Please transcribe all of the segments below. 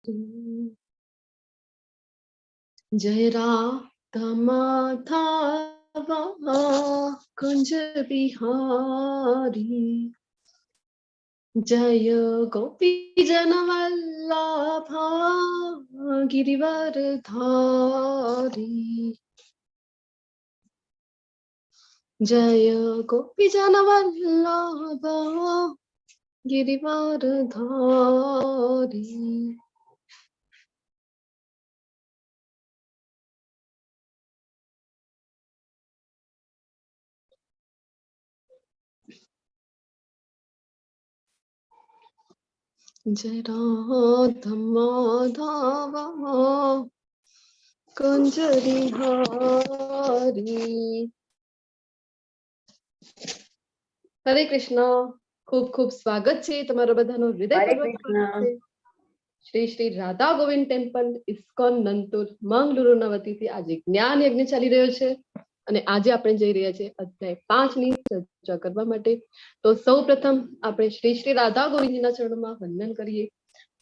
जय राधा माधवा कुंज बिहारी, जय गोपी जन वल्लभा गिरिवर धारी, जय गोपी जन वल्लभा गिरिवर धारी। जय राधा माधवा कुंज बिहारी। हरे कृष्ण, खूब खूब स्वागत है तमारा बधानो हृदयपूर्वक श्री श्री राधा गोविंद टेम्पल इस्कोन नंतुर मंगलुरुना वतीथी आज ज्ञान यज्ञ चाली रह्यो छे અને આજે આપણે જઈ રહ્યા છે અધ્યાય 5 ની ચર્ચા કરવા માટે। તો સૌપ્રથમ આપણે શ્રી શ્રી રાધા ગોવિંદજીના ચરણોમાં વંદન કરીએ।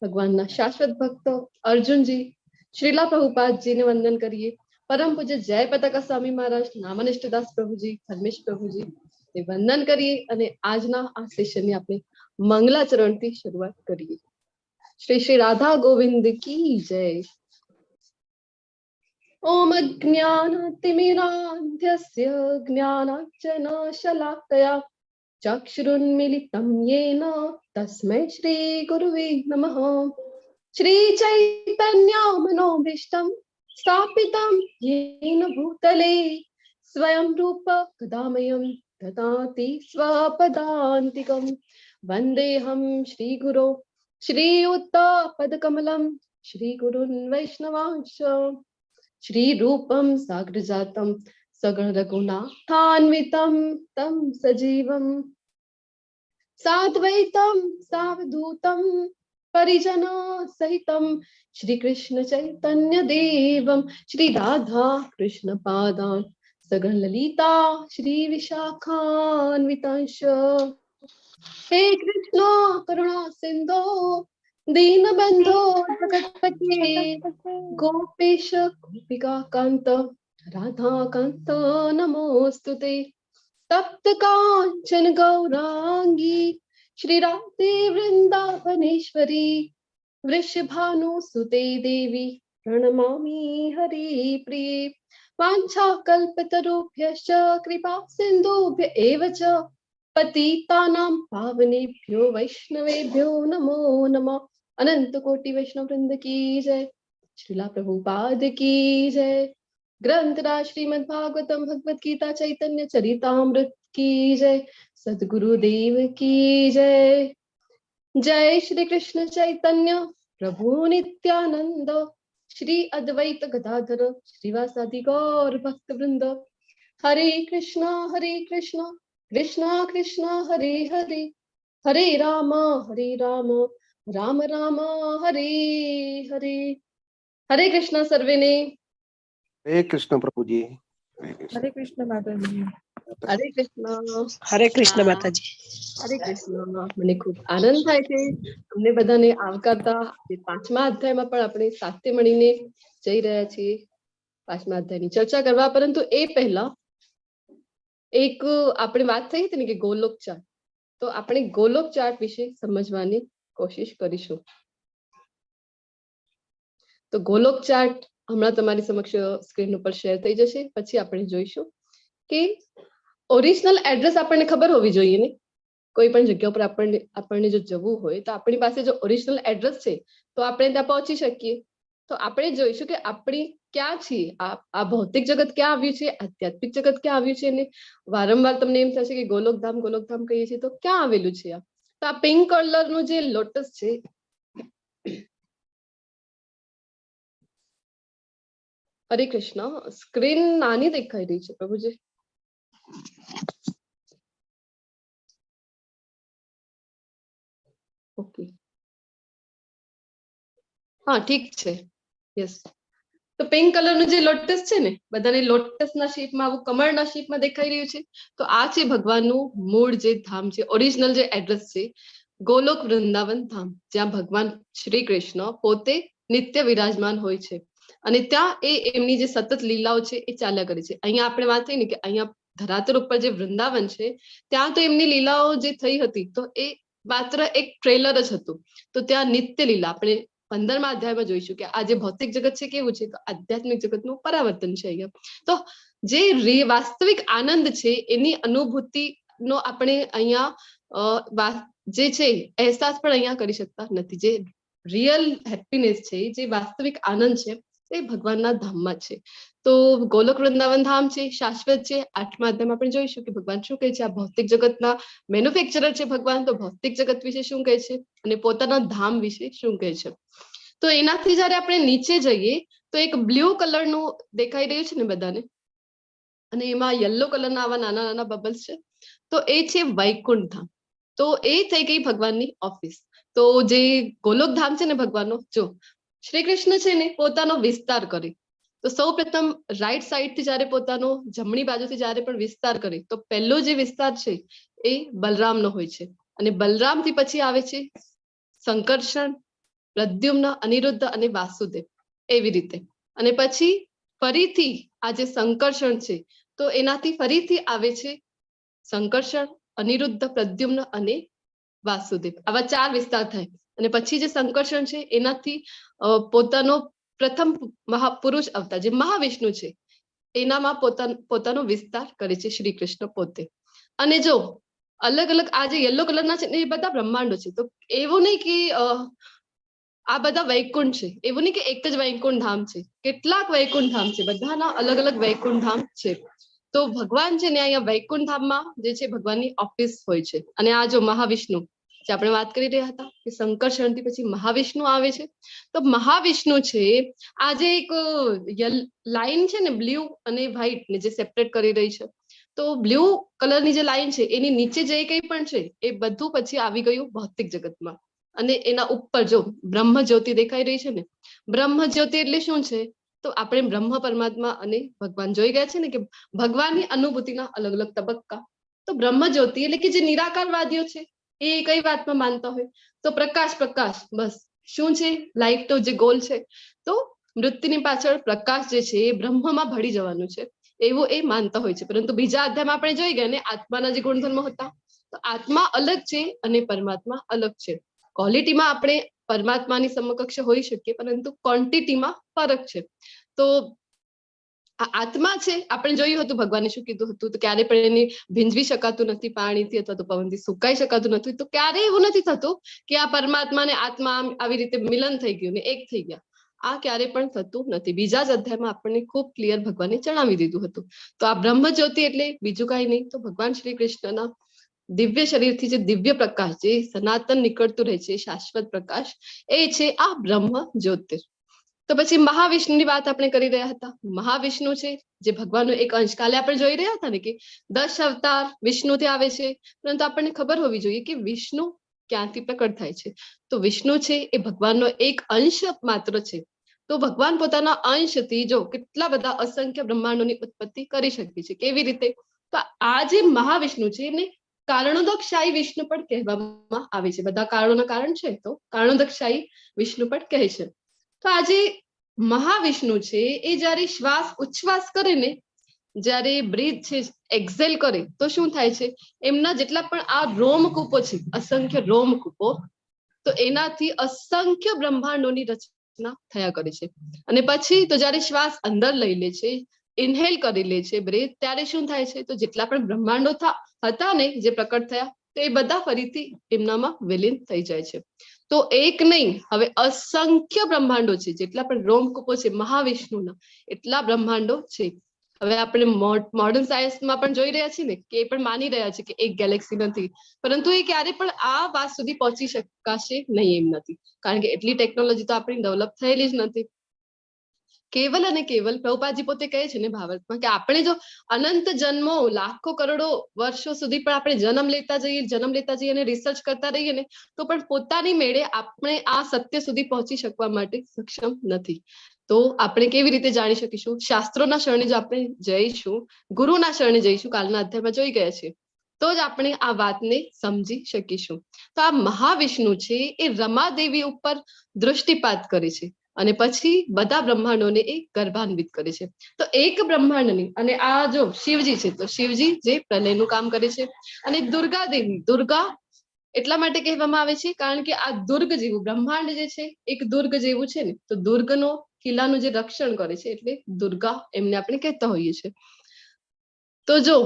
ભગવાનના શાશ્વત ભક્તો અર્જુનજી શ્રીલા પ્રભુપાદજીને વંદન કરીએ। પરમ પૂજ્ય જય પતાકા સ્વામી મહારાજ, નામનિષ્ઠદાસ પ્રભુજી, ધર્મેશ પ્રભુજી ને વંદન કરીએ અને આજના આ સેશનની આપણે મંગલાચરણથી શરૂઆત કરીએ। श्री श्री राधा गोविंद की जय। ओम अज्ञानतिमिरान्धस्य ज्ञानाञ्जनशलाकया चक्षुरुन्मीलितं येन तस्मै श्री गुरुवे नमः। श्री चैतन्य मनोभीष्टं स्थापितं येन भूतले स्वयं रूप कदामयं ददाति स्वपदान्तिकं। वन्देऽहं श्रीगुरो श्रीयुतपदकमलं श्रीगुरुन् वैष्णवांश्च श्रीरूपं साग्रजातं सगणरघुनाथान्वितं तं सजीवं साद्वैतं सावधूतं परिजनसहितं श्रीकृष्ण चैतन्य देवं श्रीराधा कृष्ण पादान् सगणललिता श्रीविशाखान्वितांश्च। हे कृष्ण करुणा सिंधो दीनबंधो जगत्पते गोपेश गोपिका कांत राधा कांत नमोस्तुते। तप्त कांचन गौरांगी श्री राधे वृंदावनेश्वरी वृषभानुसुते देवी प्रणमामि हरिप्रिये। वाञ्छाकल्पतरुभ्यश्च कृपा सिन्धुभ्य एव च पतितानां पावनेभ्यो वैष्णवेभ्यो नमो नमः। अनंत कोटि वैष्णव वृंद की जय। श्रीला प्रभुपाद की जय। ग्रंथराज श्रीमद् भागवतम भगवत गीता चैतन्य चरितामृत की जय। सद्गुरुदेव की जय। जय श्री कृष्ण चैतन्य प्रभु नित्यानंद श्री अद्वैत गदाधर श्रीवासादि गौर भक्त वृंद। हरे कृष्णा कृष्णा कृष्णा हरे हरे, हरे राम राम राम हरे हरे। हरे कृष्णा सर्वे ने। हरे कृष्ण प्रभु जी। हरे कृष्ण माता जी। हरे कृष्ण। हरे कृष्ण माता जी। हरे कृष्ण। મને ખૂબ આનંદ થાય છે તમને બધાને આવકારતા। પાંચમા અધ્યાયમાં પણ આપણે સાથે મળીને જઈ રહ્યા છીએ પાંચમા અધ્યાયની ચર્ચા કરવા। પરંતુ એ પહેલા એક આપણે વાત થઈ હતી ને કે ગોલોક ચાર્ટ, તો આપણે ગોલોક ચાર્ટ વિશે સમજવાની કોશિશ કરીશું। તો ગોલોક ચાર્ટ હમણાં તમારી સમક્ષ સ્ક્રીન ઉપર શેર થઈ જશે। પછી આપણે જોઈશું કે ઓરિજિનલ એડ્રેસ આપણને ખબર હોવી જોઈએ ને। કોઈ પણ જગ્યા ઉપર આપણને જો જવું હોય તો આપણી પાસે જો ઓરિજિનલ એડ્રેસ છે તો આપણે ત્યાં પહોંચી શકીએ। તો આપણે જોઈશું કે આપણી ક્યાં છીએ, આ ભૌતિક જગત ક્યાં આવ્યું છે, આધ્યાત્મિક જગત ક્યાં આવ્યું છે। અને વારંવાર તમને એમ થશે કે ગોલોકધામ કહીએ છીએ તો ક્યાં આવેલું છે આ? તો આ પિંક કલરનું જે લોટસ છે, हरे कृष्ण, स्क्रीन नानी देखाई रही है प्रभुजी। ओके, हाँ ठीक है, यस। तो पिंक कलर નું જે લોટસ છે ને, બધાને લોટસના શેપમાં આવું કમળના શેપમાં દેખાઈ રહ્યું છે। તો આ છે ભગવાનનું મૂળ જે ધામ છે, ઓરિજિનલ જે એડ્રેસ છે, ગોલોક વૃંદાવન ધામ, જ્યાં ભગવાન શ્રી કૃષ્ણ પોતે નિત્ય વિરાજમાન હોય છે અને ત્યાં એમની જે સતત લીલાઓ છે એ ચાલ્યા કરે છે. અહીંયા આપણે વાત થઈ ને કે અહીંયા ધરાતલ ઉપર જે વૃંદાવન છે ત્યાં તો એમની લીલાઓ જે થઈ હતી તો એ માત્ર એક ટ્રેલર જ હતું. તો ત્યાં નિત્ય લીલા આપણે 15મા અધ્યાયમાં જોઈશું કે આ જે ભૌતિક જગત છે કેવું છે, તો આધ્યાત્મિક જગતનું પરાવર્તન છે અહીંયા. તો જે વાસ્તવિક આનંદ છે એની અનુભૂતિનો આપણે અહીંયા જે છે અહેસાસ પણ અહીંયા કરી શકતા નથી. જે રિયલ હેપીનેસ છે, જે વાસ્તવિક આનંદ છે એ ભગવાનના ધામમાં છે. તો ગોલોક વૃંદાવન ધામ છે, શાશ્વત છે. 8મા અધ્યાયમાં આપણે જોઈશું કે ભગવાન શું કહે છે. આ ભૌતિક જગતના મેન્યુફેક્ચરર છે ભગવાન, તો ભૌતિક જગત વિશે શું કહે છે અને પોતાના ધામ વિશે શું કહે છે. તો એનાથી જયારે આપણે નીચે જઈએ તો એક બ્લુ કલરનું દેખાઈ રહ્યું છે ને બધાને, અને એમાં યલો કલરના આવા નાના નાના બબલ્સ છે. તો એ છે વૈકુંઠ ધામ. તો એ થઈ ગઈ ભગવાનની ઓફિસ. તો જે ગોલોક ધામ છે ને ભગવાનનો, જો શ્રી કૃષ્ણ છે ને પોતાનો વિસ્તાર કરે તો સૌ પ્રથમ રાઈટ સાઈડ થી જયારે પોતાનો જમણી બાજુથી જયારે પણ વિસ્તાર કરે તો પહેલો જે વિસ્તાર છે એ બલરામનો હોય છે. અને બલરામ થી પછી આવે છે સંકર્ષણ, પ્રદ્યુમ્ન, અનિરુદ્ધ અને વાસુદેવ, એવી રીતે. અને પછી ફરીથી આ જે સંકર્ષણ છે તો એનાથી ફરીથી આવે છે સંકર્ષણ, અનિરુદ્ધ, પ્રદ્યુમ્ન અને વાસુદેવ. આવા 4 વિસ્તાર થાય. અને પછી જે સંકર્ષણ છે એનાથી પોતાનો પ્રથમ મહાપુરુષ અવતાર જે મહાવિષ્ણુ છે એનામાં પોતાનો વિસ્તાર કરે છે શ્રી કૃષ્ણ પોતે. અને જો અલગ અલગ આ જે યલો કલરના છે એ બધા બ્રહ્માંડો છે. તો એવું નહીં કે આ બધા વૈકુંઠ છે, એવું નહીં કે એક જ વૈકુંઠ ધામ છે, કેટલાક વૈકુંઠ ધામ છે, બધાના અલગ અલગ વૈકુંઠ ધામ છે. તો ભગવાન છે ને અહીંયા વૈકુંઠ ધામમાં જે છે ભગવાનની ઓફિસ હોય છે. અને આ જો મહાવિષ્ણુ જે આપણે વાત કરી રહ્યા હતા કે સંકર્ષણથી પછી મહાવિષ્ણુ આવે છે. તો મહાવિષ્ણુ છે આ જે એક લાઈન છે ને બ્લુ અને વ્હાઈટ ને જે સેપરેટ કરી રહી છે, તો બ્લુ કલરની જે લાઈન છે એની નીચે જે કંઈ પણ છે એ બધું પછી આવી ગયું ભૌતિક જગતમાં. અને એના ઉપર જો બ્રહ્મ જ્યોતિ દેખાઈ રહી છે ને, બ્રહ્મ જ્યોતિ એટલે શું છે, તો આપણે બ્રહ્મ પરમાત્મા અને ભગવાન જોઈ ગયા છે ને કે ભગવાનની અનુભૂતિના અલગ અલગ તબક્કા. તો બ્રહ્મ જ્યોતિ એટલે કે જે નિરાકારવાદીઓ છે એ કઈ વાતમાં માનતા હોય તો પ્રકાશ, પ્રકાશ બસ શું છે લાઈફનો જે ગોલ છે. તો મૃત્યુની પાછળ પ્રકાશ જે છે એ બ્રહ્મમાં ભળી જવાનું છે એવું એ માનતા હોય છે. પરંતુ બીજા અધ્યાયમાં આપણે જોઈ ગયા ને આત્માના જે ગુણધર્મો હતા, તો આત્મા અલગ છે અને પરમાત્મા અલગ છે. ક્વોલિટીમાં આપણે પરમાત્માની સમકક્ષ હોઈ શકીએ પરંતુ ક્વોન્ટિટીમાં ફરક છે. તો આ આત્મા છે આપણે જોયું હતું ભગવાને શું કીધું હતું, તો ક્યારે પણ એને ભીંજવી શકાતું નથી પાણીથી અથવા તો પવનથી સુકાઈ શકાતું નથી. તો ક્યારે એવું નથી થતું કે આ પરમાત્મા ને આત્મા આવી રીતે મિલન થઈ ગયું ને એક થઈ ગયા, આ ક્યારે પણ થતું નથી. બીજા જ અધ્યાયમાં આપણને ખૂબ ક્લિયર ભગવાને જણાવી દીધું હતું. તો આ બ્રહ્મ જ્યોતિ એટલે બીજું કઈ નહીં તો ભગવાન શ્રી કૃષ્ણના દિવ્ય શરીરથી જે દિવ્ય પ્રકાશ જે સનાતન નીકળતું રહે છે શાશ્વત પ્રકાશ, એ છે આ બ્રહ્મ જ્યોતિર. તો પછી મહાવિષ્ણુની વાત આપણે કરી રહ્યા હતા. મહાવિષ્ણુ છે જે ભગવાનનો એક અંશ. કાલે આપણે જોઈ રહ્યા હતા ને કે 10 અવતાર વિષ્ણુથી આવે છે, પરંતુ આપણને ખબર હોવી જોઈએ કે વિષ્ણુ ક્યાંથી પ્રકટ થાય છે. તો વિષ્ણુ છે એ ભગવાનનો એક અંશ માત્ર છે. તો ભગવાન પોતાના અંશથી જો કેટલા બધા અસંખ્ય બ્રહ્માંડોની ઉત્પત્તિ કરી શકે છે. કેવી રીતે, તો આ જે મહાવિષ્ણુ છે એને કારણોદકશાહી વિષ્ણુ પણ કહેવામાં આવે છે. બધા કારણોના કારણ છે તો કારણોદકશાહી વિષ્ણુ પણ કહે છે. તો આજે મહાવિષ્ણુ છે એ જયારે શ્વાસ ઉચ્છ્વાસ કરે ને, જયારે બ્રીથ છે એક્ઝેલ કરે તો શું થાય છે, એમના જેટલા પણ આ રોમકૂપો છે, અસંખ્ય રોમકૂપો, તો એનાથી અસંખ્ય બ્રહ્માંડોની રચના થયા કરે છે. અને પછી તો જયારે શ્વાસ અંદર લઈ લે છે, ઇન્હેલ કરી લે છે બ્રેથ, ત્યારે શું થાય છે, તો જેટલા પણ બ્રહ્માંડો હતા ને જે પ્રકટ થયા તો એ બધા ફરીથી એમનામાં વિલીન થઈ જાય છે. તો એક નહીં હવે અસંખ્ય બ્રહ્માંડો છે, જેટલા પણ રોમકૂપો છે મહાવિષ્ણુના એટલા બ્રહ્માંડો છે. હવે આપણે મોડર્ન સાયન્સમાં પણ જોઈ રહ્યા છીએ ને કે એ પણ માની રહ્યા છે કે એક ગેલેક્સી નથી, પરંતુ એ ક્યારે પણ આ વાત સુધી પહોંચી શકાશે નહીં એમ નથી, કારણ કે એટલી ટેકનોલોજી તો આપણી ડેવલપ થયેલી જ નથી. કેવલ અને કેવલ પ્રભુપાદજી પોતે કહે છે ને ભાવાર્થમાં કે આપણે જો અનંત જન્મો લાખો કરોડો વર્ષો સુધી પણ આપણે જન્મ લેતા જઈએ અને રિસર્ચ કરતા રહીએ ને તો પણ પોતાની મેળે આપણે આ સત્ય સુધી પહોંચી શકવા માટે સક્ષમ નથી. તો આપણે કેવી રીતે જાણી શકીશું, શાસ્ત્રોના શરણે જો આપણે જઈશું, ગુરુના શરણે જઈશું, કાલના અધ્યાયમાં જોઈ ગયા છે, તો જ આપણે આ વાતને સમજી શકીશું. તો આ મહાવિષ્ણુ છે એ રમાદેવી ઉપર દૃષ્ટિપાત કરે છે અને પછી બધા બ્રહ્માંડોને એ ગર્ભાન્વિત કરે છે. તો એક બ્રહ્માંડની, અને આ જો શિવજી છે તો શિવજી જે પ્રલયનું કામ કરે છે, અને દુર્ગા દેવી, દુર્ગા એટલા માટે કહેવામાં આવે છે કારણ કે આ દુર્ગ જેવું બ્રહ્માંડ જે છે એક દુર્ગ જેવું છે ને, તો દુર્ગનો કિલ્લાનું જે રક્ષણ કરે છે એટલે દુર્ગા એમને આપણે કહેતા હોઈએ છીએ. તો જો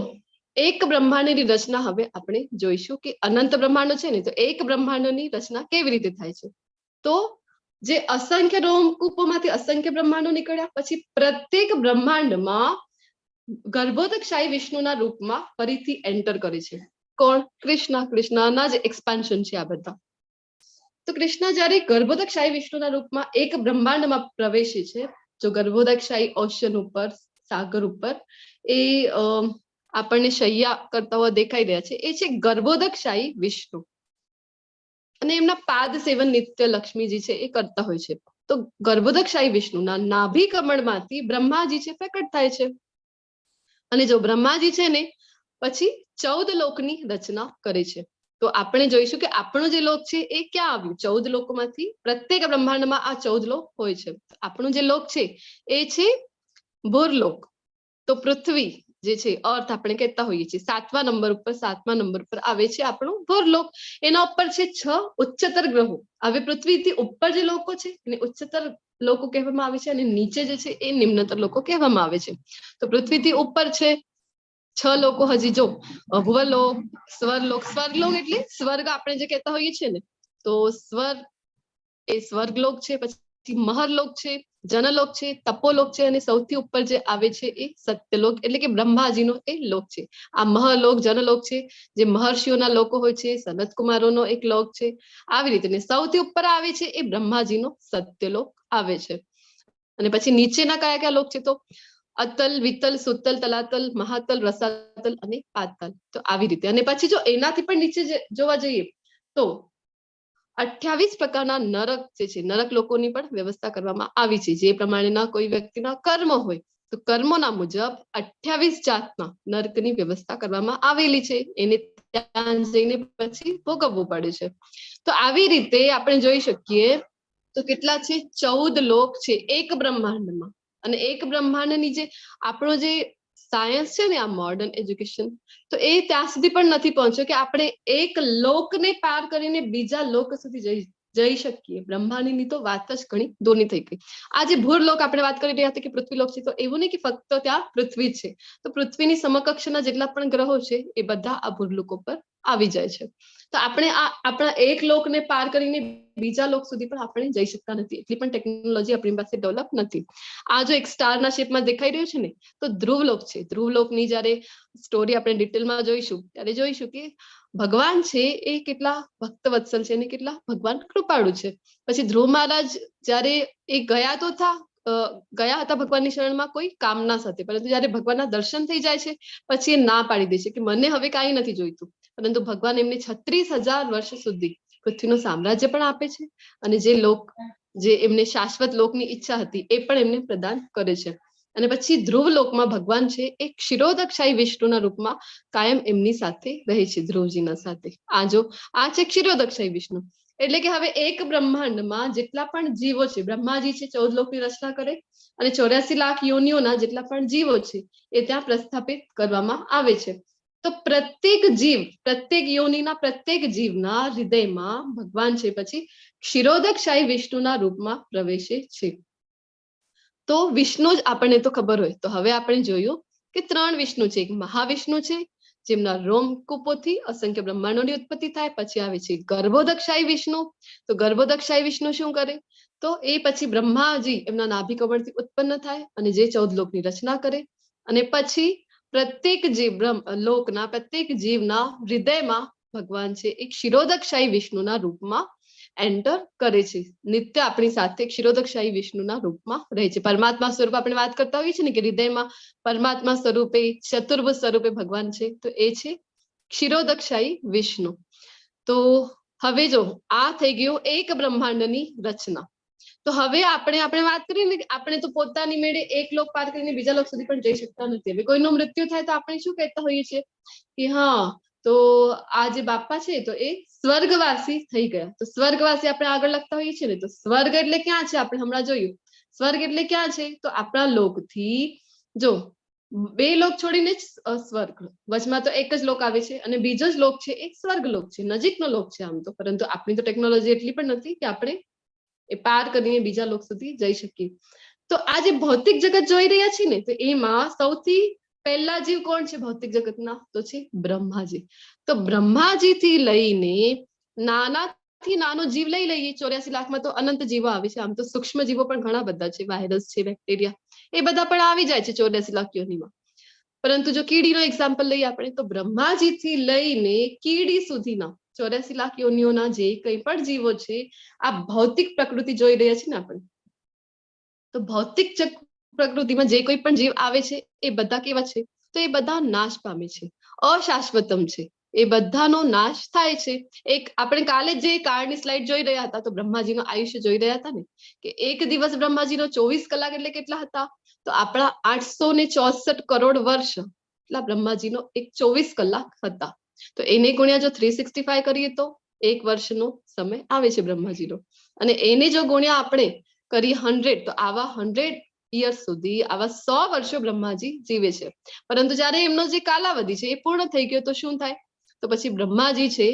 એક બ્રહ્માંડની રચના હવે આપણે જોઈશું કે અનંત બ્રહ્માંડો છે ને, તો એક બ્રહ્માંડની રચના કેવી રીતે થાય છે. તો જે અસંખ્ય રોમકૂપોમાંથી અસંખ્ય બ્રહ્માંડો નીકળ્યા, પછી પ્રત્યેક બ્રહ્માંડમાં ગર્ભોદકશાહી વિષ્ણુના રૂપમાં ફરીથી એન્ટર કરે છે. કોણ? કૃષ્ણ. કૃષ્ણના જ એક્સપાન્શન છે આ બધા. તો કૃષ્ણ જ્યારે ગર્ભોદકશાહી વિષ્ણુના રૂપમાં એક બ્રહ્માંડમાં પ્રવેશે છે, જો ગર્ભોદકશાહી ઓશન ઉપર, સાગર ઉપર એ આપણને શૈયા કરતા હોય દેખાઈ રહ્યા છે, એ છે ગર્ભોદકશાહી વિષ્ણુ. અને એમના પાદ સેવન નિત્ય લક્ષ્મીજી છે એ કરતા હોય છે. તો ગર્ભોદકશાહી વિષ્ણુના નાભી કમળમાંથી બ્રહ્માજી છે પ્રકટ થાય છે. અને જો બ્રહ્માજી છે ને પછી 14 લોકની રચના કરે છે. તો આપણે જોઈશું કે આપણો જે લોક છે એ ક્યાં આવ્યું? 14 લોકોમાંથી પ્રત્યેક બ્રહ્માંડમાં આ 14 લોક હોય છે. આપણું જે લોક છે એ છે ભૂરલોક. તો પૃથ્વી જે છે અર્થ આપણે કહેતા હોઈએ છીએ, 7મા નંબર ઉપર આવે છે આપણું ભૂરલોક. એના ઉપર છે 6 ઉચ્ચતર ગ્રહો. હવે પૃથ્વીથી ઉપર જે લોકો છે એને ઉચ્ચતર લોકો કહેવામાં આવે છે, અને નીચે જે છે એ નિમ્નતર લોકો કહેવામાં આવે છે. તો પૃથ્વીથી ઉપર છે 6 લોકો. હજી જો ભુવલોક, સ્વરલોક. સ્વર્ગલોક એટલે સ્વર્ગ આપણે જે કહેતા હોઈએ છીએ ને, તો સ્વર એ સ્વર્ગલોક છે, પછી મહરલોક છે, જનલોક છે, તપોલોક છે, અને સૌથી ઉપર જે આવે છે એ સત્યલોક એટલે કે બ્રહ્માજીનો એ લોક છે. આ મહરલોક, જનલોક છે જે મહર્ષિઓના લોકો હોય છે, સનત કુમારોનો એક લોક છે. આવી રીતે ને સૌથી ઉપર આવે છે એ બ્રહ્માજીનો સત્યલોક આવે છે. અને પછી નીચેના કયા કયા લોક છે? તો અતલ, વિતલ, સુતલ, તલાતલ, મહાતલ, રસાતલ અને પાતાલ. તો આવી રીતે. અને પછી જો એનાથી પણ નીચે જોવા જઈએ તો 28 પ્રકારના નરક જે છે, નરક લોકોની પણ વ્યવસ્થા કરવામાં આવી છે. જે પ્રમાણેના કોઈ વ્યક્તિના કર્મ હોય તો કર્મોના મુજબ 28 જાતના નરકની વ્યવસ્થા કરવામાં આવેલી છે. એને ત્યાં જઈને પછી ભોગવવું પડે છે. તો આવી રીતે આપણે જોઈ શકીએ તો કેટલા છે? 14 લોક છે એક બ્રહ્માંડમાં. અને એક બ્રહ્માંડની જે આપણો જે સાયન્સ છે ને, આ મોડર્ન એજ્યુકેશન, તો એ ત્યાં સુધી પણ નથી પહોંચ્યો કે આપણે એક લોકને પાર કરીને બીજા લોક સુધી જઈ શકીએ. બ્રહ્માંડની તો વાત જ ઘણી દૂરની થઈ ગઈ. આ જે ભૂરલોક આપણે વાત કરી રહ્યા હતા કે પૃથ્વીલોક છે, તો એવું નહીં કે ફક્ત ત્યાં પૃથ્વી છે. તો પૃથ્વીની સમકક્ષના જેટલા પણ ગ્રહો છે એ બધા આ ભૂરલોકો પર આવી જાય છે. તો આપણે આપણા એક લોકને પાર કરીને બીજા લોક સુધી પણ આપણે જઈ શકતા નથી. એટલી પણ ટેકનોલોજી આપણી પાસે ડેવલપ નથી. આ જો એક સ્ટારના શેપમાં દેખાઈ રહ્યું છે ને, તો ધ્રુવલોક છે. ધ્રુવલોકની જ્યારે સ્ટોરી આપણે ડિટેલમાં જોઈશું ત્યારે જોઈશું કે ભગવાન છે એ કેટલા ભક્ત વત્સલ છે અને કેટલા ભગવાન કૃપાળુ છે. પછી ધ્રુવ મહારાજ જ્યારે એ ગયા હતા ભગવાનની શરણમાં કોઈ કામના સાથે, પરંતુ જયારે ભગવાનના દર્શન થઈ જાય છે પછી એ ના પાડી દે છે કે મને હવે કાંઈ નથી જોઈતું. પરંતુ ભગવાન એમને 36,000 વર્ષ સુધી પૃથ્વીનું સામ્રાજ્ય પણ આપે છે, અને જે એમને શાશ્વત લોકની ઈચ્છા હતી એ પણ એમને પ્રદાન કરે છે. અને પછી ધ્રુવલોકમાં ભગવાન છે એ ક્ષીરોદકશાહી વિષ્ણુના રૂપમાં કાયમ એમની સાથે રહે છે, ધ્રુવજીના સાથે. આ છે ક્ષીરોદકશાહી વિષ્ણુ. એટલે કે હવે એક બ્રહ્માંડમાં જેટલા પણ જીવો છે, બ્રહ્માજી છે 14 લોકની રચના કરે, અને 84 લાખ યોનિઓના જેટલા પણ જીવો છે એ ત્યાં પ્રસ્થાપિત કરવામાં આવે છે. તો પ્રત્યેક યોનિના પ્રત્યેક જીવના હૃદયમાં ભગવાન છે પછી ક્ષીરોદકશાહી વિષ્ણુના રૂપમાં પ્રવેશે છે. તો વિષ્ણુ જ આપણને તો ખબર હોય. તો હવે આપણે જોયું કે 3 વિષ્ણુ છે. એક મહાવિષ્ણુ છે જેમના રોમકૂપોથી અસંખ્ય બ્રહ્માંડોની ઉત્પત્તિ થાય. પછી આવે છે ગર્ભોદકશાહી વિષ્ણુ. તો ગર્ભોદકશાહી વિષ્ણુ શું કરે? તો એ પછી બ્રહ્માજી એમના નાભી કમળથી ઉત્પન્ન થાય અને જે 14 લોકની રચના કરે. અને પછી પ્રત્યેક લોકના પ્રત્યેક જીવના હૃદયમાં ભગવાન છે એક ક્ષીરોદકશાહી વિષ્ણુના રૂપમાં એન્ટર કરે છે. નિત્ય આપણી સાથે ક્ષીરોદકશાહી વિષ્ણુના રૂપમાં રહે છે. પરમાત્મા સ્વરૂપ આપણે વાત કરતા હોઈએ છીએ ને કે હૃદયમાં પરમાત્મા સ્વરૂપે ચતુર્ભુજ સ્વરૂપે ભગવાન છે, તો એ છે ક્ષીરોદકશાહી વિષ્ણુ. તો હવે જો આ થઈ ગયું એક બ્રહ્માંડની રચના. તો હવે આપણે વાત કરીએ ને કે આપણે તો પોતાની મેળે એક લોક પાર કરીને બીજા લોક સુધી પણ જઈ શકતા નથી. હવે કોઈનું મૃત્યુ થાય તો આપણે શું કહેતા હોઈએ છીએ કે હા તો આ જે બાપા છે તો એ સ્વર્ગવાસી થઈ ગયા. તો સ્વર્ગવાસી આપણે આગળ લખતા હોઈએ છીએ ને, તો સ્વર્ગ એટલે ક્યાં છે આપણે હમણાં જોયું. સ્વર્ગ એટલે ક્યાં છે તો આપણા લોકથી જો 2 લોક છોડીને જ સ્વર્ગ, વચમાં તો એક જ લોક આવે છે અને બીજો જ લોક છે એ સ્વર્ગ લોક છે, નજીકનો લોક છે આમ તો, પરંતુ આપણી તો ટેકનોલોજી એટલી પણ નથી કે આપણે એ પાર કરીને બીજા લોક સુધી જઈ શકીએ. તો આ જે ભૌતિક જગત જોઈ રહ્યા છીએ ને, તો એમાં સૌથી પહેલા જીવ કોણ છે ભૌતિક જગતના, તો છે બ્રહ્માજી. તો બ્રહ્માજી થી લઈને નાનાથી નાનો જીવ લઈ લઈએ, 84 લાખમાં તો અનંત જીવો આવે છે. આમ તો સૂક્ષ્મ જીવો પણ ઘણા બધા છે, વાયરસ છે, બેક્ટેરિયા, એ બધા પણ આવી જાય છે 84 લાખ યોનિમાં. પરંતુ જો કીડીનો એક્ઝામ્પલ લઈએ આપણે, તો બ્રહ્માજી થી લઈને કીડી સુધીના 84 લાખ યોનિઓના જે કંઈ પણ જીવો છે, આ ભૌતિક પ્રકૃતિ જોઈ રહ્યા છે ને આપણે, તો ભૌતિક પ્રકૃતિમાં જે કોઈ પણ જીવ આવે છે એ બધા કેવા છે, તો એ બધા નાશ પામે છે, અશાશ્વતમ છે, એ બધાનો નાશ થાય છે. એક આપણે કાલે જે કાળની સ્લાઇડ જોઈ રહ્યા હતા, તો બ્રહ્માજીનું આયુષ્ય જોઈ રહ્યા હતા ને, કે એક દિવસ બ્રહ્માજીનો 24 કલાક એટલે કેટલા હતા, તો આપણા 864 કરોડ વર્ષ એટલા બ્રહ્માજીનો એક 24 કલાક હતા. તો એને ગુણ્યા જો 365 કરીએ તો એક વર્ષનો સમય આવે છે બ્રહ્માજીનો, અને એને જો ગુણ્યા આપણે કરી 100, તો આવા 100 યર્સ સુધી, આવા 100 વર્ષો બ્રહ્માજી જીવે છે. પરંતુ જયારે એમનો જે કાલાવધિ છે એ પૂર્ણ થઈ ગયો તો શું થાય, તો પછી બ્રહ્માજી છે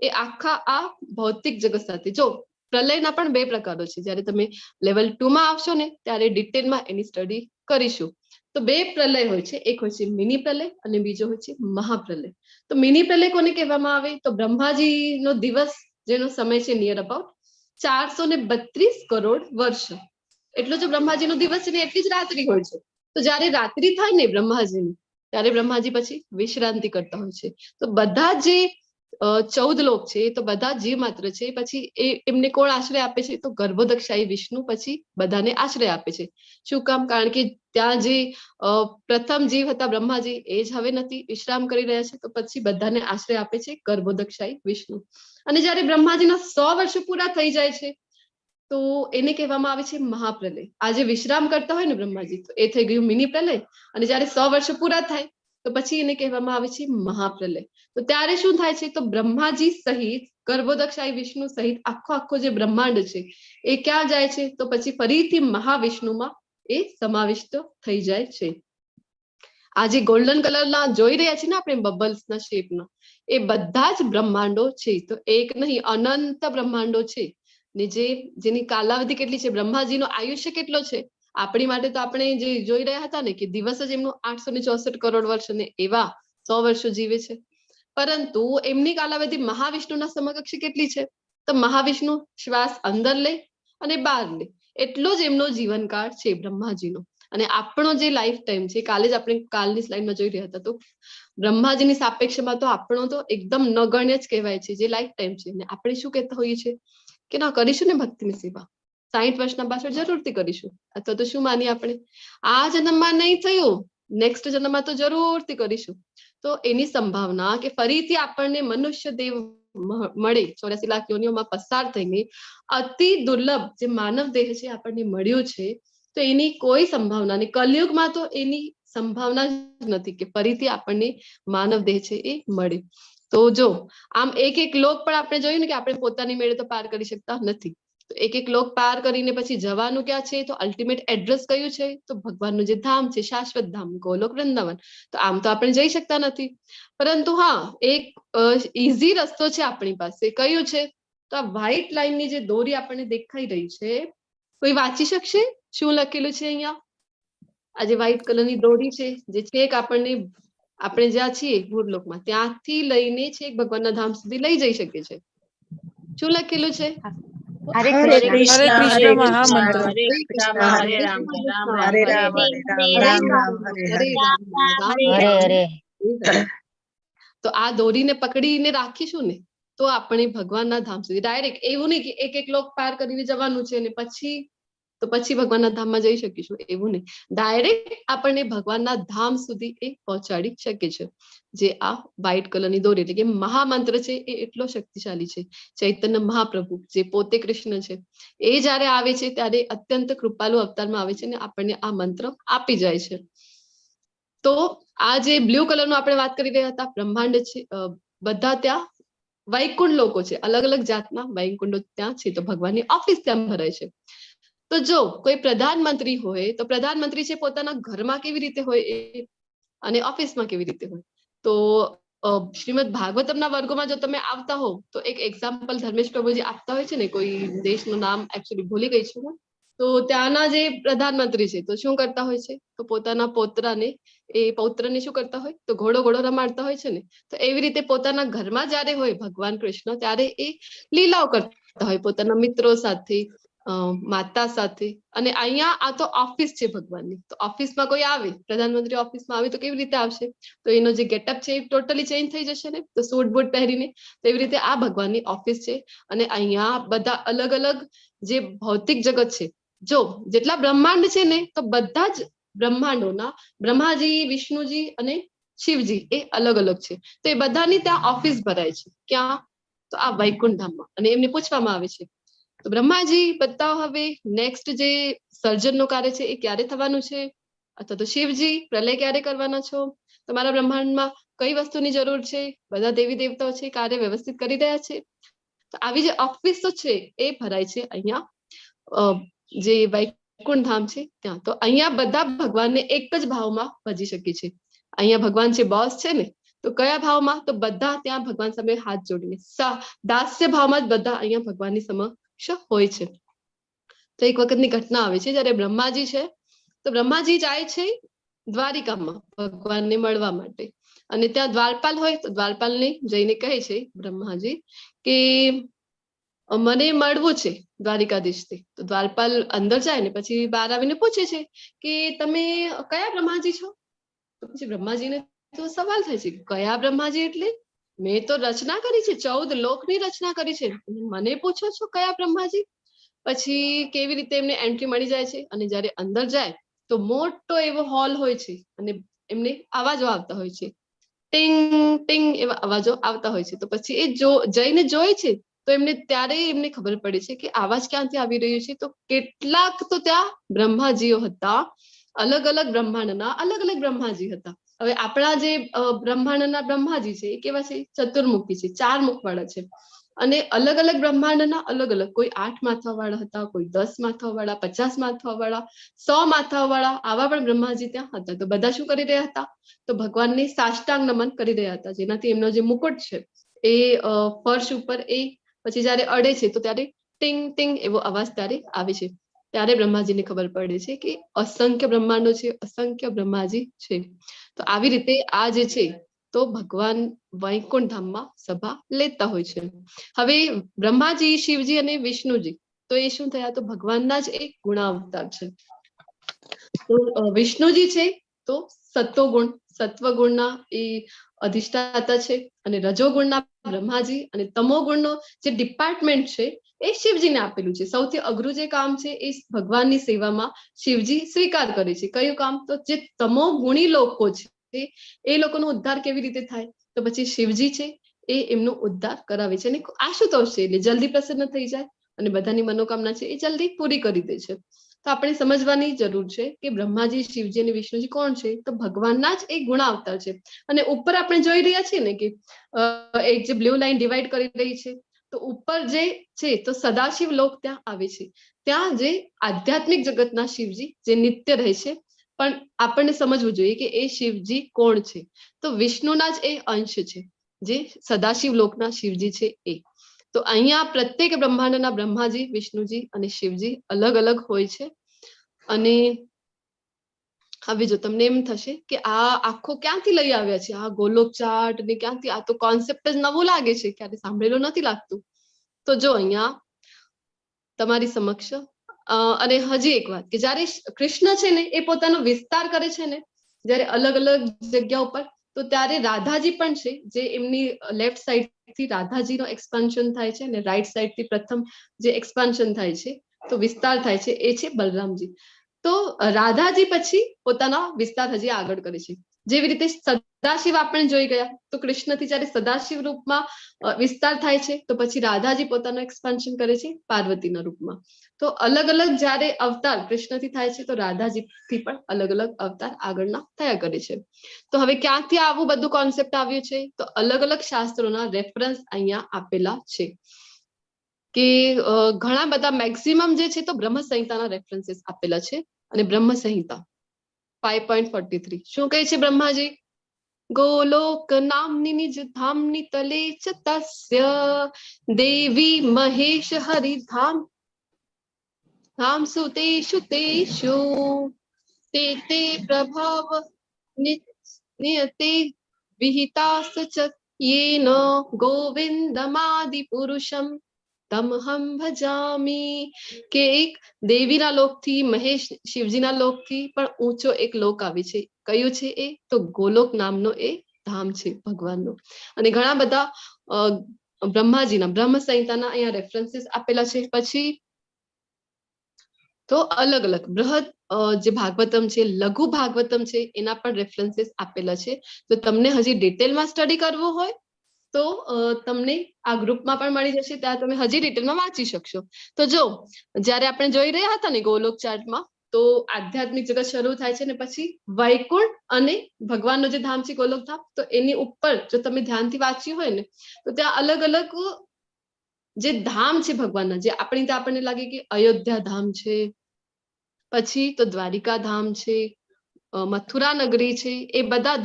એ આખા આ ભૌતિક જગત સાથે, જો પ્રલયના પણ 2 પ્રકારો છે, જયારે તમે લેવલ 2 માં આવશો ને ત્યારે ડિટેલમાં એની સ્ટડી કરીશું. તો 2 પ્રલય હોય છે, એક હોય છે મિની પ્રલય અને બીજો હોય છે મહાપ્રલય. તો મિની પ્રલય કોને કહેવામાં આવે, તો બ્રહ્માજીનો દિવસ જેનો સમય છે નિયર અબાઉટ 432 કરોડ વર્ષ, એટલો જો બ્રહ્માજીનો દિવસ છે ને એટલી જ રાત્રિ હોય છે. તો જયારે રાત્રિ થાય ને બ્રહ્માજીની, ત્યારે બ્રહ્માજી પછી વિશ્રાંતિ કરતા હોય છે. તો બધા જે 14 લોક છે, તો બધા જીવ માત્ર છે, પછી એમને કોણ આશ્રય આપે છે, તો ગર્ભોદકશાહી વિષ્ણુ પછી બધાને આશ્રય આપે છે. શું કામ, કારણ કે ત્યાં જે પ્રથમ જીવ હતા બ્રહ્માજી, એ જ હવે નથી, વિશ્રામ કરી રહ્યા છે, તો પછી બધાને આશ્રય આપે છે ગર્ભોદકશાહી વિષ્ણુ. અને જયારે બ્રહ્માજીના 100 વર્ષ પૂરા થઈ જાય છે, તો એને કહેવામાં આવે છે મહાપ્રલય. આજે વિશ્રામ કરતા હોય ને બ્રહ્માજી, તો એ થઈ ગયું મિની પ્રલય, અને જયારે 100 વર્ષ પૂરા થાય તો પછી એને કહેવામાં આવે છે મહાપ્રલય. તો ત્યારે શું થાય છે, તો બ્રહ્માજી સહિત ગર્ભોદકશાહી વિષ્ણુ સહિત આખો જે બ્રહ્માંડ છે એ ક્યાં જાય છે, તો પછી ફરીથી મહાવિષ્ણુમાં એ સમાવિષ્ટ થઈ જાય છે. આ જે ગોલ્ડન કલરના જોઈ રહ્યા છે ને આપણે બબલ્સના શેપના, એ બધા જ બ્રહ્માંડો છે. તો એક નહીં, અનંત બ્રહ્માંડો છે, ને જેની કાલાવધિ કેટલી છે, બ્રહ્માજીનો આયુષ્ય કેટલો છે, આપણી માટે તો આપણે જે જોઈ રહ્યા હતા ને કે દિવસ જ એમનો 864 કરોડ વર્ષ, અને એવા 100 વર્ષો જીવે છે. પરંતુ એમની કાલાવધિ મહાવિષ્ણુના સમકક્ષ કેટલી છે, તો મહાવિષ્ણુ શ્વાસ અંદર લે અને બહાર લે એટલો જ એમનો જીવનકાળ છે બ્રહ્માજીનો. અને આપણો જે લાઈફ ટાઈમ છે, કાલે જ આપણે કાલની સ્લાઇડમાં જોઈ રહ્યા હતા, તો બ્રહ્માજીની સાપેક્ષમાં તો આપણો તો એકદમ નગણ્ય જ કહેવાય છે જે લાઈફ ટાઈમ છે. ને આપણે શું કહેતા હોઈએ છીએ કે ના, કરીશું ને ભક્તિની સેવા, 60 વર્ષના પાછળ જરૂરથી કરીશું, અથવા તો શું માનીએ આપણે, આ જન્મમાં નહીં થયું, નેક્સ્ટ જન્મમાં તો જરૂરથી કરીશું. તો એની સંભાવના કે ફરીથી આપણને મનુષ્ય દેવ મળે 84 લાખ યોનિઓમાં પસાર થઈને અતિ દુર્લભ જે માનવ દેહ છે આપણને મળ્યું છે, તો એની કોઈ સંભાવના નહીં. કલયુગમાં તો એની સંભાવના જ નથી કે ફરીથી આપણને માનવ દેહ છે એ મળે. તો જો આમ એક લોક પણ આપણે જોયું ને કે આપણે પોતાની મેળે તો પાર કરી શકતા નથી, તો એક લોક પાર કરીને પછી જવાનું ક્યાં છે, તો અલ્ટિમેટ એડ્રેસ કયું છે, તો ભગવાનનું જે ધામ છે, શાશ્વત ધામ, ગોલોક વૃંદાવન. તો આમ તો આપણે જઈ શકતા નથી, પરંતુ હા, એક ઈઝી રસ્તો છે આપણી પાસે. કયું છે, તો આ વ્હાઈટ લાઈનની જે દોરી આપણને દેખાઈ રહી છે, કોઈ વાંચી શકશે શું લખેલું છે અહીંયા? આ જે વ્હાઈટ કલરની દોરી છે, જે છેક આપણે જ્યાં છીએ ભૂરલોકમાં, ત્યાંથી લઈને છેક ભગવાનના ધામ સુધી લઈ જઈ શકે છે. શું લખેલું છે? હરે હરે કૃષ્ણ કૃષ્ણ મહામંત્ર. હરે રામ હરે રામ રામ રામ હરે હરે રામ હરે રામ રામ હરે હરે. તો આ દોરીને પકડીને રાખીશું ને, તો આપણે ભગવાનના ધામ સુધી ડાયરેક્ટ, એવું નહીં કે એક લોક પાર કરીને જવાનું છે ને પછી ભગવાનના ધામમાં જઈ શકીશું, એવું નહીં. ડાયરેક્ટ આપણને ભગવાનના ધામ સુધી એ પહોંચાડી શકે છે. જે આ વ્હાઈટ કલરની દોરી એટલે કે મહામંત્ર છે, એ એટલો શક્તિશાળી છે. ચૈતન્ય મહાપ્રભુ જે પોતે કૃષ્ણ છે, એ જયારે આવે છે ત્યારે અત્યંત કૃપાલુ અવતારમાં આવે છે ને આપણને આ મંત્ર આપી જાય છે. તો આ જે બ્લુ કલરનું આપણે વાત કરી રહ્યા હતા બ્રહ્માંડ છે, બધા ત્યાં વૈકુંઠ લોકો છે, અલગ અલગ જાતના વૈકુંઠો ત્યાં છે, તો ભગવાનની ઓફિસ ત્યાં ભરાય છે. તો જો કોઈ પ્રધાનમંત્રી હોય તો પ્રધાનમંત્રી છે પોતાના ઘરમાં કેવી રીતે હોય અને ઓફિસમાં કેવી રીતે હોય. તો શ્રીમદ ભાગવતમના વર્ગોમાં જો તમે આવતા હો તો એક એક્ઝામ્પલ ધર્મેશ પ્રભુજી આપતા હોય છે ને, કોઈ દેશનું નામ એકચ્યુઅલી ભૂલી ગઈ છું, તો ત્યાંના જે પ્રધાનમંત્રી છે તો શું કરતા હોય છે, તો પોતાના પૌત્રને શું કરતા હોય, તો ઘોડો રમાડતા હોય છે ને. તો એવી રીતે પોતાના ઘરમાં જયારે હોય ભગવાન કૃષ્ણ, ત્યારે એ લીલાઓ કરતા હોય પોતાના મિત્રો સાથે, માતા સાથે. અને અહીંયા આ તો ઓફિસ છે ભગવાનની, તો ઓફિસમાં કોઈ આવે, પ્રધાનમંત્રી ઓફિસમાં આવે તો કેવી રીતે આવશે, તો એનો જે ગેટઅપ છે એ ટોટલી ચેન્જ થઈ જશે ને, તો સૂટ બૂટ પહેરીને. તો એવી રીતે આ ભગવાનની ઓફિસ છે. અને અહીંયા બધા અલગ અલગ જે ભૌતિક જગત છે, જો જેટલા બ્રહ્માંડ છે ને, તો બધા જ બ્રહ્માંડોના બ્રહ્માજી, વિષ્ણુજી અને શિવજી એ અલગ અલગ છે. તો એ બધાની ત્યાં ઓફિસ ભરાય છે. ક્યાં? તો આ વૈકુંઠ ધામમાં. અને એમને પૂછવામાં આવે છે, તો બ્રહ્માજી બતાવો હવે નેક્સ્ટ જે સર્જનનું કાર્ય છે એ ક્યારે થવાનું છે, અથવા તો શિવજી પ્રલય ક્યારે કરવાના છો, તમારા બ્રહ્માંડમાં કઈ વસ્તુની જરૂર છે, બધા દેવી દેવતાઓ છે કાર્ય વ્યવસ્થિત કરી રહ્યા છે. તો આવી જે ઓફિસો છે એ ભરાય છે અહીંયા જે વૈકુંઠ ધામ છે ત્યાં. તો અહીંયા બધા ભગવાનને એક જ ભાવમાં ભજી શકે છે. અહીંયા ભગવાન છે બોસ છે ને, તો કયા ભાવમાં, તો બધા ત્યાં ભગવાન સામે હાથ જોડીને દાસ્ય ભાવમાં જ બધા અહીંયા ભગવાનની સમક્ષ હોય છે. તો એક વખતની ઘટના આવે છે, જયારે બ્રહ્માજી છે, તો બ્રહ્માજી જાય છે દ્વારિકામાં ભગવાનને મળવા માટે. અને ત્યાં દ્વારપાલ હોય, તો દ્વારપાલને જઈને કહે છે બ્રહ્માજી કે મને મળવું છે દ્વારિકાધીશથી. તો દ્વારપાલ અંદર જાય ને પછી બહાર આવીને પૂછે છે કે તમે કયા બ્રહ્માજી છો. તો પછી બ્રહ્માજીને તો સવાલ થાય છે, કયા બ્રહ્માજી એટલે, મેં તો રચના કરી છે, 14 લોકની રચના કરી છે, મને પૂછો છો કયા બ્રહ્માજી. પછી કેવી રીતે એમને એન્ટ્રી મળી જાય છે, અને જયારે અંદર જાય તો મોટો એવો હોલ હોય છે, અને એમને અવાજો આવતા હોય છે, ટિંગ ટિંગ એવા અવાજો આવતા હોય છે. તો પછી એ જઈને જોઈ છે, તો એમને ત્યારે એમને ખબર પડે છે કે આવાજ ક્યાંથી આવી રહ્યો છે. તો કેટલાક તો ત્યાં બ્રહ્માજીઓ હતા, અલગ અલગ બ્રહ્માંડના અલગ અલગ બ્રહ્માજી હતા. હવે આપણા જે બ્રહ્માંડના બ્રહ્માજી છે એ કેવા છે, ચતુર્મુખી છે, 4 મુખ વાળા છે. અને અલગ અલગ બ્રહ્માંડના અલગ અલગ, કોઈ 8 માથા વાળા હતા, કોઈ 10 માથા વાળા, 50 માથા વાળા, 100 માથા વાળા, આવા પણ બ્રહ્માજી ત્યાં હતા. તો બધા શું કરી રહ્યા હતા, તો ભગવાનને સાષ્ટાંગ નમન કરી રહ્યા હતા, જેનાથી એમનો જે મુકુટ છે એ ફર્શ ઉપર એ પછી જયારે અડે છે તો ત્યારે ટિંગ ટિંગ એવો અવાજ ત્યારે આવે છે. ત્યારે બ્રહ્માજીને ખબર પડે છે કે અસંખ્ય બ્રહ્માંડો છે, અસંખ્ય બ્રહ્માજી છે. તો આવી રીતે આ જે છે તો ભગવાન વૈકુંઠ ધામમાં સભા લેતા હોય છે. હવે બ્રહ્માજી, શિવજી અને વિષ્ણુજી તો એ શું થયા, તો ભગવાનના જ એક ગુણાવતાર છે. તો વિષ્ણુજી છે તો સત્વગુણ, સત્વગુણના એ અધિષ્ઠાતા છે, અને રજોગુણના બ્રહ્માજી, અને તમોગુણનો જે ડિપાર્ટમેન્ટ છે એ શિવજીને આપેલું છે. સૌથી અઘરું જે કામ છે એ ભગવાનની સેવામાં શિવજી સ્વીકાર કરે છે. કયું કામ, તો જે તમો ગુણી લોકો છે એ લોકોનો ઉદ્ધાર કેવી રીતે થાય, તો પછી શિવજી છે એ એમનો ઉદ્ધાર કરાવે છે. અને આશુતોષ છે એટલે જલ્દી પ્રસન્ન થઈ જાય અને બધાની મનોકામના છે એ જલ્દી પૂરી કરી દે છે. તો આપણે સમજવાની જરૂર છે કે બ્રહ્માજી, શિવજી અને વિષ્ણુજી કોણ છે, તો ભગવાનના જ એક ગુણાવતાર છે. અને ઉપર આપણે જોઈ રહ્યા છીએ ને કે એક જે બ્લુ લાઈન ડિવાઈડ કરી રહી છે, તો ઉપર જે છે તો સદાશિવ લોક ત્યાં આવે છે. ત્યાં જે આધ્યાત્મિક જગતના શિવજી જે નિત્ય રહે છે, પણ આપણને સમજવું જોઈએ કે એ શિવજી કોણ છે, તો વિષ્ણુના જ એ અંશ છે, જે સદાશિવ લોકના શિવજી છે એ. તો અહીંયા પ્રત્યેક બ્રહ્માંડના બ્રહ્માજી, વિષ્ણુજી અને શિવજી અલગ અલગ હોય છે. અને હવે જો તમને એમ થશે કે આ આખો ક્યાંથી લઈ આવ્યા છે, આ ગોલોક ચાર્ટ ને ક્યાંથી, આ તો કોન્સેપ્ટ જ નવું લાગે છે, ક્યારે સાંભળેલું નથી લાગતું. તો જો અહીંયા તમારી સમક્ષ અને હજી એક વાત કે જયારે કૃષ્ણ છે ને એ પોતાનો વિસ્તાર કરે છે ને, જયારે અલગ અલગ જગ્યા ઉપર, તો ત્યારે રાધાજી પણ છે, જે એમની લેફ્ટ સાઈડ થી રાધાજીનો એક્સપાન્શન થાય છે, અને રાઈટ સાઈડ થી પ્રથમ જે એક્સપાન્શન થાય છે, તો વિસ્તાર થાય છે, એ છે બલરામજી. તો રાધાજી પછી પોતાનો વિસ્તાર હજી આગળ કરે છે. જેવી રીતે સદાશિવ આપણે જોઈ ગયા, તો કૃષ્ણથી જ્યારે સદાશિવ રૂપમાં વિસ્તાર થાય છે, તો પછી રાધાજી પોતાનું એક્સપાન્શન કરે છે પાર્વતીના રૂપમાં. તો અલગ અલગ જ્યારે અવતાર કૃષ્ણથી થાય છે, તો રાધાજીથી પણ અલગ અલગ અવતાર આગળના થયા કરે છે. તો હવે ક્યાંથી આવું બધું કોન્સેપ્ટ આવ્યું છે? તો અલગ અલગ શાસ્ત્રોના રેફરન્સ અહીંયા આપેલા છે કે ઘણા બધા મેક્સિમમ જે છે તો બ્રહ્મ સંહિતાના રેફરન્સીસ આપેલા છે. અને બ્રહ્મ સંહિતા 5.43 શું કહે છે બ્રહ્માજી? ગોલોક નામની નિજ ધામની તલે ચ તસ્ય દેવી મહેશ હરિધામ ધામ સુતેષુ તેષુ તે તે પ્રભાવ નિયતે વિહિતાસ ચ યેન ગોવિંદમાદિ પુરુષમ તમહમ ભજામી. કે એક દેવીના લોકથી મહેશ શિવજીના લોકથી પણ ઊંચો એક લોક આવે છે. કયું છે એ? તો ગોલોક નામનો એ ધામ છે ભગવાનનો. અને ઘણા બધા બ્રહ્માજીના બ્રહ્મ સંહિતાના અહીંયા રેફરન્સીસ આપેલા છે. પછી તો અલગ અલગ બૃહદ જે ભાગવતમ છે, લઘુ ભાગવતમ છે, એના પણ રેફરન્સીસ આપેલા છે. તો તમને હજી ડિટેલમાં સ્ટડી કરવું હોય તો તમને આ ગ્રુપમાં પણ મળી જશે, ત્યાં તમે હજી ડિટેલમાં વાંચી શકશો. તો જો જ્યારે આપણે જોઈ રહ્યા હતા ને ગોલોક ચાર્ટમાં, તો આધ્યાત્મિક જગત શરૂ થાય છે ને પછી વૈકુંઠ અને ભગવાનનો જે ધામ છે ગોલોક ધામ, તો એની ઉપર જો તમે ધ્યાનથી વાંચ્યું હોય ને તો ત્યાં અલગ અલગ જે ધામ છે ભગવાનના, જે ત્યાં આપણને લાગે કે અયોધ્યા ધામ છે, પછી તો દ્વારિકા ધામ છે, મથુરા નગરી છે, એ બધા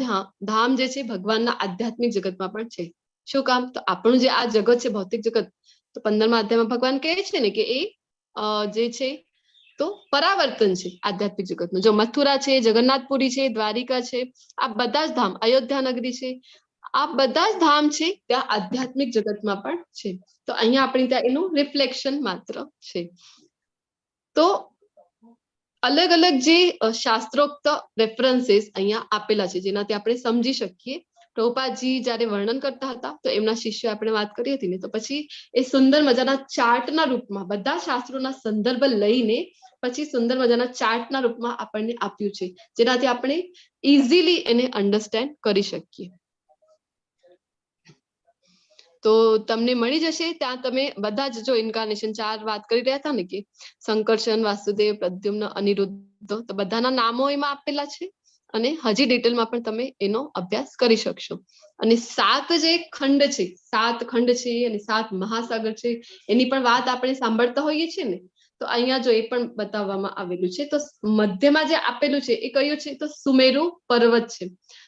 ધામ જે છે ભગવાનના આધ્યાત્મિક જગતમાં પણ છે. શું કામ? તો આપણું જે આ જગત છે ભૌતિક જગત, તો 15મા અધ્યાયમાં ભગવાન કહે છે ને કે એ જે છે તો પરાવર્તન છે આધ્યાત્મિક જગતનું. જો મથુરા છે, જગન્નાથપુરી છે, દ્વારિકા છે, આ બધા જ ધામ, અયોધ્યા નગરી છે, આ બધા જ ધામ છે ત્યાં આધ્યાત્મિક જગતમાં પણ છે. તો અહીંયા આપણે ત્યાં એનું રિફ્લેક્શન માત્ર છે. તો અલગ અલગ જે શાસ્ત્રોક્ત રેફરન્સીસ અહીંયા આપેલા છે, જેનાથી આપણે સમજી શકીએ. પ્રભુપાદજી જ્યારે વર્ણન કરતા હતા તો એમના શિષ્ય આપણે વાત કરી હતી ને, તો પછી એ સુંદર મજાના ચાર્ટના રૂપમાં બધા શાસ્ત્રોના સંદર્ભ લઈને પછી સુંદર મજાના ચાર્ટના રૂપમાં આપણને આપ્યું છે, જેનાથી આપણે ઇઝીલી એને અન્ડરસ્ટેન્ડ કરી શકીએ. તો તમને મળી જશે ત્યાં. તમે બધા જ જો ઇન્કાર્નેશન 4 વાત કરી રહ્યા હતા ને કે સંકર્ષણ, વાસુદેવ, પ્રદ્યુમ્ન, અનિરુદ્ધ, તો બધાના નામો એમાં આપેલા છે. અને હજી ડિટેલમાં પણ તમે એનો અભ્યાસ કરી શકશો. અને 7 જે ખંડ છે, 7 ખંડ છે અને 7 મહાસાગર છે, એની પણ વાત આપણે સાંભળતા હોઈએ છીએ ને, તો અહીંયા જો એ પણ બતાવવામાં આવેલું છે. તો મધ્યમાં જે આપેલું છે એ કયું છે? તો સુમેરુ પર્વત છે.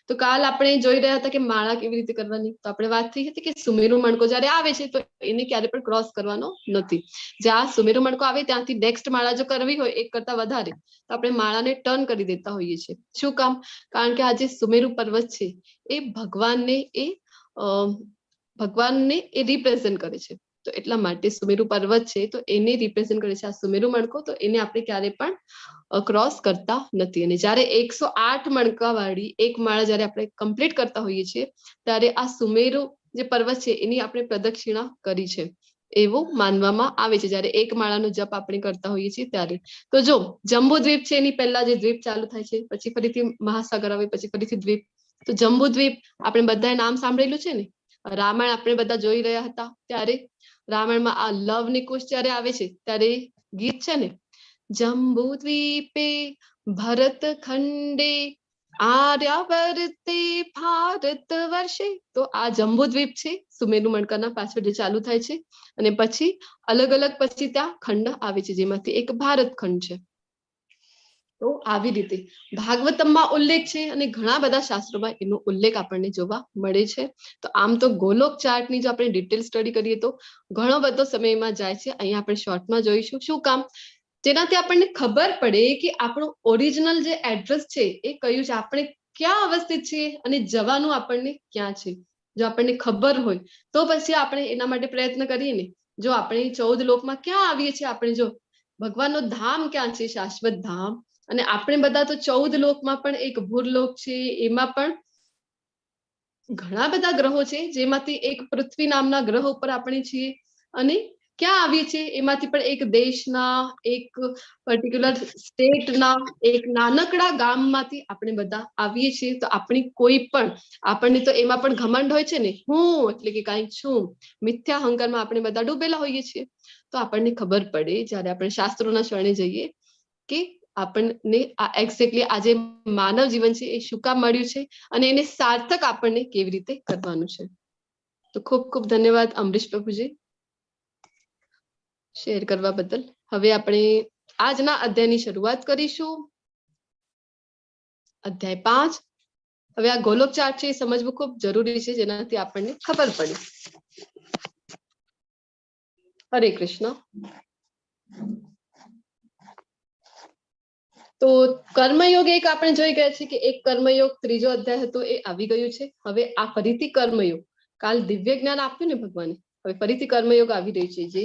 તો કાલ આપણે જોઈ રહ્યા હતા કે માળા કેવી રીતે કરવાની, તો આપણે વાત થઈ હતી કે સુમેરુ મણકો જ્યારે આવે છે તો એને ક્યારે પણ ક્રોસ કરવાનો નથી. જ્યાં સુમેરુ મણકો આવે ત્યાંથી નેક્સ્ટ માળા જો કરવી હોય એક કરતા વધારે, તો આપણે માળાને ટર્ન કરી દેતા હોઈએ છીએ. શું કામ? કારણ કે આ જે સુમેરુ પર્વત છે એ ભગવાનને એ રિપ્રેઝન્ટ કરે છે. તો એટલા માટે સુમેરુ પર્વત છે તો એને રિપ્રેઝન્ટ કરે છે આ સુમેરુ મણકો. તો એને આપણે ક્યારે પણ ક્રોસ કરતા નથી. અને જ્યારે 108 મણકા વાળી એક માળા જ્યારે આપણે કમ્પ્લીટ કરતા હોઈએ છીએ ત્યારે આ સુમેરુ જે પર્વત છે એની આપણે પ્રદક્ષિણા કરી છે એવું માનવામાં આવે છે, જ્યારે એક માળાનો જપ આપણે કરતા હોઈએ છીએ ત્યારે. તો જો જંબુદ્વીપ છે એની પહેલા જે દ્વીપ ચાલુ થાય છે, પછી ફરીથી મહાસાગર આવે, પછી ફરીથી દ્વીપ. તો જંબુદ્વીપ આપણે બધાએ નામ સાંભળેલું છે ને. રામાયણ આપણે બધા જોઈ રહ્યા હતા ત્યારે રામાયણમાં આ લવ ની કુશ જ્યારે આવે છે ત્યારે ગીત છે ને, જંબુદ્વીપે ભરત ખંડે આર્યાવર્તે ભારત વર્ષે. તો આ જંબુદ્વીપ છે સુમેરુ મણકાના પાછળ જે ચાલુ થાય છે. અને પછી અલગ અલગ પછી ત્યાં ખંડ આવે છે, જેમાંથી એક ભારત ખંડ છે. તો આવી રીતે ભાગવતમમાં ઉલ્લેખ છે અને ઘણા બધા શાસ્ત્રોમાં એનો ઉલ્લેખ આપણને જોવા મળે છે. તો આમ તો ગોલોક ચાર્ટની જો આપણે ડિટેલ સ્ટડી કરીએ તો ઘણો બધો સમયમાં જાય છે. અહીંયા આપણે શોર્ટમાં જોઈશું. શું કામ? જેનાથી આપણને ખબર પડે કે આપણું ઓરિજિનલ જે એડ્રેસ છે એ કયું છે, આપણે ક્યાં અવસ્થિત છીએ અને જવાનું આપણને ક્યાં છે. જો આપણને ખબર હોય તો પછી આપણે એના માટે પ્રયત્ન કરીએ ને. જો આપણે 14 લોકમાં ક્યાં આવીએ છીએ, આપણે જો ભગવાનનું ધામ ક્યાં છે, શાશ્વત ધામ, અને આપણે બધા તો 14 લોકમાં પણ એક ભૂરલોક છે, એમાં પણ ઘણા બધા ગ્રહો છે, જેમાંથી એક પૃથ્વી નામના ગ્રહ ઉપર આપણે છીએ. અને ક્યાં આવીએ છીએ એમાંથી પણ એક દેશના, એક પર્ટિક્યુલર સ્ટેટના, એક નાનકડા ગામમાંથી આપણે બધા આવીએ છીએ. તો આપણી કોઈ પણ, આપણને તો એમાં પણ ઘમંડ હોય છે ને, હું એટલે કે કાંઈક છું, મિથ્યા અહંકારમાં આપણે બધા ડૂબેલા હોઈએ છીએ. તો આપણને ખબર પડે જ્યારે આપણે શાસ્ત્રોના શરણે જઈએ કે આપણને એક્ઝેક્ટલી આજે માનવ જીવન છે એ શું કામ મળ્યું છે અને એને સાર્થક આપણને કેવી રીતે કરવાનું છે. તો ખૂબ ખૂબ ધન્યવાદ અમરીશ પ્રભુજી શેર કરવા બદલ. હવે આપણે આજના અધ્યાયની શરૂઆત કરીશું. અધ્યાય 5. હવે આ ગોલોક ચાર્ટ છે એ સમજવું ખૂબ જરૂરી છે, જેનાથી આપણને ખબર પડે. હરે કૃષ્ણ. તો કર્મયોગ એક આપણે જોઈ ગયા છે કે એક કર્મયોગ ત્રીજો અધ્યાય હતો એ આવી ગયું છે. હવે આ ફરીથી કર્મયોગ, કાલ દિવ્ય જ્ઞાન આપ્યું ને ભગવાને, હવે ફરીથી કર્મયોગ આવી રહ્યું છે, જે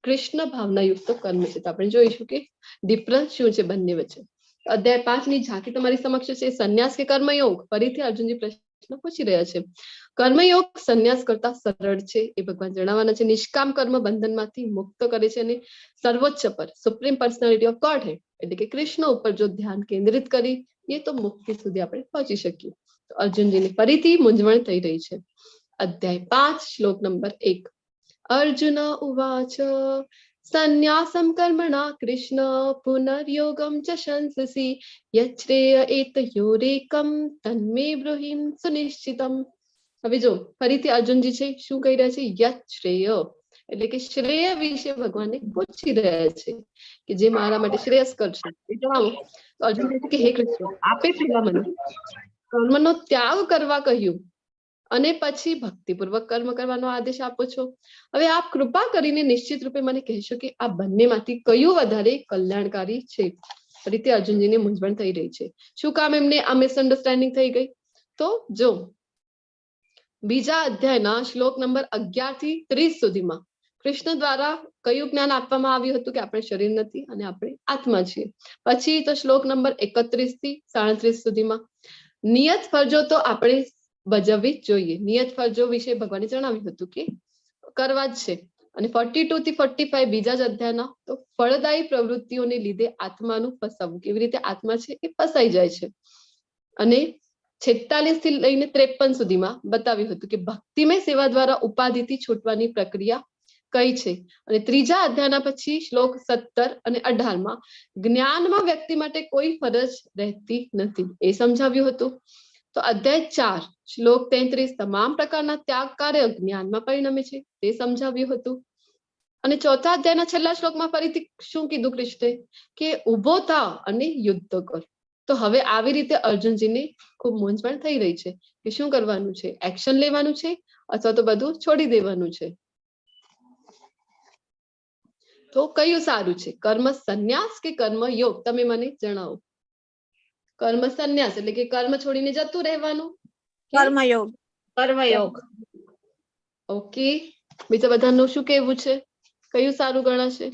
કૃષ્ણ ભાવના યુક્ત કર્મ છે. તો આપણે જોઈશું કે ડિફરન્સ શું છે બંને વચ્ચે. અધ્યાય 5 ની ઝાંખી તમારી સમક્ષ છે. સંન્યાસ કે કર્મયોગ, ફરીથી અર્જુનજી પ્રશ્ન પૂછી રહ્યા છે. કર્મયોગ સંન્યાસ કરતા સરળ છે એ ભગવાન જણાવવાના છે. નિષ્કામ કર્મ બંધનમાંથી મુક્ત કરે છે અને સર્વોચ્ચ પર, સુપ્રીમ પર્સનાલિટી ઓફ ગોડ હેડ એટલે કે કૃષ્ણ ઉપર જો ધ્યાન કેન્દ્રિત કરીએ તો મુક્તિ સુધી આપણે પહોંચી શકીએ. તો અર્જુનજીની ફરીથી મૂંઝવણ થઈ રહી છે. અધ્યાય 5 શ્લોક નંબર 1. અર્જુન ઉવાચ સંન્યાસમ કર્મણા કૃષ્ણ પુનર્યોગમ ચ શંસસી યચ્છ્રેય એતયોરેકમ તન્મે બ્રૂહિમ સુનિશ્ચિતમ. હવે જો ફરીથી અર્જુનજી છે શું કહી રહ્યા છે? યચ્છ્રેય એટલે કે શ્રેય વિશે ભગવાનને પૂછી રહ્યા છે કે જે મારા માટે શ્રેયસ્કર છે એ જણાવો. તો અર્જુન કહે છે કે હે કૃષ્ણ, આપે પહેલા મને કર્મનો ત્યાગ કરવા કહ્યું અને પછી ભક્તિપૂર્વક કર્મ કરવાનો આદેશ આપો છો. હવે આપ કૃપા કરીને નિશ્ચિત રૂપે મને કહેશો કે આ બંનેમાંથી કયું વધારે કલ્યાણકારી છે? ફરીથી અર્જુનજીને મૂંઝવણ થઈ રહી છે. શું કામ એમને આ મિસઅન્ડરસ્ટેન્ડિંગ થઈ ગઈ? તો જો બીજા અધ્યાયના શ્લોક નંબર 11 થી 30 સુધીમાં કૃષ્ણ દ્વારા કયું જ્ઞાન આપવામાં આવ્યું હતું કે આપણે શરીર નથી અને આપણે આત્મા છીએ. પછી તો શ્લોક નંબર 31 થી 37 સુધીમાં નિયત ફરજો તો આપણે ભજવવી જ જોઈએ. નિયત ફરજો વિશે ભગવાને જણાવ્યું હતું કે કરવા જ છે. અને 42 થી 45 બીજા જ અધ્યાયના તો ફળદાયી પ્રવૃત્તિઓને લીધે આત્માનું ફસાવવું, કેવી રીતે આત્મા છે એ ફસાઈ જાય છે. અને 46 થી લઈને 53 સુધીમાં બતાવ્યું હતું કે ભક્તિમય સેવા દ્વારા ઉપાધિથી છૂટવાની પ્રક્રિયા કઈ છે. અને ત્રીજા અધ્યાયના પછી શ્લોક 17 અને 18માં જ્ઞાનમાં વ્યક્તિ માટે કોઈ ફરજ રહેતી નથી એ સમજાવ્યું હતું. તો અધ્યાય 4 શ્લોક 33 તમામ પ્રકારના ત્યાગ કાર્ય જ્ઞાનમાં પરિણમે છે તે સમજાવ્યું હતું. અને ચોથા અધ્યાયના છેલ્લા શ્લોકમાં ફરીથી શું કીધું કૃષ્ણે કે ઉભો થા અને યુદ્ધ કર. તો હવે આવી રીતે અર્જુનજીને ખૂબ મૂંઝવણ થઈ રહી છે કે શું કરવાનું છે, એક્શન લેવાનું છે અથવા તો બધું છોડી દેવાનું છે. તો કયું સારું છે, કર્મ સંન્યાસ કે કર્મ યોગ? તમે મને જણાવો. કર્મ સંન્યાસ એટલે કે કર્મ છોડીને જતું રહેવાનું, કર્મયોગ. કર્મયોગ. ઓકે. બીજા બધાનું શું કેવું છે? કયું સારું ગણાશે?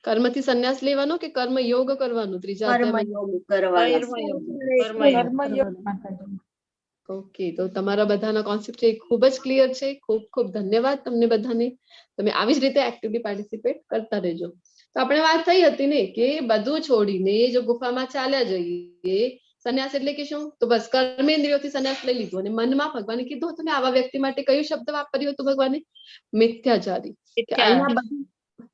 કર્મથી સંન્યાસ લેવાનો કે કર્મ યોગ કરવાનું? ત્રીજા અધ્યાયમાં. ઓકે, તો તમારા બધાના કોન્સેપ્ટ છે ખૂબ જ ક્લિયર છે. ખૂબ ખૂબ ધન્યવાદ તમને બધાને. તમે આવી જ રીતે એક્ટિવલી પાર્ટિસિપેટ કરતા રહેજો. તો આપણે વાત થઈ હતી ને કે બધું છોડીને જો ગુફામાં ચાલ્યા જઈએ, સંન્યાસ એટલે કે શું? તો બસ કર્મેન્દ્રિયોથી સંન્યાસ લઈ લીધું અને મનમાં ભગવાને કીધું હતું ને આવા વ્યક્તિ માટે કયું શબ્દ વાપર્યું હતું ભગવાને? મિથ્યાચારી.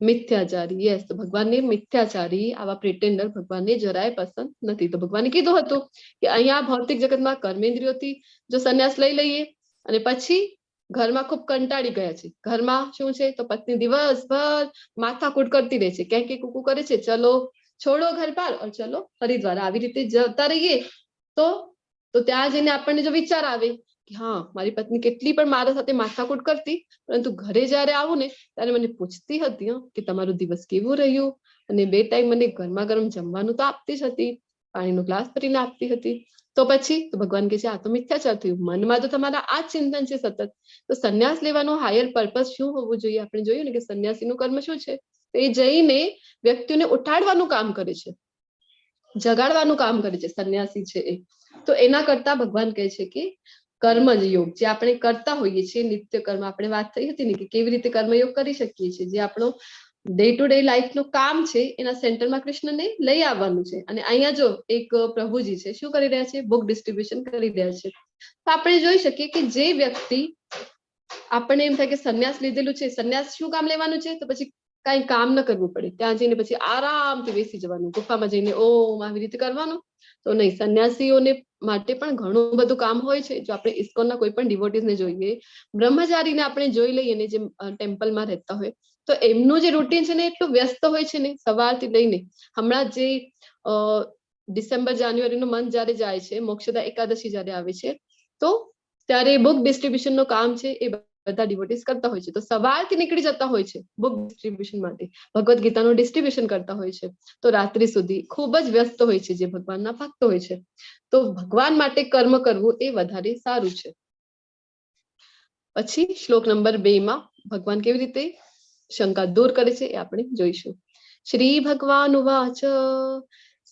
મિથ્યાચારી. યસ, તો ભગવાનને મિથ્યાચારી આવા પ્રિટેન્ડર ભગવાનને જરાય પસંદ નથી. તો ભગવાને કીધું હતું કે અહીંયા ભૌતિક જગતમાં કર્મેન્દ્રિયોથી જો સંન્યાસ લઈ લઈએ અને પછી ઘરમાં ખૂબ કંટાળી ગયા છે. ઘરમાં શું છે તો પત્ની દિવસભર માથાકૂટ કરતી રહે છે, ક્યાંક કુકુ કરે છે, ચલો છોડો ઘર પાર ઓર ચલો હરિદ્વાર. આવી રીતે જતા રહીએ તો ત્યાં જઈને આપણને જો વિચાર આવે કે હા મારી પત્ની કેટલી પણ મારા સાથે માથાકૂટ કરતી, પરંતુ ઘરે જયારે આવું ને ત્યારે મને પૂછતી હતી કે તમારું દિવસ કેવું રહ્યું, અને 2 ટાઈમ મને ગરમા ગરમ જમવાનું તો આપતી જ હતી, પાણીનો ગ્લાસ ભરીને આપતી હતી. તો પછી તો ભગવાન કહે છે આ તો મિથ્યાચાર થયું. મનમાં તો તમારા આ જ ચિંતન છે સતત. તો સંન્યાસ લેવાનો હાયર પર્પઝ શું હોવું જોઈએ? આપણે જોયું ને કે સંન્યાસીનું કર્મ શું છે? તો એ જઈને વ્યક્તિઓને ઉઠાડવાનું કામ કરે છે, જગાડવાનું કામ કરે છે. સંન્યાસી છે એ. તો એના કરતા ભગવાન કહે છે કે કર્મજ યોગ જે આપણે કરતા હોઈએ છીએ નિત્ય કર્મ, આપણે વાત થઈ હતી ને કે કેવી રીતે કર્મયોગ કરી શકીએ છીએ, જે આપણો ડે ટુ ડે લાઈફ નું કામ છે એના સેન્ટરમાં કૃષ્ણને લઈ આવવાનું છે. અને અહીંયા જો એક પ્રભુજી છે શું કરી રહ્યા છે, બુક ડિસ્ટ્રીબ્યુશન કરી રહ્યા છે. તો આપણે જોઈ શકીએ કે જે વ્યક્તિ આપણને એમ થાય કે સંન્યાસ લીધેલું છે, સંન્યાસ શું કામ લેવાનું છે, તો પછી કઈ કામ ન કરવું પડે, ત્યાં જઈને પછી આરામથી બેસી જવાનું, ગુફામાં જઈને ઓમ આવી રીતે કરવાનું. તો નહીં, સંન્યાસીઓને માટે પણ ઘણું બધું કામ હોય છે. જો આપણે ઇસ્કોનના કોઈ પણ ડિવોટીઝને જોઈએ, બ્રહ્મચારીને આપણે જોઈ લઈએ ને, જે ટેમ્પલમાં રહેતા હોય, તો એમનું જે રૂટીન છે ને એટલું વ્યસ્ત હોય છે ને, સવારથી લઈને હમણાં જે ડિસેમ્બર જાન્યુઆરીનો મંથ જયારે જાય છે, મોક્ષદા એકાદશી જયારે આવે છે, તો ત્યારે બુક ડિસ્ટ્રીબ્યુશન નું કામ છે એ બધા ડિવોટીઝ કરતા હોય છે. તો સવારથી નીકળી જતા હોય છે બુક ડિસ્ટ્રીબ્યુશન માટે, ભગવદ ગીતાનું ડિસ્ટ્રીબ્યુશન કરતા હોય છે, તો રાત્રિ સુધી ખૂબ જ વ્યસ્ત હોય છે જે ભગવાનના ભક્ત હોય છે. તો ભગવાન માટે કર્મ કરવું એ વધારે સારું છે. પછી શ્લોક નંબર 2 માં ભગવાન કેવી રીતે શંકા દૂર કરે છે એ આપણે જોઈશું. શ્રી ભગવાન ઉવાચ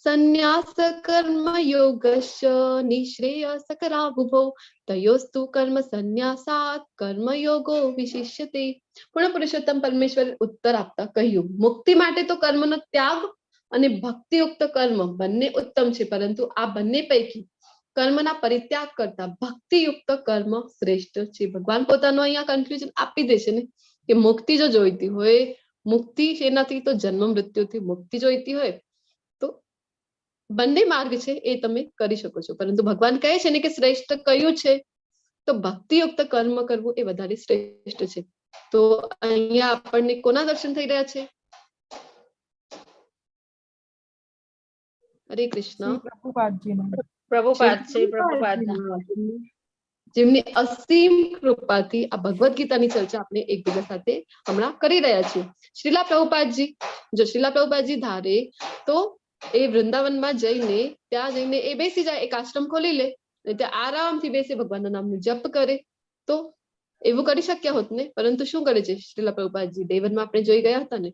સંન્યાસ કર્મ યોગસ્ય નિશ્રેયસકરાબુભો તયોસ્તુ કર્મ સંન્યાસાત કર્મયોગો વિશિષ્યતે. પૂર્ણ પુરુષોત્તમ પરમેશ્વર ઉત્તર આપતા કહ્યું, મુક્તિ માટે તો કર્મનો ત્યાગ અને ભક્તિયુક્ત કર્મ બંને ઉત્તમ છે, પરંતુ આ બંને પૈકી કર્મના પરિત્યાગ કરતા ભક્તિયુક્ત કર્મ શ્રેષ્ઠ છે. ભગવાન પોતાનું અહીંયા કન્ક્લુઝન આપી દે છે ને કે મુક્તિ જો જોઈતી હોય, મુક્તિ એનાથી તો જન્મ મૃત્યુથી મુક્તિ જોઈતી હોય તો બંને માર્ગ છે એ તમે કરી શકો છો, પરંતુ ભગવાન કહે છે ને કે શ્રેષ્ઠ કયું છે, તો ભક્તિયુક્ત કર્મ કરવું એ વધારે શ્રેષ્ઠ છે. તો અહીંયા આપણને કોના દર્શન થઈ રહ્યા છે? હરે કૃષ્ણ. પ્રભુપાદ છે, પ્રભુપાદ. જેમની અસીમ કૃપાથી આ ભગવદ ગીતાની ચર્ચા આપણે એકબીજા સાથે હમણાં કરી રહ્યા છીએ. શ્રીલા પ્રભુપાદજી, જો શ્રીલા પ્રભુપાદજી ધારે તો એ વૃંદાવનમાં જઈને ત્યાં જઈને એ બેસી જાય, એક આશ્રમ ખોલી લે અને ત્યાં આરામથી બેસે, ભગવાનના નામનું જપ કરે, તો એવું કરી શક્ય હોત ને. પરંતુ શું કરે છે શ્રીલા પ્રભુપાદજી? ડેવનમાં આપણે જોઈ ગયા હતા ને,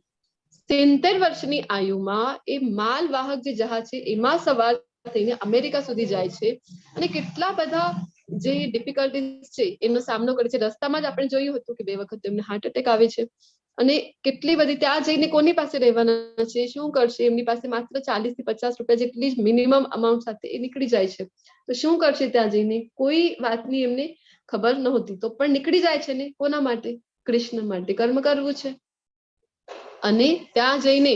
70 વર્ષની આયુમાં એ માલવાહક જે જહાજ છે એમાં સવાર થઈને અમેરિકા સુધી જાય છે, અને કેટલા બધા જે ડિફિકલ્ટીઝ છે એનો સામનો કરે છે. રસ્તામાં જ આપણે જોયું હતું કે 2 વખત એમને હાર્ટ એટેક આવે છે, અને કેટલી બધી ત્યાં જઈને કોની પાસે રહેવાના છે, શું કરશે, એમની પાસે માત્ર 40 થી 50 રૂપિયા જેટલી જ મિનિમમ અમાઉન્ટ સાથે એ નીકળી જાય છે. તો શું કરશે ત્યાં જઈને? કોઈ વાતની એમને ખબર નહોતી, તો પણ નીકળી જાય છે ને. કોના માટે? કૃષ્ણ માટે કર્મ કરવું છે. અને ત્યાં જઈને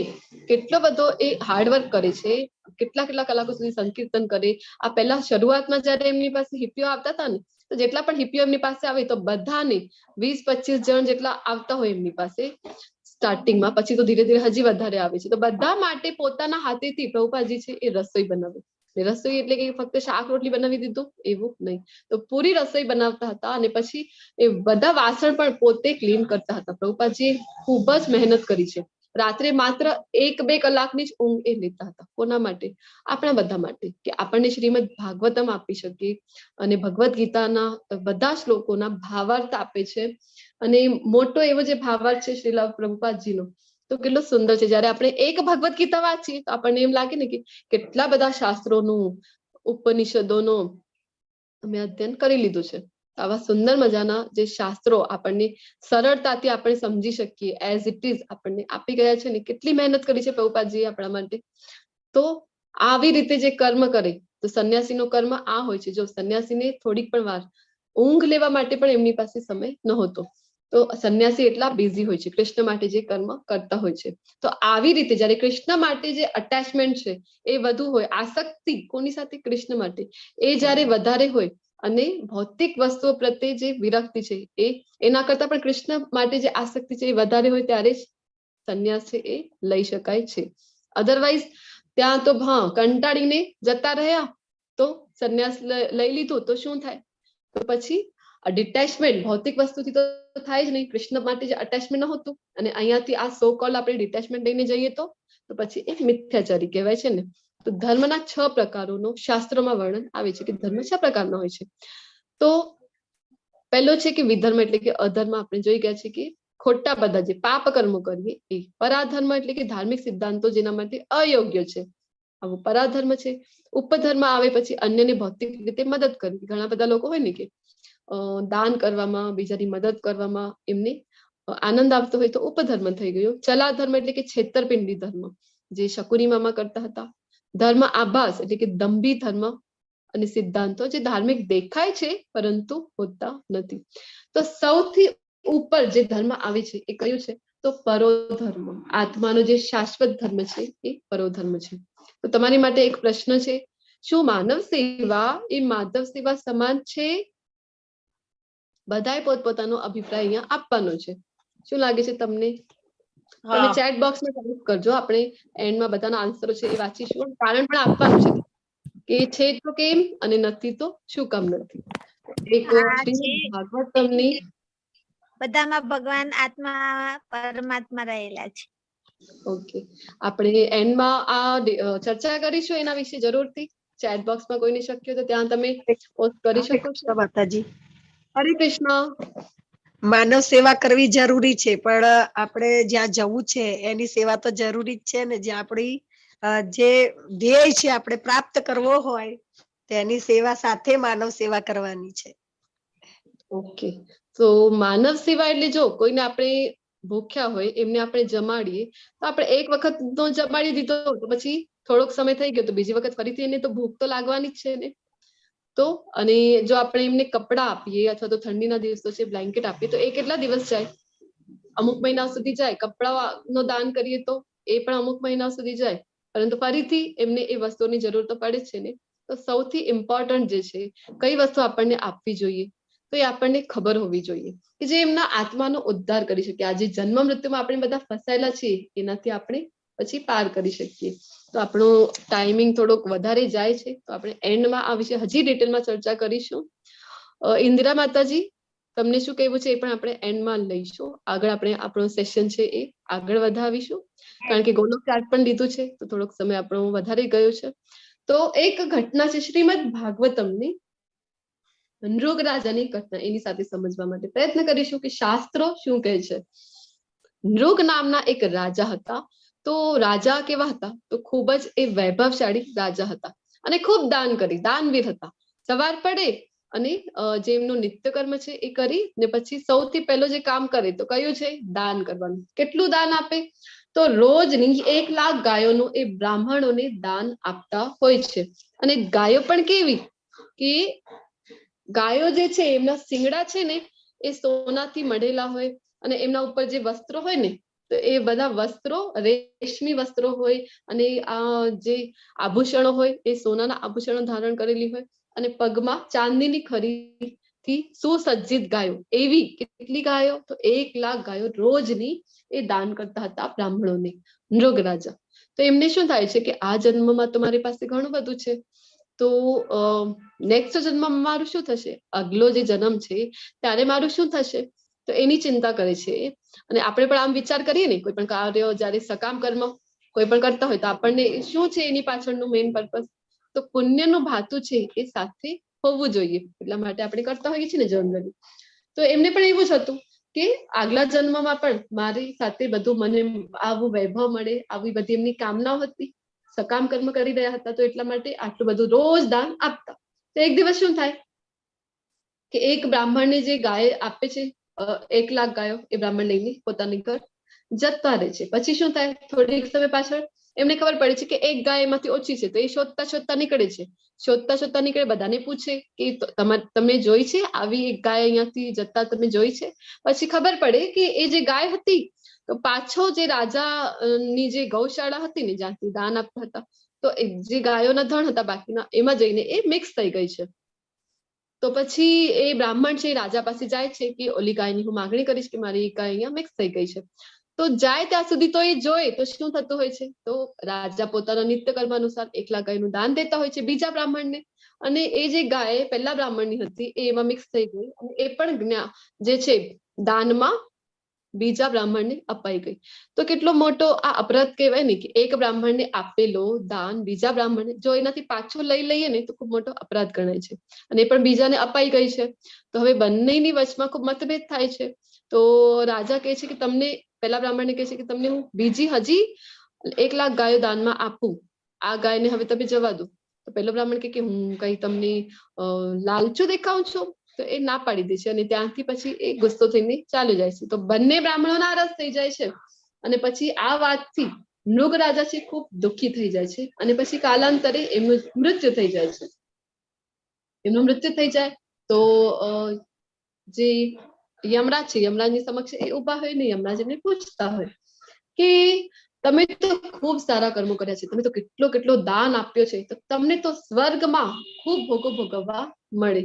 કેટલો બધો એ હાર્ડવર્ક કરે છે, કેટલા કલાકો સુધી સંકીર્તન કરે. આ પહેલા શરૂઆતમાં જયારે એમની પાસે હિપ્પીઓ આવતા હતા ને, તો જેટલા પણ હિપ્પીઓ એમની પાસે આવે તો બધાને 20-25 જણ જેટલા આવતા હોય એમની પાસે સ્ટાર્ટિંગમાં, પછી તો ધીરે ધીરે હજી વધારે આવે છે. તો બધા માટે પોતાના હાથેથી પ્રભુપાદજી છે એ રસોઈ બનાવે. રસોઈ એટલે કે ફક્ત શાક રોટલી બનાવી દીધું એવું નહીં, તો પૂરી રસોઈ બનાવતા હતા. અને પછી એ બધા વાસણ પણ પોતે ક્લીન કરતા હતા. પ્રભુપાદજીએ ખૂબ જ મહેનત કરી છે. રાત્રે માત્ર 1-2 કલાકની જ ઊંઘ એ લેતા હતા. કોના માટે? આપણા બધા માટે, કે આપણને શ્રીમદ ભાગવતમ આપી શકીએ અને ભગવદ ગીતાના બધા શ્લોકોના ભાવાર્થ આપે છે. અને મોટો એવો જે ભાવાર્થ છે શ્રીલા પ્રભુપાદજીનો, તો કેટલો સુંદર છે. જયારે આપણે એક ભગવદ ગીતા વાંચીએ તો આપણને એમ લાગે ને કે કેટલા બધા શાસ્ત્રોનું, ઉપનિષદોનો અમે અધ્યયન કરી લીધું છે. આવા સુંદર મજાના જે શાસ્ત્રો આપણને સરળતાથી આપણે સમજી શકીએ એઝ ઇટ ઇઝ આપણને આપી ગયા છે ને. કેટલી મહેનત કરી છે પ્રભુપાદજીએ આપણા માટે. તો આવી રીતે જે કર્મ કરે, તો સંન્યાસીનો કર્મ આ હોય છે. જો સંન્યાસીને થોડીક પણ વાર ઊંઘ લેવા માટે પણ એમની પાસે સમય નહોતો, તો સંન્યાસી એટલા બિઝી હોય છે કૃષ્ણ માટે જે કર્મ કરતા હોય છે. તો આવી રીતે જયારે કૃષ્ણ માટે જે અટેચમેન્ટ છે એ વધુ હોય, આસક્તિ કોની સાથે? કૃષ્ણ માટે એ જયારે વધારે હોય, અને ભૌતિક વસ્તુઓ પ્રત્યે જે વિરક્તિ છે એ એના કરતા પણ કૃષ્ણ માટે જે આસક્તિ છે એ વધારે હોય, ત્યારે જ સંન્યાસ છે એ લઈ શકાય છે. અધરવાઇઝ ત્યાં તો કંટાળીને જતા રહ્યા, તો સંન્યાસ લઈ લીધું તો શું થાય? તો પછી ડિટેચમેન્ટ ભૌતિક વસ્તુથી તો થાય જ નહીં. કૃષ્ણ માટે જે અટેચમેન્ટ નહોતું, અને અહીંયાથી આ સો કોલ આપણે ડિટેચમેન્ટ લઈને જઈએ તો પછી એક મિથ્યાચારી કહેવાય છે ને. તો ધર્મના 6 પ્રકારોનું શાસ્ત્રોમાં વર્ણન આવે છે કે ધર્મ 6 પ્રકારના હોય છે. તો પહેલો છે કે વિધર્મ, એટલે કે અધર્મ. આપણે જોઈ ગયા છે કે ખોટા બધા જે પાપ કર્મો કરીએ એ. પરાધર્મ એટલે કે ધાર્મિક સિદ્ધાંતો જેના માટે અયોગ્ય છે, આવો પરાધર્મ છે. ઉપધર્મ આવે પછી અન્યને ભૌતિક રીતે મદદ કરવી. ઘણા બધા લોકો હોય ને કે દાન કરવામાં, બીજાની મદદ કરવામાં એમને આનંદ આવતો હોય તો ઉપધર્મ થઈ ગયો. ચલાધર્મ એટલે કે છેતરપિંડી ધર્મ, જે શકુની મામા કરતા હતા. ધર્મ આભાસ એટલે કે દંભી ધર્મ અને સિદ્ધાંતો જે ધાર્મિક દેખાય છે પરંતુ હોતા નથી. તો સૌથી ઉપર જે ધર્મ આવે છે એ કયું છે? તો પરોધર્મ. આત્માનો જે શાશ્વત ધર્મ છે એ પરોધર્મ છે. તો તમારી માટે એક પ્રશ્ન છે, શું માનવ સેવા એ માધવ સેવા સમાન છે? બધાએ પોતપોતાનો અભિપ્રાય અહીંયા આપવાનો છે. શું લાગે છે તમને? તમે ચેટ બોક્સમાં ટાઈપ કરજો. આપણે એન્ડમાં બધાના આન્સરો છે એ વાંચીશું. કારણ પણ આપવાનું છે કે છે તો કેમ અને નથી તો શું કામ નથી. એક શ્રીમદ ભાગવતમની બધામાં ભગવાન આત્મા પરમાત્મા રહેલા છે. ઓકે, આપણે એન્ડમાં આ ચર્ચા કરીશું એના વિશે જરૂરથી. ચેટ બોક્સમાં કોઈને શક્ય તો ત્યાં તમે પોસ્ટ કરી શકો છો. માતાજી, હરે કૃષ્ણ. માનવ સેવા કરવી જરૂરી છે, પણ આપણે જ્યાં જવું છે એની સેવા તો જરૂરી જ છે ને. જે આપણી જે ધ્યેય છે આપણે પ્રાપ્ત કરવો હોય તેની સેવા સાથે માનવ સેવા કરવાની છે. ઓકે, તો માનવ સેવા એટલે જો કોઈને આપણે ભૂખ્યા હોય એમને આપણે જમાડીએ તો આપણે એક વખત નો જમાડી દીધો તો પછી થોડોક સમય થઈ ગયો તો બીજી વખત ફરીથી એને તો ભૂખ તો લાગવાની જ છે ને. તો અને જો આપણે એમને કપડા આપીએ અથવા તો ઠંડીના દિવસો છે બ્લેન્કેટ આપીએ તો એ કેટલા દિવસ જાય? અમુક મહિના સુધી જાય. કપડા નો દાન કરીએ તો એ પણ અમુક મહિના સુધી જાય, પરંતુ ફરીથી એમને એ વસ્તુની જરૂર તો પડે છે ને. તો સૌથી ઇમ્પોર્ટન્ટ જે છે કઈ વસ્તુ આપણને આપવી જોઈએ તો એ આપણને ખબર હોવી જોઈએ કે જે એમના આત્માનો ઉદ્ધાર કરી શકે. આજે જન્મ મૃત્યુમાં આપણે બધા ફસાયેલા છીએ એનાથી આપણે પછી પાર કરી શકીએ. તો આપણો ટાઈમિંગ થોડોક વધારે જાય છે તો આપણે એન્ડમાં આ વિશે હજી ડિટેલમાં ચર્ચા કરીશું. ઇન્દિરા માતાજી, તમને શું કહેવું છે એ પણ આપણે એન્ડમાં લઈશું. આગળ આપણે આપણો સેશન છે એ આગળ વધાવીશું, કારણ કે ગોલોક ચાર્ટ પણ લીધું છે તો થોડોક સમય આપણો વધારે ગયો છે. તો એક ઘટના છે શ્રીમદ ભાગવતમની નૃગ રાજાની ઘટના, એની સાથે સમજવા માટે પ્રયત્ન કરીશું કે શાસ્ત્રો શું કહે છે. નૃગ નામના એક રાજા હતા. તો રાજા કેવા હતા? તો ખૂબ જ એ વૈભવશાળી રાજા હતા અને ખૂબ દાન કરી, દાનવીર હતા. સવાર પડે અને જે એમનું નિત્ય કર્મ છે એ કરી ને પછી સૌથી પહેલો જે કામ કરે તો કયું છે? દાન કરવાનું. કેટલું દાન આપે? તો રોજની 1 લાખ ગાયોનું એ બ્રાહ્મણોને દાન આપતા હોય છે. અને ગાયો પણ કેવી કે ગાયો જે છે એમના શિંગડા છે ને એ સોનાથી મઢેલા હોય અને એમના ઉપર જે વસ્ત્રો હોય ને તો એ બધા વસ્ત્રો રેશમી વસ્ત્રો હોય અને આ જે આભૂષણો હોય એ સોનાના આભૂષણો ધારણ કરેલી હોય અને પગમાં ચાંદીની ખરીથી સુસજ્જિત ગાયો. એવી કેટલી ગાયો? તો 1 લાખ ગાયો રોજની એ દાન કરતા હતા બ્રાહ્મણોને, નૃગ રાજા. તો એમને શું થાય છે કે આ જન્મમાં તો મારી પાસે ઘણું બધું છે, તો નેક્સ્ટ જન્મમાં મારું શું થશે? અગલો જે જન્મ છે ત્યારે મારું શું થશે? તો એની ચિંતા કરે છે. અને આપણે પણ આમ વિચાર કરીએ ને, કોઈ પણ કાર્ય જયારે સકામ કર્મ કોઈ પણ કરતા હોય તો આપણને શું છે એની પાછળનું મેઇન પર્પઝ? તો પુણ્યનું ભાતું છે એ સાથે હોવું જોઈએ, એટલા માટે આપણે કરતા હોઈએ છીએ ને જનરલી. તો એમને પણ એવું જ હતું કે આગલા જન્મમાં પણ મારી સાથે બધું મને આવું વૈભવ મળે, આવી બધી એમની કામનાઓ હતી. સકામ કર્મ કરી રહ્યા હતા તો એટલા માટે આટલું બધું રોજ દાન આપતા. તો એક દિવસ શું થાય કે એક બ્રાહ્મણને જે ગાય આપે છે 1 લાખ ગાયો એ બ્રાહ્મણ લઈને પોતાની ઘર જતા રહે છે. પછી શું થાય? થોડીક સમય પાછળ એમને ખબર પડે છે કે એક ગાય એમાંથી ઓછી છે, તો એ શોધતા શોધતા નીકળે છે. શોધતા શોધતા નીકળે, બધાને પૂછે કે તમે જોઈ છે આવી એક ગાય અહીંયાથી જતા તમે જોઈ છે? પછી ખબર પડે કે એ જે ગાય હતી તો પાછો જે રાજા ની જે ગૌશાળા હતી ને જ્યાંથી દાન આપતા હતા તો જે ગાયોના ધણ હતા બાકીના એમાં જઈને એ મિક્સ થઈ ગઈ છે. તો પછી એ બ્રાહ્મણ છે રાજા પાસે જાય છે કે ઓલી ગાયની હું માંગણી કરીશ કે મારી ગાય અહીંયા મિક્સ થઈ ગઈ છે. તો જાય ત્યાં સુધી તો એ જોઈ તો શું થતું હોય છે? તો રાજા પોતાના નિત્ય કર્મ અનુસાર 1 લાખ ગાયનું દાન દેતા હોય છે બીજા બ્રાહ્મણને, અને એ જે ગાય પહેલા બ્રાહ્મણની હતી એ એમાં મિક્સ થઈ ગઈ અને એ પણ જે છે દાનમાં બીજા બ્રાહ્મણને અપાઈ ગઈ. તો કેટલો મોટો આ અપરાધ કહેવાય ને કે એક બ્રાહ્મણને આપેલો દાન બીજા બ્રાહ્મણને જો એનાથી પાછો લઈ લઈએ ને તો ખૂબ મોટો અપરાધ ગણાય છે, અને એ પણ બીજાને અપાઈ ગઈ છે. તો હવે બંનેની વચમાં ખૂબ મતભેદ થાય છે. તો રાજા કહે છે કે તમને, પેલા બ્રાહ્મણને કહે છે કે તમને હું બીજી હજી 1 લાખ ગાયો દાનમાં આપું આ ગાયને હવે તમે જવા દો. તો પેલો બ્રાહ્મણ કે હું કઈ તમને લાલચું દેખાઉં છું? તો એ ના પાડી દે છે અને ત્યાંથી પછી એ ગુસ્સો થઈને ચાલ્યો જાય છે. તો બંને બ્રાહ્મણો નારાજ થઈ જાય છે અને પછી આ વાતથી મૃગ રાજા છે ખૂબ દુઃખી થઈ જાય છે અને પછી કાલાંતરે એમનું મૃત્યુ થઈ જાય છે. એમનું મૃત્યુ થઈ જાય તો જે યમરાજ છે, યમરાજની સમક્ષ એ ઉભા હોય ને યમરાજ એમને પૂછતા હોય કે તમે તો ખૂબ સારા કર્મો કર્યા છે, તમે તો કેટલો કેટલો દાન આપ્યો છે, તો તમને તો સ્વર્ગમાં ખૂબ ભોગો ભોગવવા મળે.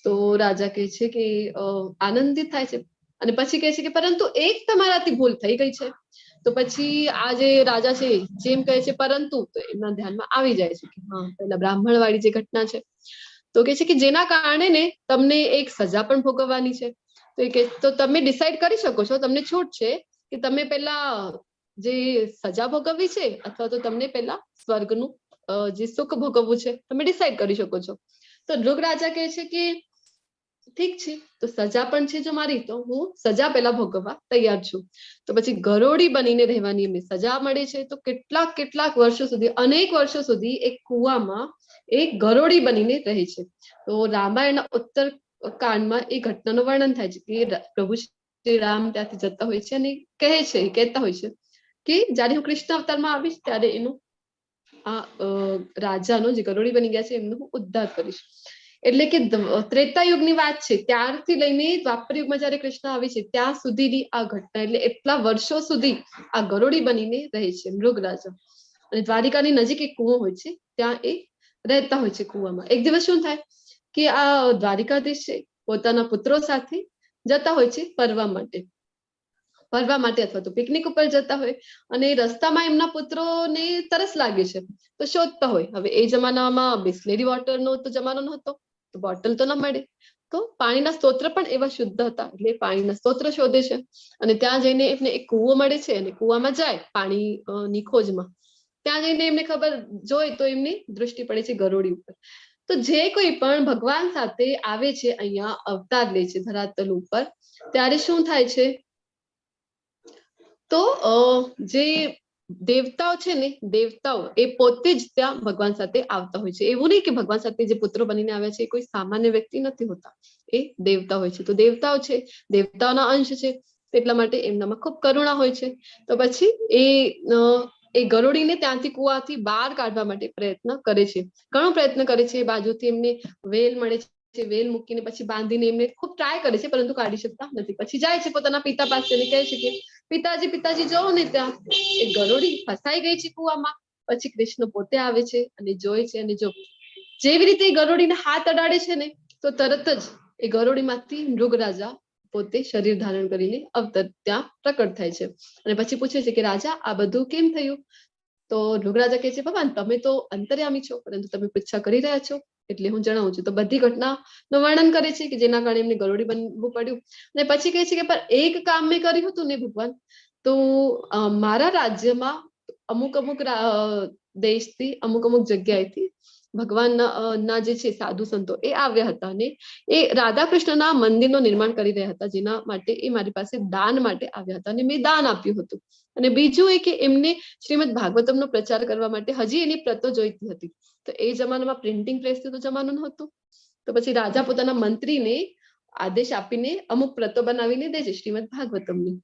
તો રાજા કહે છે કે આનંદિત થાય છે અને પછી કહે છે કે પરંતુ એક તમારાથી ભૂલ થઈ ગઈ છે. તો પછી આ જે રાજા છે જેમ કહે છે પરંતુ, તો એમના ધ્યાનમાં આવી જાય છે કે હા પેલા બ્રાહ્મણ વાળી જે ઘટના છે. તો કે છે કે જેના કારણે ને તમને એક સજા પણ ભોગવવાની છે. તો એ કે તો તમે ડિસાઈડ કરી શકો છો, તમને છૂટ છે કે તમે પેલા જે સજા ભોગવવી છે અથવા તો તમને પેલા સ્વર્ગનું જે સુખ ભોગવવું છે તમે ડિસાઈડ કરી શકો છો. તો મૃગ રાજા કહે છે કે ઠીક છે, તો સજા પણ છે જો મારી, તો હું સજા પેલા ભોગવવા તૈયાર છું. તો પછી ગરોળી બનીને રહેવાની એમને સજા મળે છે. તો કેટલાક કેટલાક વર્ષો સુધી, અનેક વર્ષો સુધી એક કુવામાં એક ગરોળી બનીને રહે છે. તો રામાયણના ઉત્તર કાંડમાં એ ઘટનાનું વર્ણન થાય છે કે પ્રભુ શ્રી રામ ત્યાંથી જતા હોય છે અને કહેતા હોય છે કે જયારે હું કૃષ્ણ અવતારમાં આવીશ ત્યારે એનું આ રાજાનો જે ગરોળી બની ગયા છે એમનો હું ઉદ્ધાર કરીશ. એટલે કે ત્રેતા યુગની વાત છે, ત્યારથી લઈને દ્વાપર યુગમાં જયારે કૃષ્ણ આવે છે ત્યાં સુધીની આ ઘટના, એટલે એટલા વર્ષો સુધી આ ગરોળી બનીને રહે છે મૃગ રાજા. અને દ્વારિકાની નજીક એક કુવો હોય છે, ત્યાં એ રહેતા હોય છે કુવામાં. એક દિવસ શું થાય કે આ દ્વારિકાધીશ છે પોતાના પુત્રો સાથે જતા હોય છે ફરવા માટે અથવા તો પિકનિક ઉપર જતા હોય અને રસ્તામાં એમના પુત્રોને તરસ લાગે છે તો શોધતા હોય. હવે એ જમાનામાં બિસ્લેરી વોટરનો તો જમાનો નહોતો, તો બોટલ તો ન મળે, તો પાણીના સ્ત્રોત પણ એવા શુદ્ધ હતા એટલે પાણીના સ્ત્રોત શોધે છે અને ત્યાં જઈને એમને એક કુવો મળે છે અને કુવામાં જાય પાણીની ખોજમાં. ત્યાં જઈને એમને ખબર જોઈ તો એમની દૃષ્ટિ પડે છે ગરોળી ઉપર. તો જે કોઈ પણ ભગવાન સાથે આવે છે અહીંયા અવતાર લે છે ધરાતલ ઉપર, ત્યારે શું થાય છે તો જે દેવતાઓ છે ને, દેવતાઓ એ પોતે જ ત્યાં ભગવાન સાથે આવતા હોય છે. એવું નહીં કે ભગવાન સાથે જે પુત્રો બનીને આવ્યા છે એ કોઈ સામાન્ય વ્યક્તિ નથી હોતા, એ દેવતા હોય છે. તો દેવતાઓ છે, દેવતાઓના અંશ છે, એટલા માટે એમનામાં ખૂબ કરુણા હોય છે. તો પછી એ ગરોળીને ત્યાંથી કુવાથી બહાર કાઢવા માટે પ્રયત્ન કરે છે, ઘણો પ્રયત્ન કરે છે. બાજુથી એમને વેલ મળે છે, વેલ મૂકીને પછી બાંધીને એમને ખૂબ ટ્રાય કરે છે પરંતુ કાઢી શકતા નથી. પછી જાય છે પોતાના પિતા પાસે અને કહે છે કે પિતાજી જોવો ને ત્યાં એક ગરોળી ફસાઈ ગઈ છે કુવામાં. પછી કૃષ્ણ પોતે આવે છે અને જોઈ છે અને જો જેવી રીતે ગરોળીને હાથ અડાડે છે ને તો તરત જ એ ગરોળીમાંથી મૃગ રાજા પોતે શરીર ધારણ કરીને અવતર ત્યાં પ્રકટ થાય છે અને પછી પૂછે છે કે રાજા આ બધું કેમ થયું? તો મૃગ રાજા કહે છે ભગવાન તમે તો અંતર્યામી છો પરંતુ તમે પૃચ્છા કરી રહ્યા છો એટલે હું જણાવું છું. તો બધી ઘટનાનું વર્ણન કરે છે કે જેના કારણે એમને ગરોળી બનવું પડ્યું અને પછી કહે છે કે પણ એક કામ મેં કર્યું હતું ને ભગવાન, તો મારા રાજ્યમાં અમુક દેશથી અમુક જગ્યાએથી ભગવાનના જે છે સાધુ સંતો એ આવ્યા હતા અને એ રાધા કૃષ્ણના મંદિરનું નિર્માણ કરી રહ્યા હતા, જેના માટે એ મારી પાસે દાન માટે આવ્યા હતા અને મેં દાન આપ્યું હતું. અને બીજું એ કે એમને શ્રીમદ ભાગવતમનો પ્રચાર કરવા માટે હજી એની પ્રતો જોઈતી હતી. તો એ જમાનામાં પ્રિન્ટિંગ પ્રેસનું તો જમાનું નહોતું. તો પછી રાજા પોતાના મંત્રીને આદેશ આપીને અમુક પ્રતો બનાવીને દે છે શ્રીમદ ભાગવતમની.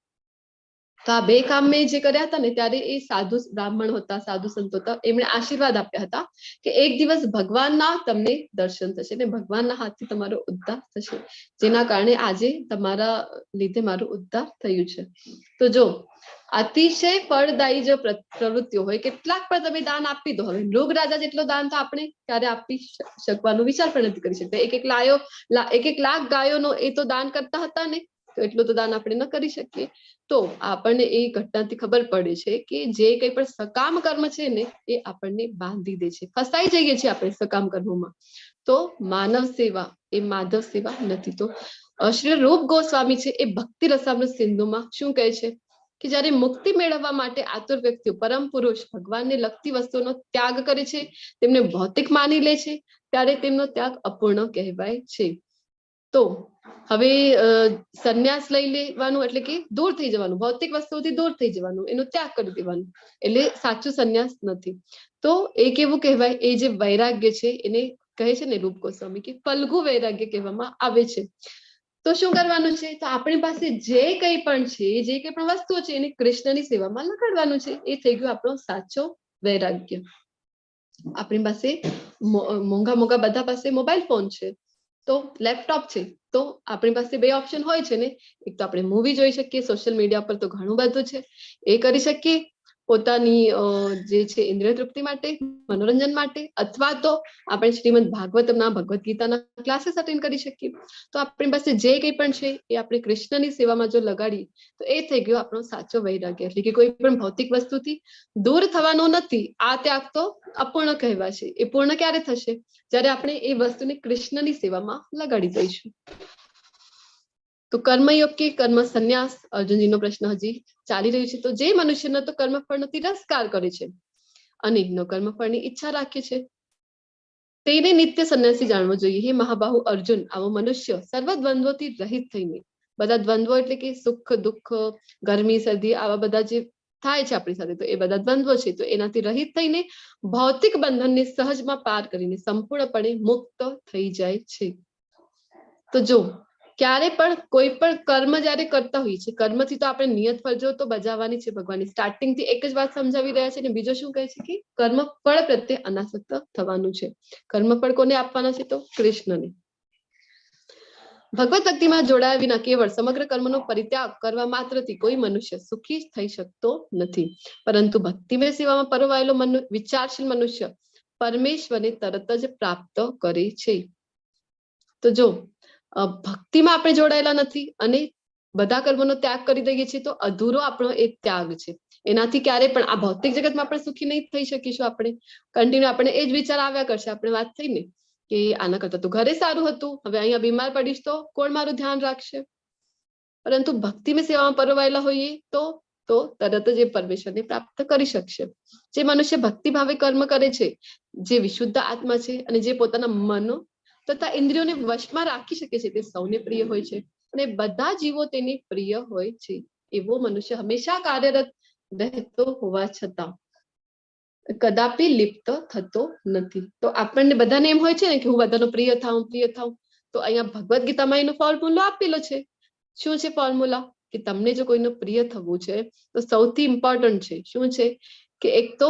તો આ બે કામ મેં જે કર્યા હતા ને ત્યારે એ સાધુ બ્રાહ્મણ હતા, સાધુ સંતો હતા, એમણે આશીર્વાદ આપ્યા હતા કે એક દિવસ ભગવાનના તમને દર્શન થશે ને ભગવાનના હાથથી તમારો ઉદ્ધાર થશે, જેના કારણે આજે તમારા લીધે મારું ઉદ્ધાર થયું છે. તો જો અતિશય ફળદાયી જો પ્રવૃત્તિઓ હોય, કેટલાક પણ તમે દાન આપી દો. હવે મૃગ રાજા જેટલો દાન તો આપણે ક્યારે આપી શકવાનો વિચાર પણ નથી કરી શકતા. એક લાખ ગાયોનો એ તો દાન કરતા હતા ને, તો એટલું તો દાન આપણે ન કરી શકીએ. તો આપણને એ ઘટનાથી ખબર પડે છે કે જે કંઈ પણ સકામ કર્મ છે ને એ આપણને બાંધી દે છે, ફસાઈ જઈએ છીએ આપણે સકામ કર્મોમાં. તો માનવ સેવા એ માધવ સેવા નથી. તો શ્રી રૂપ ગોસ્વામી છે એ ભક્તિ રસામૃત સિંધુમાં શું કહે છે કે જયારે મુક્તિ મેળવવા માટે આતુર વ્યક્તિઓ પરમ પુરુષ ભગવાનને લગતી વસ્તુઓનો ત્યાગ કરે છે, તેમને ભૌતિક માની લે છે, ત્યારે તેમનો ત્યાગ અપૂર્ણ કહેવાય છે. તો હવે સંન્યાસ લઈ લેવાનું એટલે કે દૂર થઈ જવાનું, ભૌતિક વસ્તુઓથી દૂર થઈ જવાનું, એનો ત્યાગ કરી દેવાનું, એટલે સાચું સંન્યાસ નથી. તો એ કેવું કહેવાય, એ જે વૈરાગ્ય છે એને કહે છે ને રૂપ ગોસ્વામી કે ફલ્ગુ વૈરાગ્ય કહેવામાં આવે છે. તો શું કરવાનું છે, તો આપણી પાસે જે કંઈ પણ છે, જે કંઈ પણ વસ્તુઓ છે એને કૃષ્ણની સેવામાં લગાડવાનું છે. એ થઈ ગયો આપણો સાચો વૈરાગ્ય. આપણી પાસે મોંઘા મોંઘા બધા પાસે મોબાઈલ ફોન છે, તો લેપટોપ છે, તો આપણી પાસે બે ઓપ્શન હોય છે ને, એક તો આપણે મૂવી જોઈ શકીએ, સોશિયલ મીડિયા પર તો ઘણું બધું છે એ કરી શકીએ પોતાની જે છે ઇન્દ્રિય તૃપ્તિ માટે, મનોરંજન માટે, અથવા તો આપણે શ્રીમદ ભાગવતના ભગવદ્ ગીતાના ક્લાસીસ અટેન્ડ કરી શકીએ. તો આપણી પાસે જે કંઈ પણ છે એ આપણે કૃષ્ણની સેવામાં જો લગાડીએ તો એ થઈ ગયો આપણો સાચો વૈરાગ્ય. એટલે કે કોઈ પણ ભૌતિક વસ્તુથી દૂર થવાનો નથી. આ ત્યાગ તો અપૂર્ણ કહેવાશે. એ પૂર્ણ ક્યારે થશે, જ્યારે આપણે એ વસ્તુને કૃષ્ણની સેવામાં લગાડી દઈશું. તો કર્મયોગ કે કર્મ સંન્યાસ, અર્જુનજીનો પ્રશ્ન હજી ચાલી રહ્યું છે. તો જે મનુષ્યનો તો કર્મફળનો તિરસ્કાર કરે છે અને નો કર્મફળની ઈચ્છા રાખે છે, તેને નિત્ય સંન્યાસી જાણવો જોઈએ. હે મહાબાહુ અર્જુન, આવો મનુષ્ય સર્વ દ્વંદ્વોથી રહિત થઈને, બધા દ્વંદ્વો એટલે કે સુખ દુઃખ, ગરમી શરદી, આવા બધા જે થાય છે આપણી સાથે, તો એ બધા દ્વંદ્વો છે, તો એનાથી રહિત થઈને ભૌતિક બંધનને સહજમાં પાર કરીને સંપૂર્ણપણે મુક્ત થઈ જાય છે. તો જો ક્યારે પણ કોઈ પણ કર્મ જયારે કરતા હોઈએ છીએ, કર્મથી તો આપણે નિયત ફરજો તો બજાવવાની છે ભગવાનની. સ્ટાર્ટિંગ થી એક જ વાત સમજાવી રહ્યા છે ને બીજો શું કહે છે કે કર્મ ફળ પ્રત્યે અનાસક્ત થવાનું છે. કર્મફળ કોને આપવાના છે, તો કૃષ્ણને. ભગવત ભક્તિમાં જોડાયા વિના કેવળ સમગ્ર કર્મનો પરિત્યાગ કરવા માત્રથી કોઈ મનુષ્ય સુખી થઈ શકતો નથી, પરંતુ ભક્તિમય સેવામાં પરોવાયેલો વિચારશીલ મનુષ્ય પરમેશ્વરને તરત જ પ્રાપ્ત કરે છે. તો જો ભક્તિમાં આપણે જોડાયેલા નથી અને બધા કર્મોનો ત્યાગ કરી દઈએ છીએ, તો અધૂરો આપણો એક ત્યાગ છે. એનાથી ક્યારે પણ આ ભૌતિક જગતમાં આપણે સુખી નહીં થઈ શકીશું. આપણે કન્ટિન્યુ આપણે એ જ વિચાર આવ્યા કરશે. આપણે વાત થઈ ને કે આના કરતા તો ઘરે સારું હતું, હવે અહીંયા બીમાર પડીશ તો કોણ મારું ધ્યાન રાખશે. પરંતુ ભક્તિમાં સેવામાં પરોવાયેલા હોઈએ તો તરત જ એ પરમેશ્વરને પ્રાપ્ત કરી શકશે. જે મનુષ્ય ભક્તિ ભાવે કર્મ કરે છે, જે વિશુદ્ધ આત્મા છે અને જે પોતાના મનો તથા ઇન્દ્રિયોને વશમાં રાખી શકે છે, તે સૌને પ્રિય હોય છે અને બધા જીવો તેને પ્રિય હોય છે. એવો મનુષ્ય હંમેશા કાર્યરત રહેતો હોવા છતાં કદાપી લિપ્ત થતો નથી. તો આપણને બધાને એમ હોય છે ને કે હું બધાનો પ્રિય થાઉં. તો અહીંયા ભગવદ્ ગીતામાં એનો ફોર્મ્યુલો આપેલો છે. શું છે ફોર્મ્યુલા? કે તમને જો કોઈનો પ્રિય થવું છે તો સૌથી ઇમ્પોર્ટન્ટ છે શું છે કે એક તો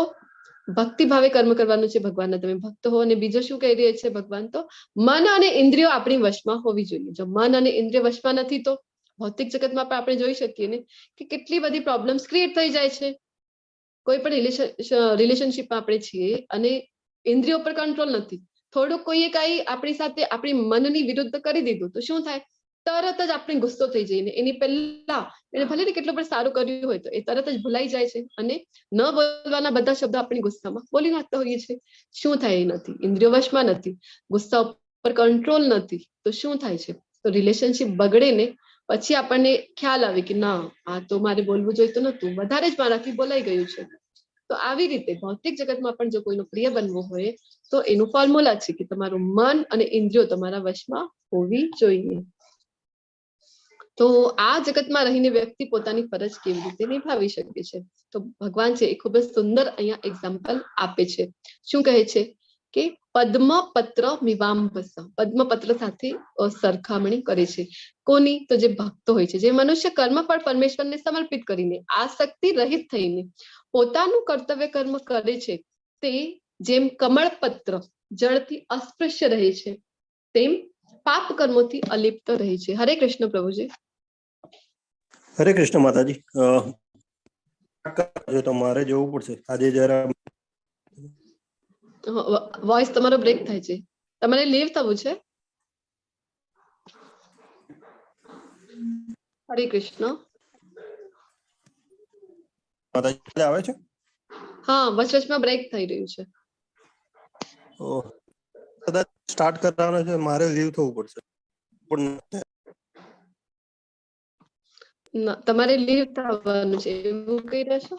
ભક્તિ ભાવે કર્મ કરવાનું છે, ભગવાનના તમે ભક્ત હો. અને બીજો શું કહી રહ્યા છે ભગવાન, તો મન અને ઇન્દ્રિયો આપણી વશમાં હોવી જોઈએ. જો મન અને ઇન્દ્રિય વશમાં નથી તો ભૌતિક જગતમાં પણ આપણે જોઈ શકીએ ને કે કેટલી બધી પ્રોબ્લેમ્સ ક્રિએટ થઈ જાય છે. કોઈ પણ રિલેશનશીપમાં આપણે છીએ અને ઇન્દ્રિયો પર કંટ્રોલ નથી, થોડુંક કોઈએ કઈ આપણી સાથે આપણી મનની વિરુદ્ધ કરી દીધું તો શું થાય, તરત જ આપણે ગુસ્સો થઈ જઈને એની પહેલા એને ભલે ને કેટલું પણ સારું કર્યું હોય તો એ તરત જ ભૂલાઈ જાય છે અને ન બોલવાના બધા શબ્દો આપણી ગુસ્સામાં બોલી નાખતા હોઈએ છીએ. શું થાય, એ નથી, ઇન્દ્રિયો વશમાં નથી, ગુસ્સા ઉપર કંટ્રોલ નથી, તો શું થાય છે, તો રિલેશનશીપ બગડે ને પછી આપણને ખ્યાલ આવે કે ના આ તો મારે બોલવું જોઈતું નતું, વધારે જ મારાથી બોલાઈ ગયું છે. તો આવી રીતે ભૌતિક જગતમાં પણ જો કોઈનો પ્રિય બનવું હોય તો એનું ફોર્મ્યુલા છે કે તમારું મન અને ઇન્દ્રિયો તમારા વશમાં હોવી જોઈએ. તો આ જગતમાં રહીને વ્યક્તિ પોતાની ફરજ કેવી રીતે નિભાવી શકે છે, તો ભગવાન છે એ ખૂબ જ સુંદર અહીંયા એક્ઝામ્પલ આપે છે. શું કહે છે કે પદ્મપત્ર મિવાંબસ, પદ્મપત્ર સાથે સરખામણી કરે છે. કોની? તો જે ભક્તો હોય છે, જે મનુષ્ય કર્મફળ પરમેશ્વરને સમર્પિત કરીને આસક્તિ રહિત થઈને પોતાનું કર્તવ્ય કર્મ કરે છે, તે જેમ કમળપત્ર જળથી અસ્પૃશ્ય રહે છે તેમ પાપ કર્મોથી અલિપ્ત રહે છે. હરે કૃષ્ણ પ્રભુજી. હરે કૃષ્ણ માતાજી. તમારે જવું પડશે આજે જરા. વોઇસ તમારો બ્રેક થાય છે, તમારે લીવ થવું છે. હરે કૃષ્ણ. માતાજી આવે છે? હા, વચમાં બ્રેક થઈ રહ્યું છે. કદાચ સ્ટાર્ટ કરવાનો છે, મારે લીવ થવું પડશે. પણ તમારે લીવ થવાનું છે એવું કહી રહ્યા છો?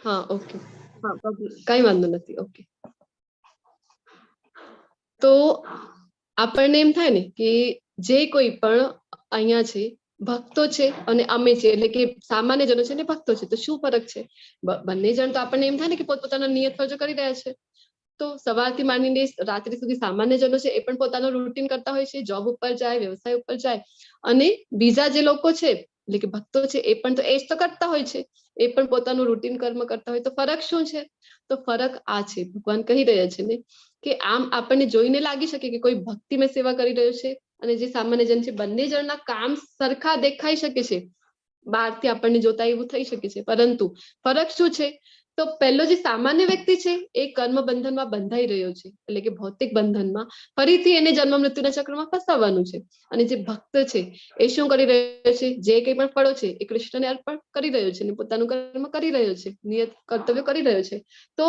હા, ઓકે, હા, કઈ વાંધો નથી. ઓકે, તો આપણને એમ થાય ને કે જે કોઈ પણ અહીંયા છે ભક્તો છે અને અમે છે, એટલે કે સામાન્ય જનો છે ને ભક્તો છે, તો શું ફરક છે? બંને જણ તો આપણને એમ થાય ને કે પોતપોતાના નિયત ફરજો કરી રહ્યા છે. તો સવારથી માંડીને રાત્રિ સુધી સામાન્ય જનો છે એ પણ પોતાનું રૂટીન કરતા હોય છે, જોબ ઉપર જાય, વ્યવસાય ઉપર જાય, અને બીજા જે લોકો છે એટલે કે ભક્તો છે એ પણ તો એ જ તો કરતા હોય છે, એ પણ પોતાનું રૂટીન કર્મ કરતા હોય. તો ફરક શું છે? તો ફરક આ છે, ભગવાન કહી રહ્યા છે ને કે આમ આપણને જોઈને લાગી શકે કે કોઈ ભક્તિમય સેવા કરી રહ્યો છે અને જે સામાન્ય જન છે, બંને જણના કામ સરખા દેખાઈ શકે છે, બહારથી આપણને જોતા એવું થઈ શકે છે, પરંતુ ફરક શું છે? તો પહેલો જે સામાન્ય વ્યક્તિ છે એ કર્મ બંધનમાં બંધાઈ રહ્યો છે, એટલે કે ભૌતિક બંધનમાં ફરીથી એને જન્મ મૃત્યુના ચક્રમાં ફસાવવાનું છે. અને જે ભક્ત છે એ શું કરી રહ્યો છે? જે કંઈ પણ ફળો છે એ કૃષ્ણને અર્પણ કરી રહ્યો છે અને પોતાનું કર્મ કરી રહ્યો છે, નિયત કર્તવ્ય કરી રહ્યો છે. તો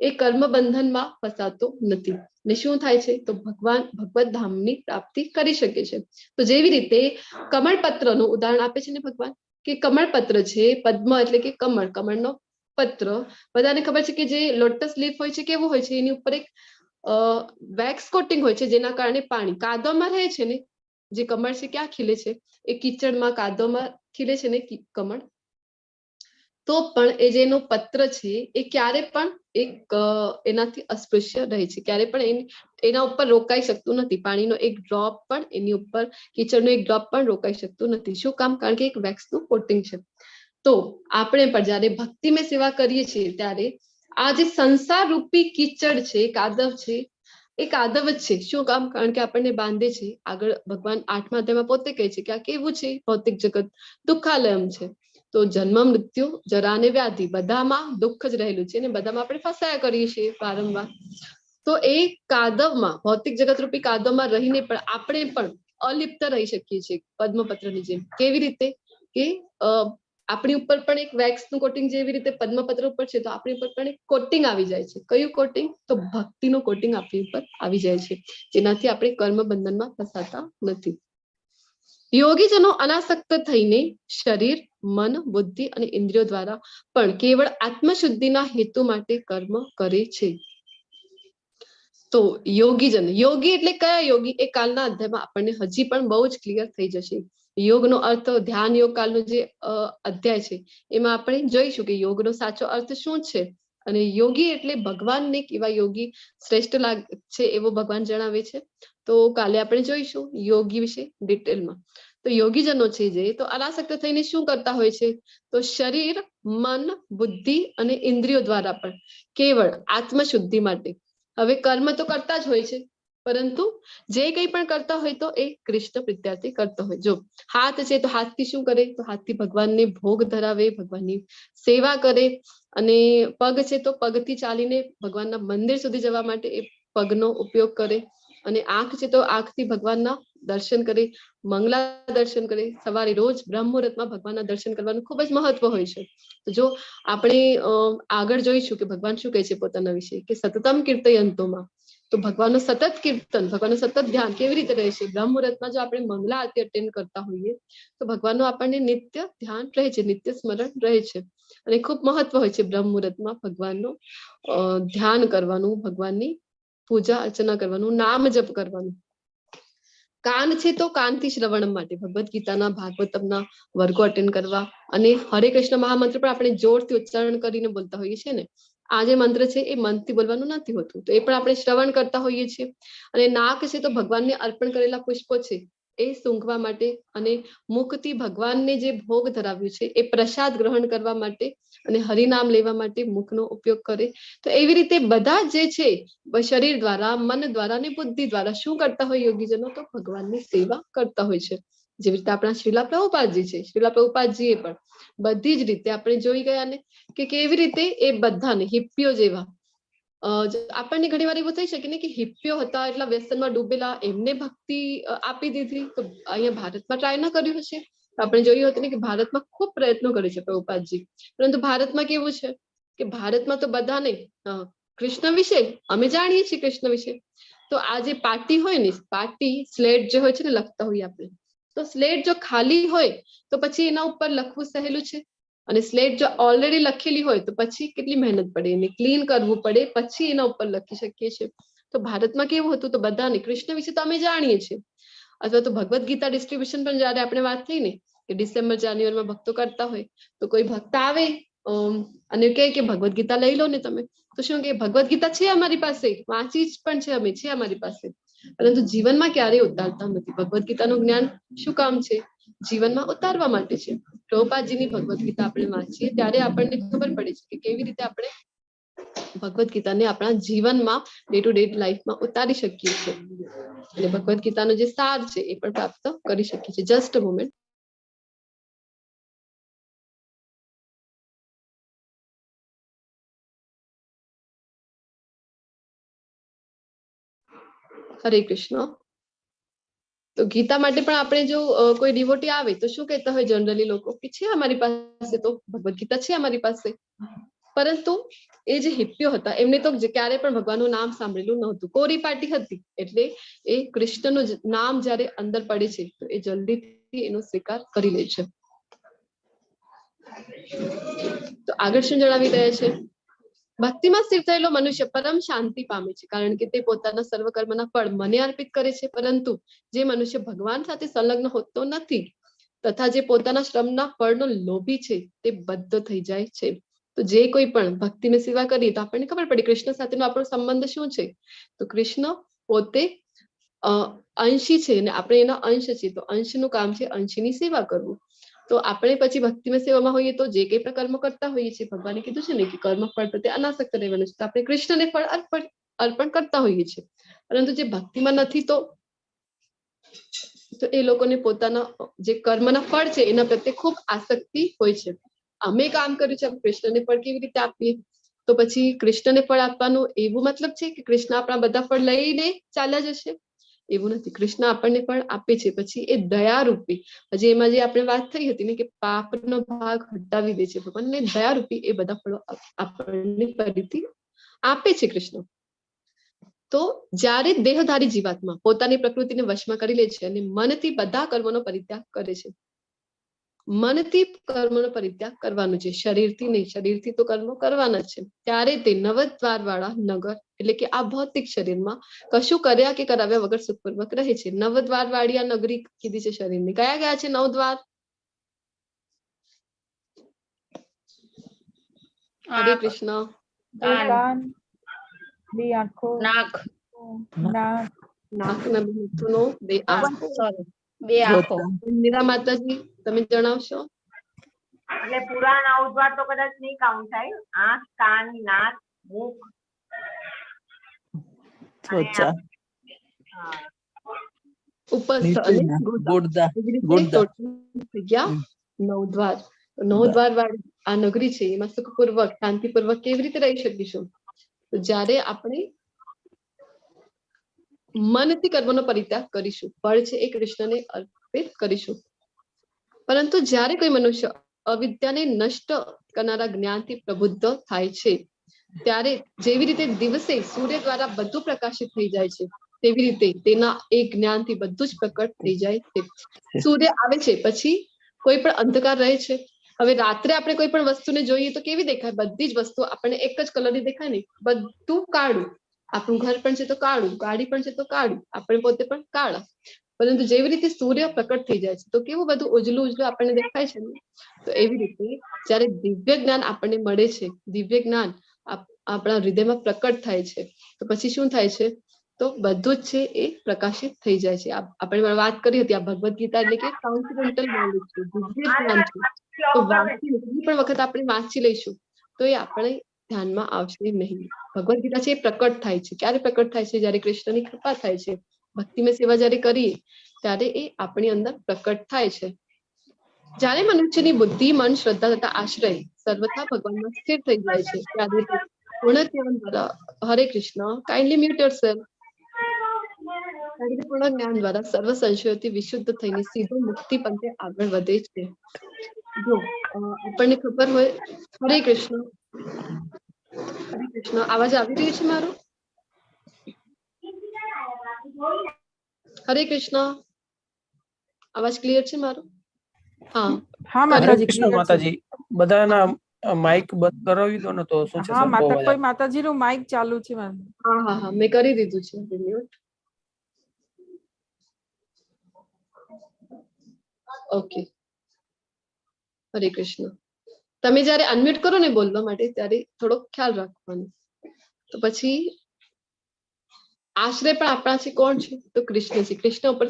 એ કર્મ બંધનમાં ફસાતો નથી ને શું થાય છે? તો ભગવત ધામની પ્રાપ્તિ કરી શકે છે. તો જેવી રીતે કમળપત્રનું ઉદાહરણ આપે છે ને ભગવાન, કે કમળપત્ર છે, પદ્મ એટલે કે કમળ, કમળનો પત્ર, બધાને ખબર છે કે જે લોટસ લીફ હોય છે કેવું હોય છે? એની ઉપર એક વેક્સ કોટિંગ હોય છે, જેના કારણે પાણી કાદવમાં રહે છે ને, જે કમળ છે ક્યાં ખીલે છે? એ કીચડમાં, કાદવમાં ખીલે છે ને કમળ. તો પણ એ જેનો પત્ર છે એ ક્યારે પણ એનાથી અસ્પૃશ્ય રહે છે, ક્યારે પણ એના ઉપર રોકાઈ શકતું નથી, પાણીનો એક ડ્રોપ પણ એની ઉપર, કીચડનો એક ડ્રોપ પણ રોકાઈ શકતું નથી. શું કામ? કારણ કે એક વેક્સનું કોટિંગ છે. તો આપણે પણ જયારે ભક્તિમય સેવા કરીએ છીએ ત્યારે આ જે સંસાર રૂપી કીચડ છે, કાદવ છે, એ કાદવ જ છે. શું કામ? કારણ કે આપણને બાંધે છે. આગળ ભગવાન 8મા અધ્યાયમાં પોતે કહે છે કે આ કેવું છે? ભૌતિક જગત દુઃખાલયમ છે. તો જન્મ, મૃત્યુ, જરા અને વ્યાધિ, બધામાં દુઃખ જ રહેલું છે અને બધામાં આપણે ફસાયા કરીએ છીએ વારંવાર. તો એ કાદવમાં, ભૌતિક જગત રૂપી કાદવમાં રહીને પણ આપણે પણ અલિપ્ત રહી શકીએ છીએ, પદ્મપત્રની જેમ. કેવી રીતે? કે આપણી ઉપર પણ એક વેક્સનું કોટિંગ જેવી રીતે પદ્મપત્ર ઉપર છે, તો આપણી ઉપર પણ એક કોટિંગ આવી જાય છે. કયું કોટિંગ? તો ભક્તિનું કોટિંગ આપણી ઉપર આવી જાય છે, જેનાથી આપણે કર્મ બંધનમાં ફસાતા નથી. યોગીજનો અનાસક્ત થઈને શરીર, મન, બુદ્ધિ અને ઇન્દ્રિયો દ્વારા પણ કેવળ આત્મશુદ્ધિના હેતુ માટે કર્મ કરે છે. તો યોગીજન, યોગી એટલે કયા યોગી? એ કાલના અધ્યાયમાં આપણને હજી પણ બહુ જ ક્લિયર થઈ જશે. યોગનો અર્થ, ધ્યાન યોગ કાલનો જે અધ્યાય છે એમાં આપણે જોઈશું કે યોગનો સાચો અર્થ શું છે. અને યોગી એટલે ભગવાનને કેવા યોગી શ્રેષ્ઠ લાગે છે એવો ભગવાન જણાવે છે. તો કાલે આપણે જોઈશું યોગી વિશે ડિટેલમાં. તો યોગીજનો છે જે, તો અનાસક્ત થઈને શું કરતા હોય છે? તો શરીર, મન, બુદ્ધિ અને ઇન્દ્રિયો દ્વારા પણ કેવળ આત્મશુદ્ધિ માટે, હવે કર્મ તો કરતા જ હોય છે, પરંતુ જે કંઈ પણ કરતા હોય તો એ કૃષ્ણ પ્રીત્યાર્થી કરતો હોય. જો હાથ છે તો હાથથી શું કરે? તો હાથથી ભગવાનને ભોગ ધરાવે, ભગવાનની સેવા કરે. અને પગ છે તો પગથી ચાલીને ભગવાનના મંદિર સુધી જવા માટે એ પગનો ઉપયોગ કરે. અને આંખ છે તો આંખથી ભગવાનના દર્શન કરે, મંગલા દર્શન કરે. સવારે રોજ બ્રહ્મ મુહૂર્તમાં ભગવાનના દર્શન કરવાનું ખૂબ જ મહત્વ હોય છે. તો જો આપણે આગળ જોઈશું કે ભગવાન શું કહે છે પોતાના વિશે, કે સતતમ કીર્તયંતોમાં, તો ભગવાનનું સતત કીર્તન, ભગવાનનું સતત ધ્યાન કેવી રીતે રહે છે? બ્રહ્મ મુહૂર્તમાં જો આપણે મંગલા આરતી અટેન્ડ કરતા હોઈએ તો ભગવાનનું આપણને નિત્ય ધ્યાન રહે છે, નિત્ય સ્મરણ રહે છે. અને ખૂબ મહત્વ હોય છે બ્રહ્મ મુહૂર્તમાં ભગવાનનું ધ્યાન કરવાનું, ભગવાનની પૂજા અર્ચના કરવાનું, નામ જપ કરવાનું. કાન છે તો કાનથી શ્રવણ માટે, ભગવદ્ ગીતાના, ભાગવતમના વર્ગો અટેન્ડ કરવા. અને હરે કૃષ્ણ મહામંત્ર પણ આપણે જોરથી ઉચ્ચારણ કરીને બોલતા હોઈએ છીએ ને. આ જે મંત્ર છે એ મનથી બોલવાનું નથી હોતું, તો એ પણ આપણે શ્રવણ કરતા હોઈએ છીએ. અને નાક છે તો ભગવાનને અર્પણ કરેલા પુષ્પો છે એ સૂંઘવા માટે. અને મુખથી ભગવાનને જે ભોગ ધરાવ્યું છે એ પ્રસાદ ગ્રહણ કરવા માટે અને હરિનામ લેવા માટે મુખનો ઉપયોગ કરે. તો એવી રીતે બધા જે છે શરીર દ્વારા, મન દ્વારા અને બુદ્ધિ દ્વારા શું કરતા હોય યોગીજનો? તો ભગવાનની સેવા કરતા હોય છે. જેવી રીતે આપણા શ્રીલા પ્રભુપાદજી છે, શ્રીલા પ્રભુપાદજીએ પણ બધી જ રીતે આપણે જોઈ ગયા ને કે કેવી રીતે એ બધાને હિપ્પીઓ જેવા, આપણને ઘણી વાર એવું થઈ શકે ને કે હિપ્પીઓ હતા એટલા વ્યસનમાં ડૂબેલા, એમને ભક્તિ આપી દીધી. તો અહીંયા ભારતમાં ટ્રાય ના કર્યું હશે? આપણે જોયું હતું ને કે ભારતમાં ખૂબ પ્રયત્નો કરે છે પ્રભુપાદજી, પરંતુ ભારતમાં કેવું છે કે ભારતમાં તો બધાને કૃષ્ણ વિશે અમે જાણીએ છીએ, કૃષ્ણ વિશે તો આ જે પાટી હોય ને, પાટી સ્લેટ જે હોય છે ને લખતા હોઈએ આપણે, તો સ્લેટ જો ખાલી હોય તો પછી એના ઉપર લખવું સહેલું છે. અને સ્લેટ જો ઓલરેડી લખેલી હોય તો પછી કેટલી મહેનત પડે, એને ક્લીન કરવું પડે, પછી એના ઉપર લખી શકીએ છીએ. તો ભારતમાં કેવું હતું, તો બધાને કૃષ્ણ વિશે તો અમે જાણીએ છીએ, અથવા તો ભગવદ ગીતા ડિસ્ટ્રીબ્યુશન પણ જયારે આપણે વાત થઈ ને કે ડિસેમ્બર જાન્યુઆરીમાં ભક્તો કરતા હોય, તો કોઈ ભક્ત આવે અને કહે કે ભગવદ ગીતા લઈ લો ને તમે, તો શું કે ભગવદ ગીતા છે અમારી પાસે, વાંચી જ પણ છે અમે, છે અમારી પાસે, પરંતુ જીવનમાં ક્યારેય ઉતારતા નથી. ભગવદ ગીતાનું જ્ઞાન શું કામ છે? જીવનમાં ઉતારવા માટે છે. પ્રભુપાદજીની ભગવદ ગીતા આપણે વાંચીએ ત્યારે આપણને ખબર પડે છે કે કેવી રીતે આપણે ભગવદ ગીતાને આપણા જીવનમાં ડે ટુ ડે લાઈફમાં ઉતારી શકીએ છીએ અને ભગવદ ગીતાનો જે સાર છે એ પણ પ્રાપ્ત કરી શકીએ છીએ. Just a moment. હરે કૃષ્ણ. તો ગીતા માટે પણ આપણે જો કોઈ ડિવોટી આવે તો શું કહેતા હોય જનરલી લોકો કે છે અમારી પાસે તો ભગવદ ગીતા છે અમારી પાસે, પરંતુ એ જે હિપ્પીઓ હતા એમને તો ક્યારે પણ ભગવાનનું નામ સાંભળેલું નહોતું, કોરી પાટી હતી, એટલે એ કૃષ્ણનું નામ જયારે અંદર પડે છે તો એ જલ્દીથી એનો સ્વીકાર કરી લે છે. તો આગળ શું જણાવી રહ્યા છે? ભક્તિમાં સ્થિર થયેલો મનુષ્ય પરમ શાંતિ પામે છે, કારણ કે તે પોતાના સર્વ કર્મના ફળ મને અર્પિત કરે છે. પરંતુ જે મનુષ્ય ભગવાન સાથે સંલગ્ન હોતો નથી તથા જે પોતાના શ્રમના ફળનો લોભી છે તે બદ્ધ થઈ જાય છે. તો જે કોઈ પણ ભક્તિની સેવા કરીએ તો આપણને ખબર પડે કૃષ્ણ સાથેનો આપણો સંબંધ શું છે. તો કૃષ્ણ પોતે અંશી છે અને આપણે એના અંશ છીએ, તો અંશનું કામ છે અંશની સેવા કરવું. તો આપણે પછી ભક્તિમાં સેવામાં હોઈએ તો જે કંઈ પણ કર્મ કરતા હોઈએ છીએ, ભગવાને કીધું છે ને કે કર્મ ફળ પ્રત્યે અનાસક્ત રહેવાનું છે, તો આપણે કૃષ્ણને ફળ અર્પણ કરતા હોઈએ છીએ. પરંતુ જે ભક્તિમાં નથી તો એ લોકોને પોતાના જે કર્મના ફળ છે એના પ્રત્યે ખૂબ આસક્તિ હોય છે. અમે કામ કર્યું છે, કૃષ્ણને ફળ કેવી રીતે આપીએ? તો પછી કૃષ્ણને ફળ આપવાનું એવું મતલબ છે કે કૃષ્ણ આપણા બધા ફળ લઈને ચાલ્યા જશે? એવું નથી. કૃષ્ણ આપણને ફળ આપે છે, પછી એ દયારૂપી, હજી એમાં જે આપણે વાત થઈ હતી ને કે પાપનો ભાગ હટાવી દે છે ભગવાન, ને દયારૂપી એ બધા ફળો આપણને ફરીથી આપે છે કૃષ્ણ. તો જ્યારે દેહધારી જીવાત્મા પોતાની પ્રકૃતિને વશમાં કરી લે છે અને મનથી બધા કર્મોનો પરિત્યાગ કરે છે, મનથી કર્મનો પરિત્યાગ કરવાનો છે, શરીરથી નહીં. શરીરથી તો કર્મો કરવાના છે. ત્યારે તે નવદ્વાર વાળા નગર એટલે કે આ ભૌતિક શરીરમાં કશું કર્યા કે કરાવ્યા વગર સુખપૂર્વક રહે છે. નવદ્વાર વાળી આ નગરી કીધી છે શરીરની. કયા કયા છે 9 દ્વાર? હરે કૃષ્ણ. કાન, બે આંખો, નાક, નાક, નાકના મિથુનો, 2 આંખો. સોરી, 2 આંખો. મીરા માતાજી તમે જણાવશો? એટલે પૂરા 9 દ્વાર તો કદાચ નહીં કાઉન્ટ થાય. આંખ, કાન, નાક, મુખ, ત્વચા, ઉપસ્થ અને ગુર્દા. થઈ ગયા 9 દ્વાર. 9 દ્વાર વાળી આ નગરી છે એમાં સુખપૂર્વક શાંતિપૂર્વક કેવી રીતે રહી શકીશું? તો જ્યારે આપણે મનથી કર્મનો પરિત્યાગ કરીશું, ફળ છે એ કૃષ્ણને અર્પિત કરીશું. પરંતુ જ્યારે કોઈ મનુષ્ય અવિદ્યાને નષ્ટ કરનારા જ્ઞાનથી પ્રબુદ્ધ થાય છે, ત્યારે જેવી રીતે દિવસે સૂર્ય દ્વારા બધું પ્રકાશિત થઈ જાય છે, તેવી રીતે તેના એ જ્ઞાનથી બધું જ પ્રકટ થઈ જાય છે. સૂર્ય આવે છે પછી કોઈ પણ અંધકાર રહે છે? હવે રાત્રે આપણે કોઈ પણ વસ્તુને જોઈએ તો કેવી દેખાય? બધી જ વસ્તુ આપણને એક જ કલરની દેખાય ને, બધું કાળું. આપણું ઘર પણ છે તો કાળું, ગાડી પણ છે તો કાળું, આપણે પોતે પણ કાળા. પરંતુ જેવી રીતે સૂર્ય પ્રકટ થઈ જાય છે તો કેવું બધું ઉજળું ઉજળું આપણને દેખાય છે ને. તો એવી રીતે જ્યારે દિવ્ય જ્ઞાન આપણને મળે છે, દિવ્ય જ્ઞાન આપણા હૃદયમાં પ્રકટ થાય છે, તો પછી શું થાય છે? તો બધું જ છે એ પ્રકાશિત થઈ જાય છે. આપણે વાત કરી હતી આ ભગવદ ગીતા એટલે કે ટ્રાન્સેન્ડેન્ટલ નોલેજ છે, દિવ્ય જ્ઞાન છે. તો પણ વખત આપણે વાંચી લઈશું તો એ આપણે ધ્યાનમાં આવશે નહીં. ભગવદ ગીતા છે એ પ્રકટ થાય છે. ક્યારે પ્રકટ થાય છે? જ્યારે કૃષ્ણની કૃપા થાય છે, ભક્તિમય સેવા જ્યારે કરીએ ત્યારે એ આપણી અંદર પ્રકટ થાય છે. જ્યારે મનુષ્યની બુદ્ધિ, મન, શ્રદ્ધા તથા આશ્રય સર્વથા ભગવાનમાં સ્થિર થઈ જાય છે ત્યારે તે પૂર્ણ જ્ઞાન દ્વારા, હરે કૃષ્ણ, કાઇન્ડલી મ્યુટ યોરસેલ્ફ. પૂર્ણ જ્ઞાન દ્વારા સર્વ સંશયોથી વિશુદ્ધ થઈને સીધો મુક્તિ પંથે આગળ વધે છે. જો આપણને ખબર હોય, હરે કૃષ્ણ, હરે કૃષ્ણ. અવાજ આવી રહ્યો છે મારો? હરે કૃષ્ણ, અવાજ ક્લિયર છે મારો? હા હા હરે કૃષ્ણ માતાજી. બધાના માઇક બંધ કરાવી દો ને તો શું છે હા સરખો માતા અવાજ કોઈ માતાજીનું માઇક ચાલુ છે મેમ. હા હા હા મેં કરી દીધું છે મ્યુટ. ઓકે. હરે કૃષ્ણ. તમે જ્યારે અનમ્યુટ કરો ને બોલવા માટે ત્યારે થોડો ખ્યાલ રાખવાનો. તો પછી આશ્રય પણ આપણા છે કોણ છે તો કૃષ્ણ છે. કૃષ્ણ ઉપર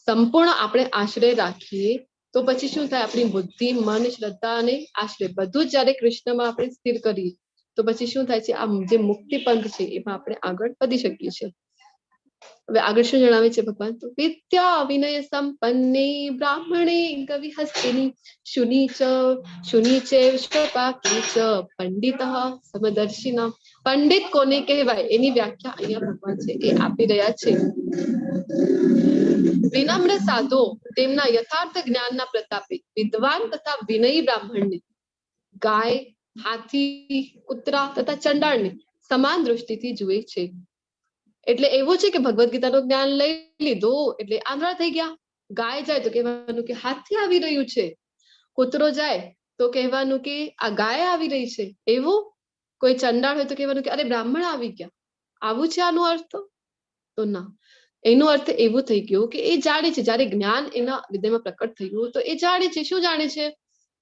સંપૂર્ણ આપણે આશ્રય રાખીએ તો પછી શું થાય, આપણી બુદ્ધિ, મન, શ્રદ્ધા અને આશ્રય બધું જ જ્યારે કૃષ્ણમાં આપણે સ્થિર કરીએ તો પછી શું થાય છે, આ જે મુક્તિ પંથ છે એમાં આપણે આગળ વધી શકીએ છીએ. હવે આગળ શું જણાવે છે ભગવાન, તો વિદ્યા વિનય સંપન્ને બ્રાહ્મણે કવિ હસ્તિની શુની ચે શ્વપાકે ચ પંડિત સમદર્શિના. પંડિત કોને કહેવાય એની વ્યાખ્યા અહીંયા ભગવાન છે એ આપી રહ્યા છે. વિનમ્ર સાધો તેમના યથાર્થ જ્ઞાનના પ્રતાપે વિદ્વાન તથા વિનયી બ્રાહ્મણને ગાય, હાથી, કૂતરા તથા ચંડાળને સમાન દ્રષ્ટિથી જુએ છે. એટલે એવું છે કે ભગવદ ગીતાનું જ્ઞાન લઈ લીધું એટલે આંધળા થઈ ગયા. ગાય જાય તો કહેવાનું કે હાથી આવી રહ્યું છે, કૂતરો જાય તો કહેવાનું કે આ ગાય આવી રહી છે. એવું કોઈ ચંડાળ હોય તો કહેવાનું કે અરે બ્રાહ્મણ આવી ગયા. આવું છે આનો અર્થ? તો ના, એનો અર્થ એવું થઈ ગયો કે એ જાણે છે, જયારે જ્ઞાન એના હૃદયમાં પ્રકટ થયું તો એ જાણે છે. શું જાણે છે?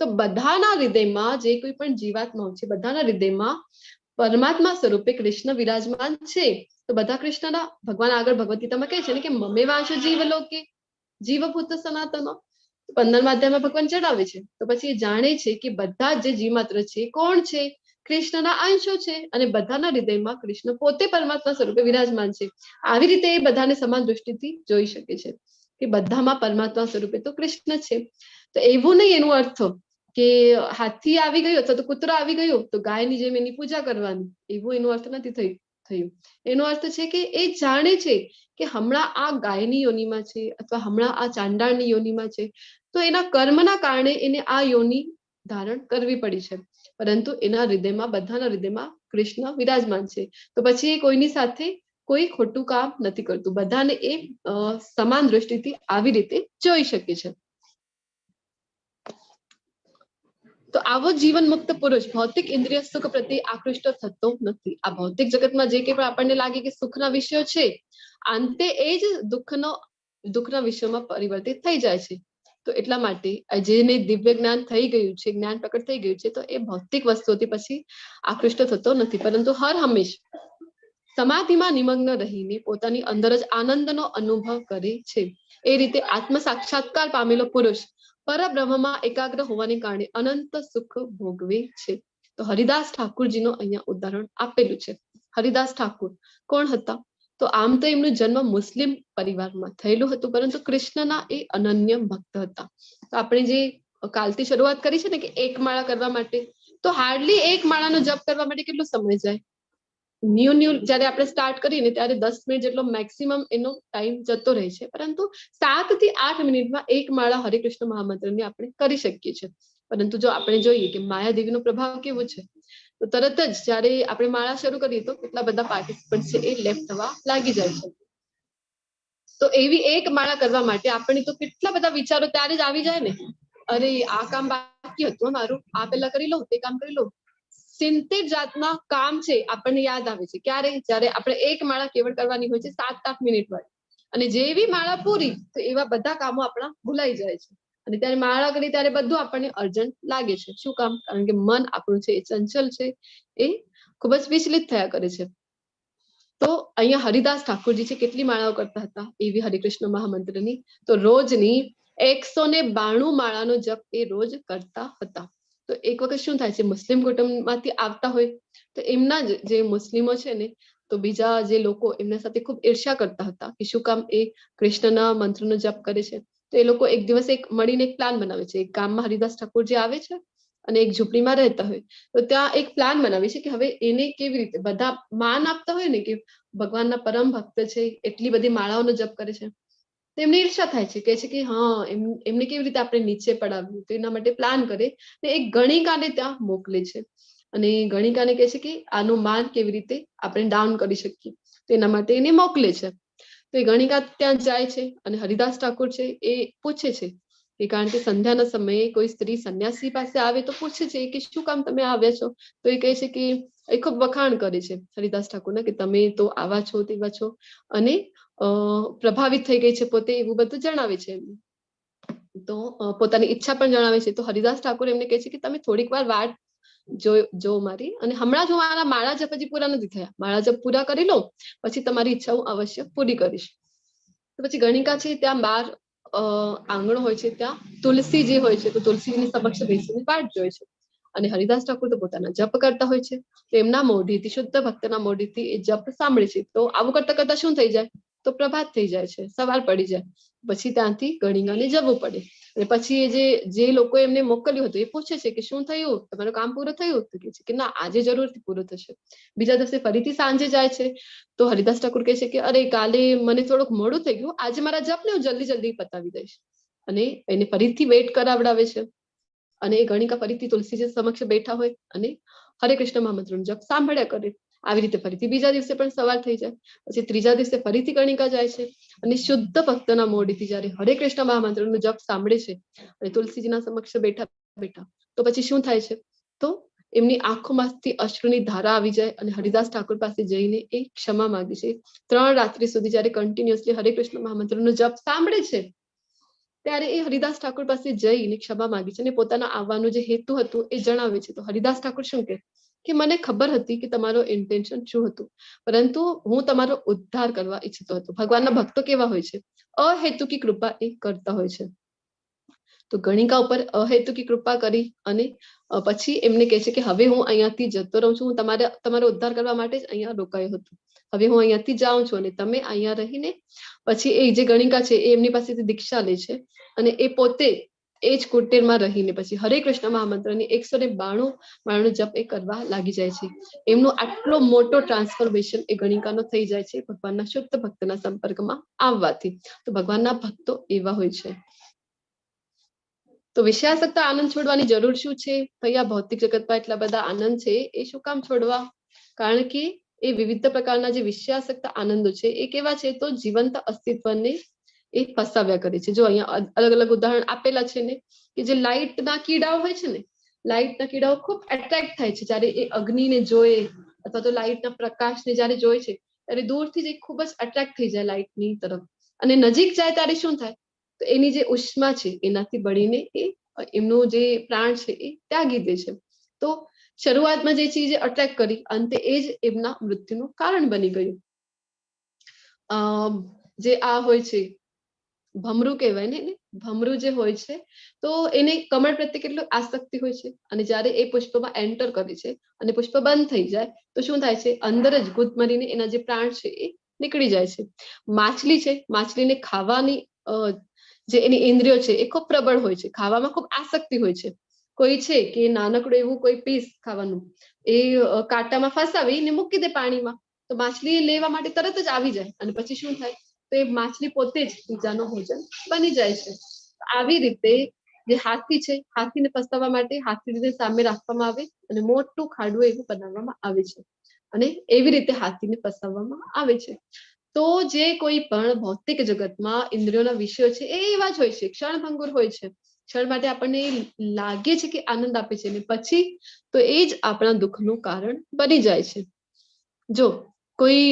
તો બધાના હૃદયમાં જે કોઈ પણ જીવાત્માઓ છે બધાના હૃદયમાં પરમાત્મા સ્વરૂપે કૃષ્ણ વિરાજમાન છે. તો બધા કૃષ્ણના ભગવાન આગળ ભગવદ ગીતામાં કહે છે ને કે મમે વાંશ જીવલોકે જીવભૂત સનાતન. 15મા અધ્યાયમાં ભગવાન જણાવે છે. તો પછી એ જાણે છે કે બધા જે જીવમાત્ર છે કોણ છે? કૃષ્ણના અંશો છે અને બધાના હૃદયમાં કૃષ્ણ પોતે પરમાત્મા સ્વરૂપે વિરાજમાન છે. આવી રીતે એ બધાને સમાન દ્રષ્ટિથી જોઈ શકે છે કે બધામાં પરમાત્મા સ્વરૂપે તો કૃષ્ણ છે. તો એવું નહીં એનો અર્થ કે હાથી આવી ગયો અથવા તો કૂતરો આવી ગયો તો ગાયની જેમ એની પૂજા કરવાની, એવું એનો અર્થ નથી થયું. એનો અર્થ છે કે એ જાણે છે કે હમણાં આ ગાયની યોનિમાં છે અથવા હમણાં આ ચાંડાળની યોનિમાં છે, તો એના કર્મના કારણે એને આ યોની ધારણ કરવી પડી છે. પરંતુ એના હૃદયમાં બધાના હૃદયમાં કૃષ્ણ વિરાજમાન છે. તો પછી એ કોઈની સાથે કોઈ ખોટું કામ નથી કરતું. બધાને એ સમાન દ્રષ્ટિથી આવી રીતે જોઈ શકે છે. તો આવો જીવન મુક્ત પુરુષ ભૌતિક ઇન્દ્રિય સુખ પ્રત્યે આકૃષ્ટ થતો નથી. આ ભૌતિક જગતમાં જે કંઈ પણ આપણને લાગે કે સુખના વિષયો છે, અંતે એ જ દુઃખના વિષયોમાં પરિવર્તિત થઈ જાય છે. તો એટલા માટે જેને દિવ્ય જ્ઞાન થઈ ગયું છે, જ્ઞાન પ્રકટ થઈ ગયું છે, તો એ ભૌતિક વસ્તુઓથી પછી આકૃષ્ટ થતો નથી, પરંતુ હર હંમેશ સમાધિમાં નિમગ્ન રહીને પોતાની અંદર જ આનંદનો અનુભવ કરે છે. એ રીતે આત્મ સાક્ષાત્કાર પામેલો પુરુષ પરબ્રહ્મમાં એકાગ્ર હોવાને કારણે અનંત સુખ ભોગવે છે. તો હરિદાસ ઠાકુરજીનું અહીંયા ઉદાહરણ આપેલું છે. હરિદાસ ઠાકુર કોણ હતા? તો આમ તો એમનું જન્મ મુસ્લિમ પરિવારમાં થયેલું હતું, પરંતુ કૃષ્ણના એ અનન્ય ભક્ત હતા. તો આપણે જે કાલથી શરૂઆત કરી છે ને કે એક માળા કરવા માટે, તો હાર્ડલી એક માળાનો જપ કરવા માટે કેટલો સમય જાય? ન્યૂ જયારે આપણે સ્ટાર્ટ કરીએ ને ત્યારે 10 મિનિટ જેટલો મેક્સિમમ એનો ટાઈમ જતો રહે છે, પરંતુ 7 થી 8 મિનિટમાં એક માળા હરે કૃષ્ણ મહામંત્રની આપણે કરી શકીએ છીએ. પરંતુ જો આપણે જોઈએ કે માયાદેવીનો પ્રભાવ કેવો છે, તો તરત જ જયારે આપણે માળા શરૂ કરીએ તો કેટલા બધા પાર્ટિસિપન્ટ છે એ લેફ્ટ થવા લાગી જાય છે. તો એવી એક માળા કરવા માટે આપણે તો કેટલા બધા વિચારો ત્યારે જ આવી જાય ને, અરે આ કામ બાકી હતું મારું, આ પેલા કરી લઉં, તે કામ કરી લઉં. 70 જાતના કામ છે આપણને યાદ આવે છે. ક્યારે? જયારે આપણે એક માળા કેવળ કરવાની હોય છે 7-8 મિનિટ વાળી, અને જેવી માળા પૂરી તો એવા બધા કામો આપણા ભૂલાઈ જાય છે. અને ત્યારે માળા કરી ત્યારે બધું આપણને અર્જન્ટ લાગે છે. શું કામ? કારણ કે મન આપણું છે એ ચંચલ છે, એ ખૂબ જ વિચલિત થયા કરે છે. તો અહીંયા હરિદાસ ઠાકોરજી છે કેટલી માળાઓ કરતા હતા એવી હરિકૃષ્ણ મહામંત્રની? તો રોજની 192 માળાનો જપ એ રોજ કરતા હતા. તો એક વખત શું થાય છે, મુસ્લિમ કુટુંબમાંથી આવતા હોય તો એમના જે મુસ્લિમો છે ને, તો બીજા જે લોકો એમના સાથે ખૂબ ઈર્ષ્યા કરતા હતા કે શું કામ એ કૃષ્ણના મંત્રનો જપ કરે છે. તો એ લોકો એક દિવસ મળીને એક પ્લાન બનાવે છે. એક ગામમાં હરિદાસ ઠાકોરજી આવે છે અને એક ઝૂંપડીમાં રહેતા હોય, તો ત્યાં એક પ્લાન બનાવે છે કે હવે એને કેવી રીતે બધા માન આપતા હોય ને કે ભગવાનના પરમ ભક્ત છે, એટલી બધી માળાઓનો જપ કરે છે, તો એમને ઈર્ષા થાય છે, કહે છે કે હા એમને કેવી રીતે આપણે નીચે પડાવ્યું. તો એના માટે પ્લાન કરે ને એક ગણિકાને ત્યાં મોકલે છે, અને ગણિકાને કહે છે કે આનું માન કેવી રીતે આપણે ડાઉન કરી શકીએ, તો એના માટે એને મોકલે છે. તો એ ગણિકા ત્યાં જાય છે અને હરિદાસ ઠાકોર છે એ પૂછે છે કે કારણ કે સંધ્યાના સમયે કોઈ સ્ત્રી સંન્યાસી પાસે આવે તો પૂછે છે કે શું કામ તમે આવ્યા છો, તો એ કહે છે કે એ ખૂબ વખાણ કરે છે હરિદાસ ઠાકોરના કે તમે તો આવા છો તેવા છો, અને પ્રભાવિત થઈ ગઈ છે પોતે, એવું બધું જણાવે છે એમને. તો પોતાની ઈચ્છા પણ જણાવે છે. તો હરિદાસ ઠાકોર એમને કહે છે કે તમે થોડીક વાર વાટ જો મારી, અને હમણાં જ હું આના માળા જપ હજી પૂરા નથી થયા, માળા જપ પૂરા કરી લો પછી તમારી ઈચ્છા હું અવશ્ય પૂરી કરીશ. તો પછી ગણિકા છે ત્યાં બાર આંગણો હોય છે, ત્યાં તુલસીજી હોય છે, તો તુલસીજીની સમક્ષ બેસીને વાટ જોઈ છે. અને હરિદાસ ઠાકોર તો પોતાના જપ કરતા હોય છે, તો એમના મોઢેથી, શુદ્ધ ભક્તના મોઢેથી એ જપ સાંભળે છે. તો આવું કરતા કરતા શું થઈ જાય, તો પ્રભાત થઈ જાય છે, સવાર પડી જાય. પછી ત્યાંથી ગણિકાને જવું પડે. અને પછી એ જે લોકો એમને મોકલ્યું હતું એ પૂછે છે કે શું થયું, તમારું કામ પૂરું થયું? તો કહે છે કે ના, આજે જરૂરથી પૂરું થશે. બીજા દિવસે ફરીથી સાંજે જાય છે, તો હરિદાસ ઠાકોર કહે છે કે અરે કાલે મને થોડુંક મોડું થઈ ગયું, આજે મારા જપને હું જલ્દી જલ્દી પતાવી દઈશ. અને એને ફરીથી વેઇટ કરાવડાવે છે. અને એ ગણિકા ફરીથી તુલસીજી સમક્ષ બેઠા હોય અને હરે કૃષ્ણ મહામંત્રનો જપ સાંભળ્યા કરે. આવી રીતે ફરીથી બીજા દિવસે પણ સવાર થઈ જાય. પછી ત્રીજા દિવસે ફરીથી ગણિકા જાય છે અને શુદ્ધ ભક્તના મોઢેથી જયારે હરે કૃષ્ણ મહામંત્રનો જપ સાંભળે છે અને તુલસીજીના સમક્ષ બેઠા બેઠા, તો પછી શું થાય છે, તો એમની આંખોમાંથી અશ્રુની ધારા આવી જાય અને હરિદાસ ઠાકોર પાસે જઈને એ ક્ષમા માંગે છે. 3 રાત્રિ સુધી જયારે કન્ટિન્યુઅસલી હરે કૃષ્ણ મહામંત્રનો જપ સાંભળે છે ત્યારે એ હરિદાસ ઠાકોર પાસે જઈને ક્ષમા માંગે છે અને પોતાના આવવાનું જે હેતુ હતું એ જણાવે છે. તો હરિદાસ ઠાકોર શું કે મને ખબર હતી કે તમારો ઇન્ટેન્શન શું હતું, પરંતુ હું તમારો ઉદ્ધાર કરવા ઈચ્છતો હતો. ભગવાનના ભક્તો કેવા હોય છે, અહેતુકી કૃપા એ કરતા હોય છે. તો ગણિકા ઉપર અહેતુકી કૃપા કરી અને પછી એમને કહે છે કે હવે હું અહીંયાથી જતો રહું છું, હું તમારો ઉદ્ધાર કરવા માટે જ અહીંયા રોકાયો હતો, હવે હું અહીંયાથી જાઉં છું. અને તમે અહીંયા રહીને પછી એ જે ગણિકા છે એ એમની પાસેથી દીક્ષા લે છે અને એ પોતે એ જ કુટીરમાં રહીને પછી હરે કૃષ્ણ મહામંત્રની 192 જપ એ કરવા લાગી જાય છે. એમનો આટલો મોટો ટ્રાન્સફોર્મેશન એ ગણિકાનો થઈ જાય છે ભગવાનના શુદ્ધ ભક્તના સંપર્કમાં આવવાથી. તો ભગવાનના ભક્તો એવા હોય છે. તો વિષયાસક્ત આનંદ છોડવાની જરૂર શું છે? ભૈયા ભૌતિક જગતમાં એટલા બધા આનંદ છે, એ શું કામ છોડવા? કારણ કે એ વિવિધ પ્રકારના જે વિષયાસક્ત આનંદો છે એ કેવા છે, તો જીવંત અસ્તિત્વને એ ફસાવ્યા કરે છે. જો અહીંયા અલગ અલગ ઉદાહરણ આપેલા છે ને, કે જે લાઇટના કીડાઓ હોય છે ને, લાઇટના કીડાઓ ખૂબ એટ્રેક્ટ થાય છે જ્યારે એ અગ્નિને જોએ અથવા તો લાઇટના પ્રકાશને જ્યારે જોઈ છે ત્યારે દૂરથી જ ખૂબ જ એટ્રેક્ટ થઈ જાય લાઇટની તરફ, અને નજીક જાય ત્યારે શું થાય, તો એની જે ઉષ્મા છે એનાથી બળીને એ એમનું જે પ્રાણ છે એ ત્યાગી દે છે. તો શરૂઆતમાં જે ચીજે અટ્રેક્ટ કરી, અંતે એ જ એમના મૃત્યુનું કારણ બની ગયું. જે આ હોય છે ભમરું કહેવાય ને, ભમરું જે હોય છે તો એને કમળ પ્રત્યે કેટલું આસક્તિ હોય છે, અને જ્યારે એ પુષ્પમાં એન્ટર કરે છે અને પુષ્પ બંધ થઈ જાય તો શું થાય છે, અંદર જ ગુદ મરીને એના જે પ્રાણ છે એ નીકળી જાય છે. માછલી છે, માછલીને ખાવાની જે એની ઇન્દ્રિયો છે એ ખૂબ પ્રબળ હોય છે, ખાવામાં ખૂબ આસક્તિ હોય છે. કોઈ છે કે નાનકડું એવું કોઈ પીસ ખાવાનું એ કાંટામાં ફસાવીને મૂકી દે પાણીમાં, તો માછલી લેવા માટે તરત જ આવી જાય અને પછી શું થાય, તો એ માછલી પોતે જ બીજાનું ભોજન બની જાય છે. આવી રીતે જે હાથી છે, હાથીને ફસાવવા માટે હાથીને સામે રાખવામાં આવે અને મોટું ખાડું એવું બનાવવામાં આવે છે અને એવી રીતે હાથીને ફસાવવામાં આવે છે. તો જે કોઈ પણ ભૌતિક જગતમાં ઇન્દ્રિયોના વિષયો છે એ એવા જ હોય છે, ક્ષણભંગુર હોય છે. ક્ષણ માટે આપણને લાગે છે કે આનંદ આપે છે, અને પછી તો એ જ આપણા દુઃખનું કારણ બની જાય છે. જો કોઈ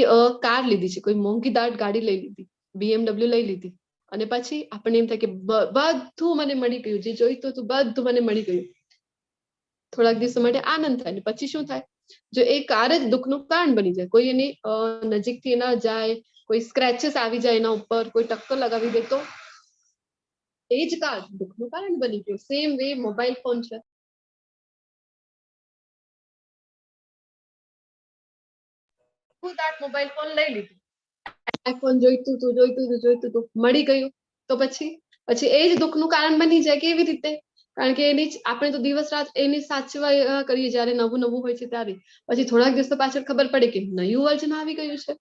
કાર લીધી છે, કોઈ મોંઘીદાટ ગાડી લઈ લીધી, BMW લઈ લીધી, અને પછી આપણને એમ થાય કે બધું મને મળી ગયું, જે જોઈતું હતું બધું મને મળી ગયું. થોડાક દિવસો માટે આનંદ થાય, ને પછી શું થાય, જો એ કાર જ દુઃખનું કારણ બની જાય. કોઈ એની નજીકથી ના જાય, કોઈ સ્ક્રેચેસ આવી જાય એના ઉપર, કોઈ ટક્કર લગાવી દે, તો એ જ કાર દુઃખનું કારણ બની ગયું. સેમ વે મોબાઈલ ફોન છે, મોબાઈલ ફોન લઈ લીધું, આઈફોન જોઈતું હતું મળી ગયું, તો પછી એ જ દુઃખનું કારણ બની જાય. કેવી રીતે? કારણ કે એની આપણે તો દિવસ રાત એની સાચવા કરીએ જયારે નવું નવું હોય છે ત્યારે, પછી થોડાક દિવસો પાછળ ખબર પડે કે નયું વર્ઝન આવી ગયું છે,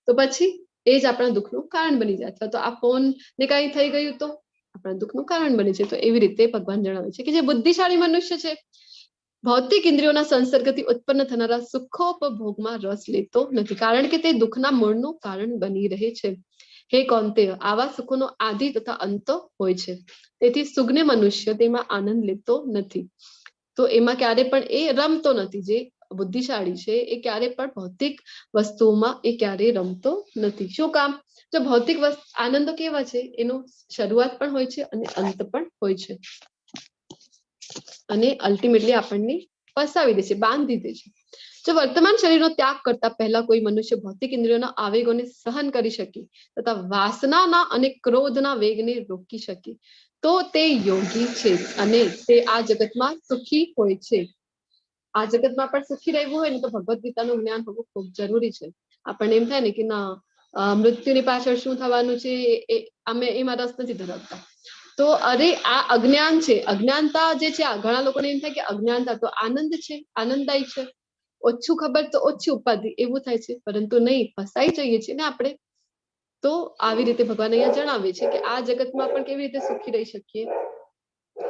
તો પછી એ જ આપણા દુઃખનું કારણ બની જાય. અથવા તો આ ફોન ને કઈ થઈ ગયું તો આપણા દુઃખનું કારણ બને છે. તો એવી રીતે ભગવાન જણાવે છે કે જે બુદ્ધિશાળી મનુષ્ય છે ભૌતિક ઇન્દ્રિયોના સંસર્ગથી ઉત્પન્ન થનારા સુખોપભોગમાં રસ લેતો નથી, કારણ કે તે દુઃખના મૂળનું કારણ બની રહે છે. હે કૌંતેય, આવા સુખોનો આદિ તથા અંત હોય છે. તેથી સુજ્ઞ મનુષ્ય તેમાં આનંદ લેતો નથી. તો એમાં ક્યારે પણ એ રમતો નથી. જે બુદ્ધિશાળી છે એ ક્યારે પણ ભૌતિક વસ્તુઓમાં એ ક્યારે રમતો નથી. શું કામ? જો ભૌતિક આનંદો કેવા છે, એનો શરૂઆત પણ હોય છે અને અંત પણ હોય છે, અને અલ્ટિમેટલી આપણને ફસાવી દે છે, બાંધી દે છે. જો વર્તમાન શરીરનો ત્યાગ કરતા પહેલા કોઈ મનુષ્ય ભૌતિક ઇન્દ્રિયોના આવેગોને સહન કરી શકે તથા વાસનાના અને ક્રોધના વેગને રોકી શકે તો તે યોગી છે અને તે આ જગતમાં સુખી હોય છે. આ જગતમાં પણ સુખી રહેવું હોય ને તો ભગવદ ગીતાનું જ્ઞાન હોવું ખૂબ જરૂરી છે. આપણને એમ થાય ને કે ના, મૃત્યુની પાછળ શું થવાનું છે અમે એમાં રસ નથી ધરાવતા. તો અરે આ અજ્ઞાન છે. અજ્ઞાનતા જે છે, ઘણા લોકોને એમ થાય કે અજ્ઞાનતા તો આનંદ છે, આનંદદાયી છે, ઓછું ખબર તો ઓછી ઉપાધિ, એવું થાય છે. પરંતુ નહીં, ફસાઈ જઈએ છીએ ને આપણે. તો આવી રીતે ભગવાન અહીંયા જણાવે છે કે આ જગતમાં પણ કેવી રીતે સુખી રહી શકીએ.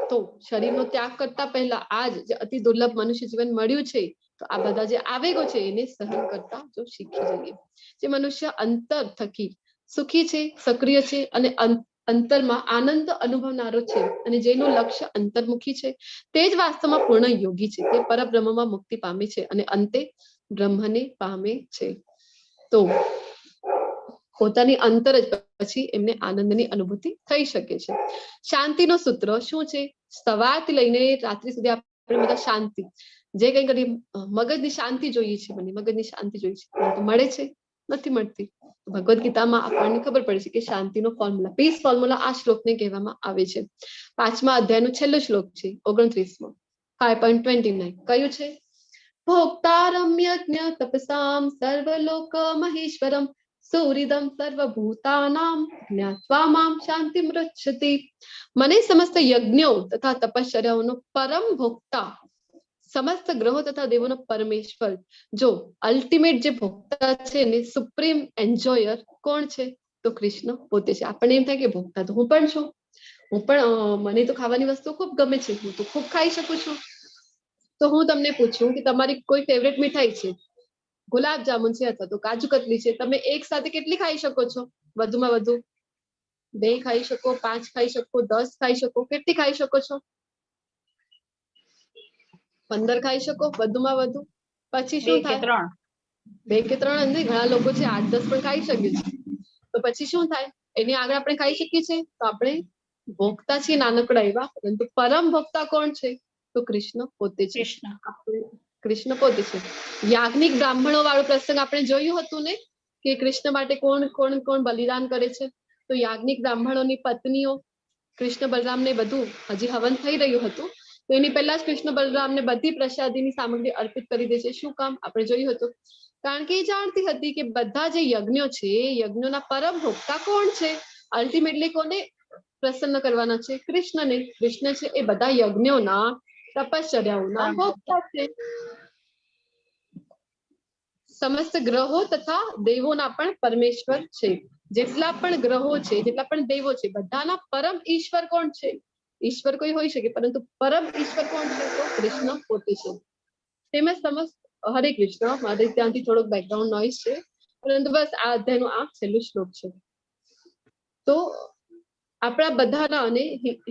તો શરીરનો ત્યાગ કરતા પહેલા આજ જે અતિ દુર્લભ મનુષ્ય જીવન મળ્યું છે, તો આ બધા જે આવેગો છે એને સહન કરતા જો શીખી જઈએ. જે મનુષ્ય અંતર થકી સુખી છે, સક્રિય છે અને અંતરમાં આનંદ અનુભવનારો છે અને જેનું લક્ષ્ય અંતર્મુખી છે, તે જ વાસ્તવમાં પૂર્ણ યોગી છે. તે પરબ્રહ્મમાં મુક્તિ પામે છે અને અંતે બ્રહ્મને પામે છે. તો પોતાની અંતર જ પછી એમને આનંદની અનુભૂતિ થઈ શકે છે. શાંતિનો સૂત્ર શું છે? સવારથી લઈને રાત્રિ સુધી આપણે બધા શાંતિ, જે કઈ કરી મગજની શાંતિ જોઈએ છે, મને મગજની શાંતિ જોઈએ છે, પરંતુ મળે છે? નથી મળતી. ભગવદ ગીતામાં આપણને ખબર પડે છે કે શાંતિનો ફોર્મ્યુલા, પીસ ફોર્મ્યુલા આ શ્લોકને કહેવામાં આવે છે. 5મા અધ્યાયનો છેલ્લો શ્લોક છે, 29મો, 5.29. કયું છે? ભોક્તારમ યજ્ઞ તપસામ સર્વલોક મહેશ્વરમ સુહૃદમ સર્વભૂતાનામ જ્ઞાત્વા મામ શાંતિ મૃચ્છતિ. મને સમસ્ત યજ્ઞો તથા તપશ્ચર્યાઓનો પરમ ભોક્તા, સમસ્ત ગ્રહો તથા દેવોનો પરમેશ્વર, જો અલ્ટિમેટ જે ભોક્તા છે ને, સુપ્રીમ એન્જોયર કોણ છે? તો કૃષ્ણ પોતે છે. આપણને એમ થાય કે ભોક્તા તો હું પણ છું, હું પણ, મને તો ખાવાની વસ્તુ ખૂબ ગમે છે, હું તો ખૂબ ખાઈ શકું છું. તો હું તમને પૂછું કે તમારી કોઈ ફેવરેટ મીઠાઈ છે, ગુલાબ જામુન છે અથવા તો કાજુ કતલી છે, તમે એક સાથે કેટલી ખાઈ શકો છો? વધુમાં વધુ 2 ખાઈ શકો, 5 ખાઈ શકો, 10 ખાઈ શકો, કેટલી ખાઈ શકો છો? 15 ખાઈ શકો વધુમાં વધુ. પછી શું થાય? 2 કે 3 નહીં, ઘણા લોકો છે 8-10 પણ ખાઈ શકે છે. તો પછી શું થાય? એની આગળ આપણે ખાઈ શકીએ છીએ, તો આપણે ભોગતા છીએ નાનકડા એવા, પરંતુ પરમ ભોગતા કોણ છે? તો કૃષ્ણ પોતે છે. કૃષ્ણ પોતે છે. યાજ્ઞિક બ્રાહ્મણો વાળો પ્રસંગ આપણે જોયું હતું ને, કે કૃષ્ણ માટે કોણ કોણ કોણ બલિદાન કરે છે. તો યાજ્ઞિક બ્રાહ્મણોની પત્નીઓ કૃષ્ણ બલરામને બધું, હજી હવન થઈ રહ્યું હતું તો એની પહેલા જ કૃષ્ણ બલરામને બધી પ્રસાદીની સામગ્રી અર્પિત કરી દે છે. શું કામ? આપણે જોયું હતું, કારણ કે એ જાણતી હતી કે બધા જે યજ્ઞો છે, યજ્ઞોના પરમ ભોક્તા કોણ છે? અલ્ટિમેટલી કોને પ્રસન્ન કરવાના છે? કૃષ્ણને. કૃષ્ણ છે એ બધા યજ્ઞોના, તપશ્ચર્યાઓના ભોક્તા છે. સમસ્ત ગ્રહો તથા દેવોના પણ પરમેશ્વર છે. જેટલા પણ ગ્રહો છે, જેટલા પણ દેવો છે, બધાના પરમ ઈશ્વર કોણ છે? ઈશ્વર કોઈ હોઈ શકે, પરંતુ પરમ ઈશ્વર કોણ છે? તો કૃષ્ણ પોતે છે. તેમજ સમસ્ત, હરે કૃષ્ણ, મારે ત્યાંથી થોડોક બેકગ્રાઉન્ડ નોઈઝ છે, પરંતુ બસ આ અધ્યાયનો આ છેલ્લો શ્લોક છે. તો આપણા બધાના અને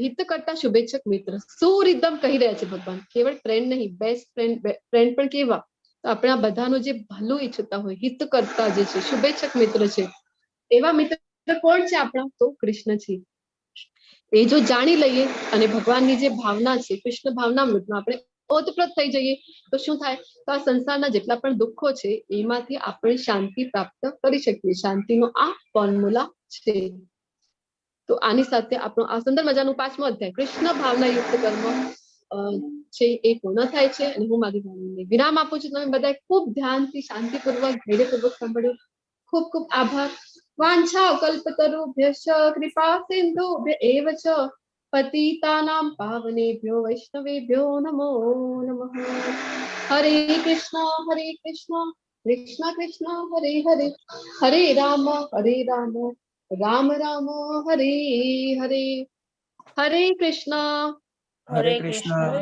હિત કરતા શુભેચ્છક મિત્ર, સુહૃદમ કહી રહ્યા છે ભગવાન, કેવળ ફ્રેન્ડ નહીં, બેસ્ટ ફ્રેન્ડ પણ કેવા? તો આપણા બધાનું જે ભલું ઈચ્છતા હોય, હિત કરતા જે છે, શુભેચ્છક મિત્ર છે, એવા મિત્ર કોણ છે આપણા? તો કૃષ્ણ છે. એ જો જાણી લઈએ અને ભગવાનની જે ભાવના છે, કૃષ્ણ ભાવનામૃતમાં આપણે ઓતપ્રોત થઈ જઈએ, તો શું થાય? તો આ સંસારના જેટલા પણ દુઃખો છે એમાંથી આપણે શાંતિ પ્રાપ્ત કરી શકીએ. શાંતિનો આ ફોર્મ્યુલા છે. તો આની સાથે આપણો આ સુંદર મજાનું 5મો અધ્યાય, કૃષ્ણ ભાવના યુક્ત કર્મ છે, એ પૂર્ણ થાય છે. અને હું મારી વાણીને વિરામ આપું છું. તમે બધા ખૂબ ધ્યાનથી, શાંતિપૂર્વક, ધૈર્યપૂર્વક સાંભળ્યું. ખૂબ ખૂબ આભાર. વાંછા કલ્પતરુભ્યશ્ચ કૃપા સિંધુભ્ય એવ ચ પતિતાનાં પાવનેભ્યો વૈષ્ણવેભ્યો નમો નમઃ. હરે કૃષ્ણ કૃષ્ણ કૃષ્ણ હરે હરે, હરે રામ રામ રામ હરે હરે. હરે કૃષ્ણ. હરે કૃષ્ણ.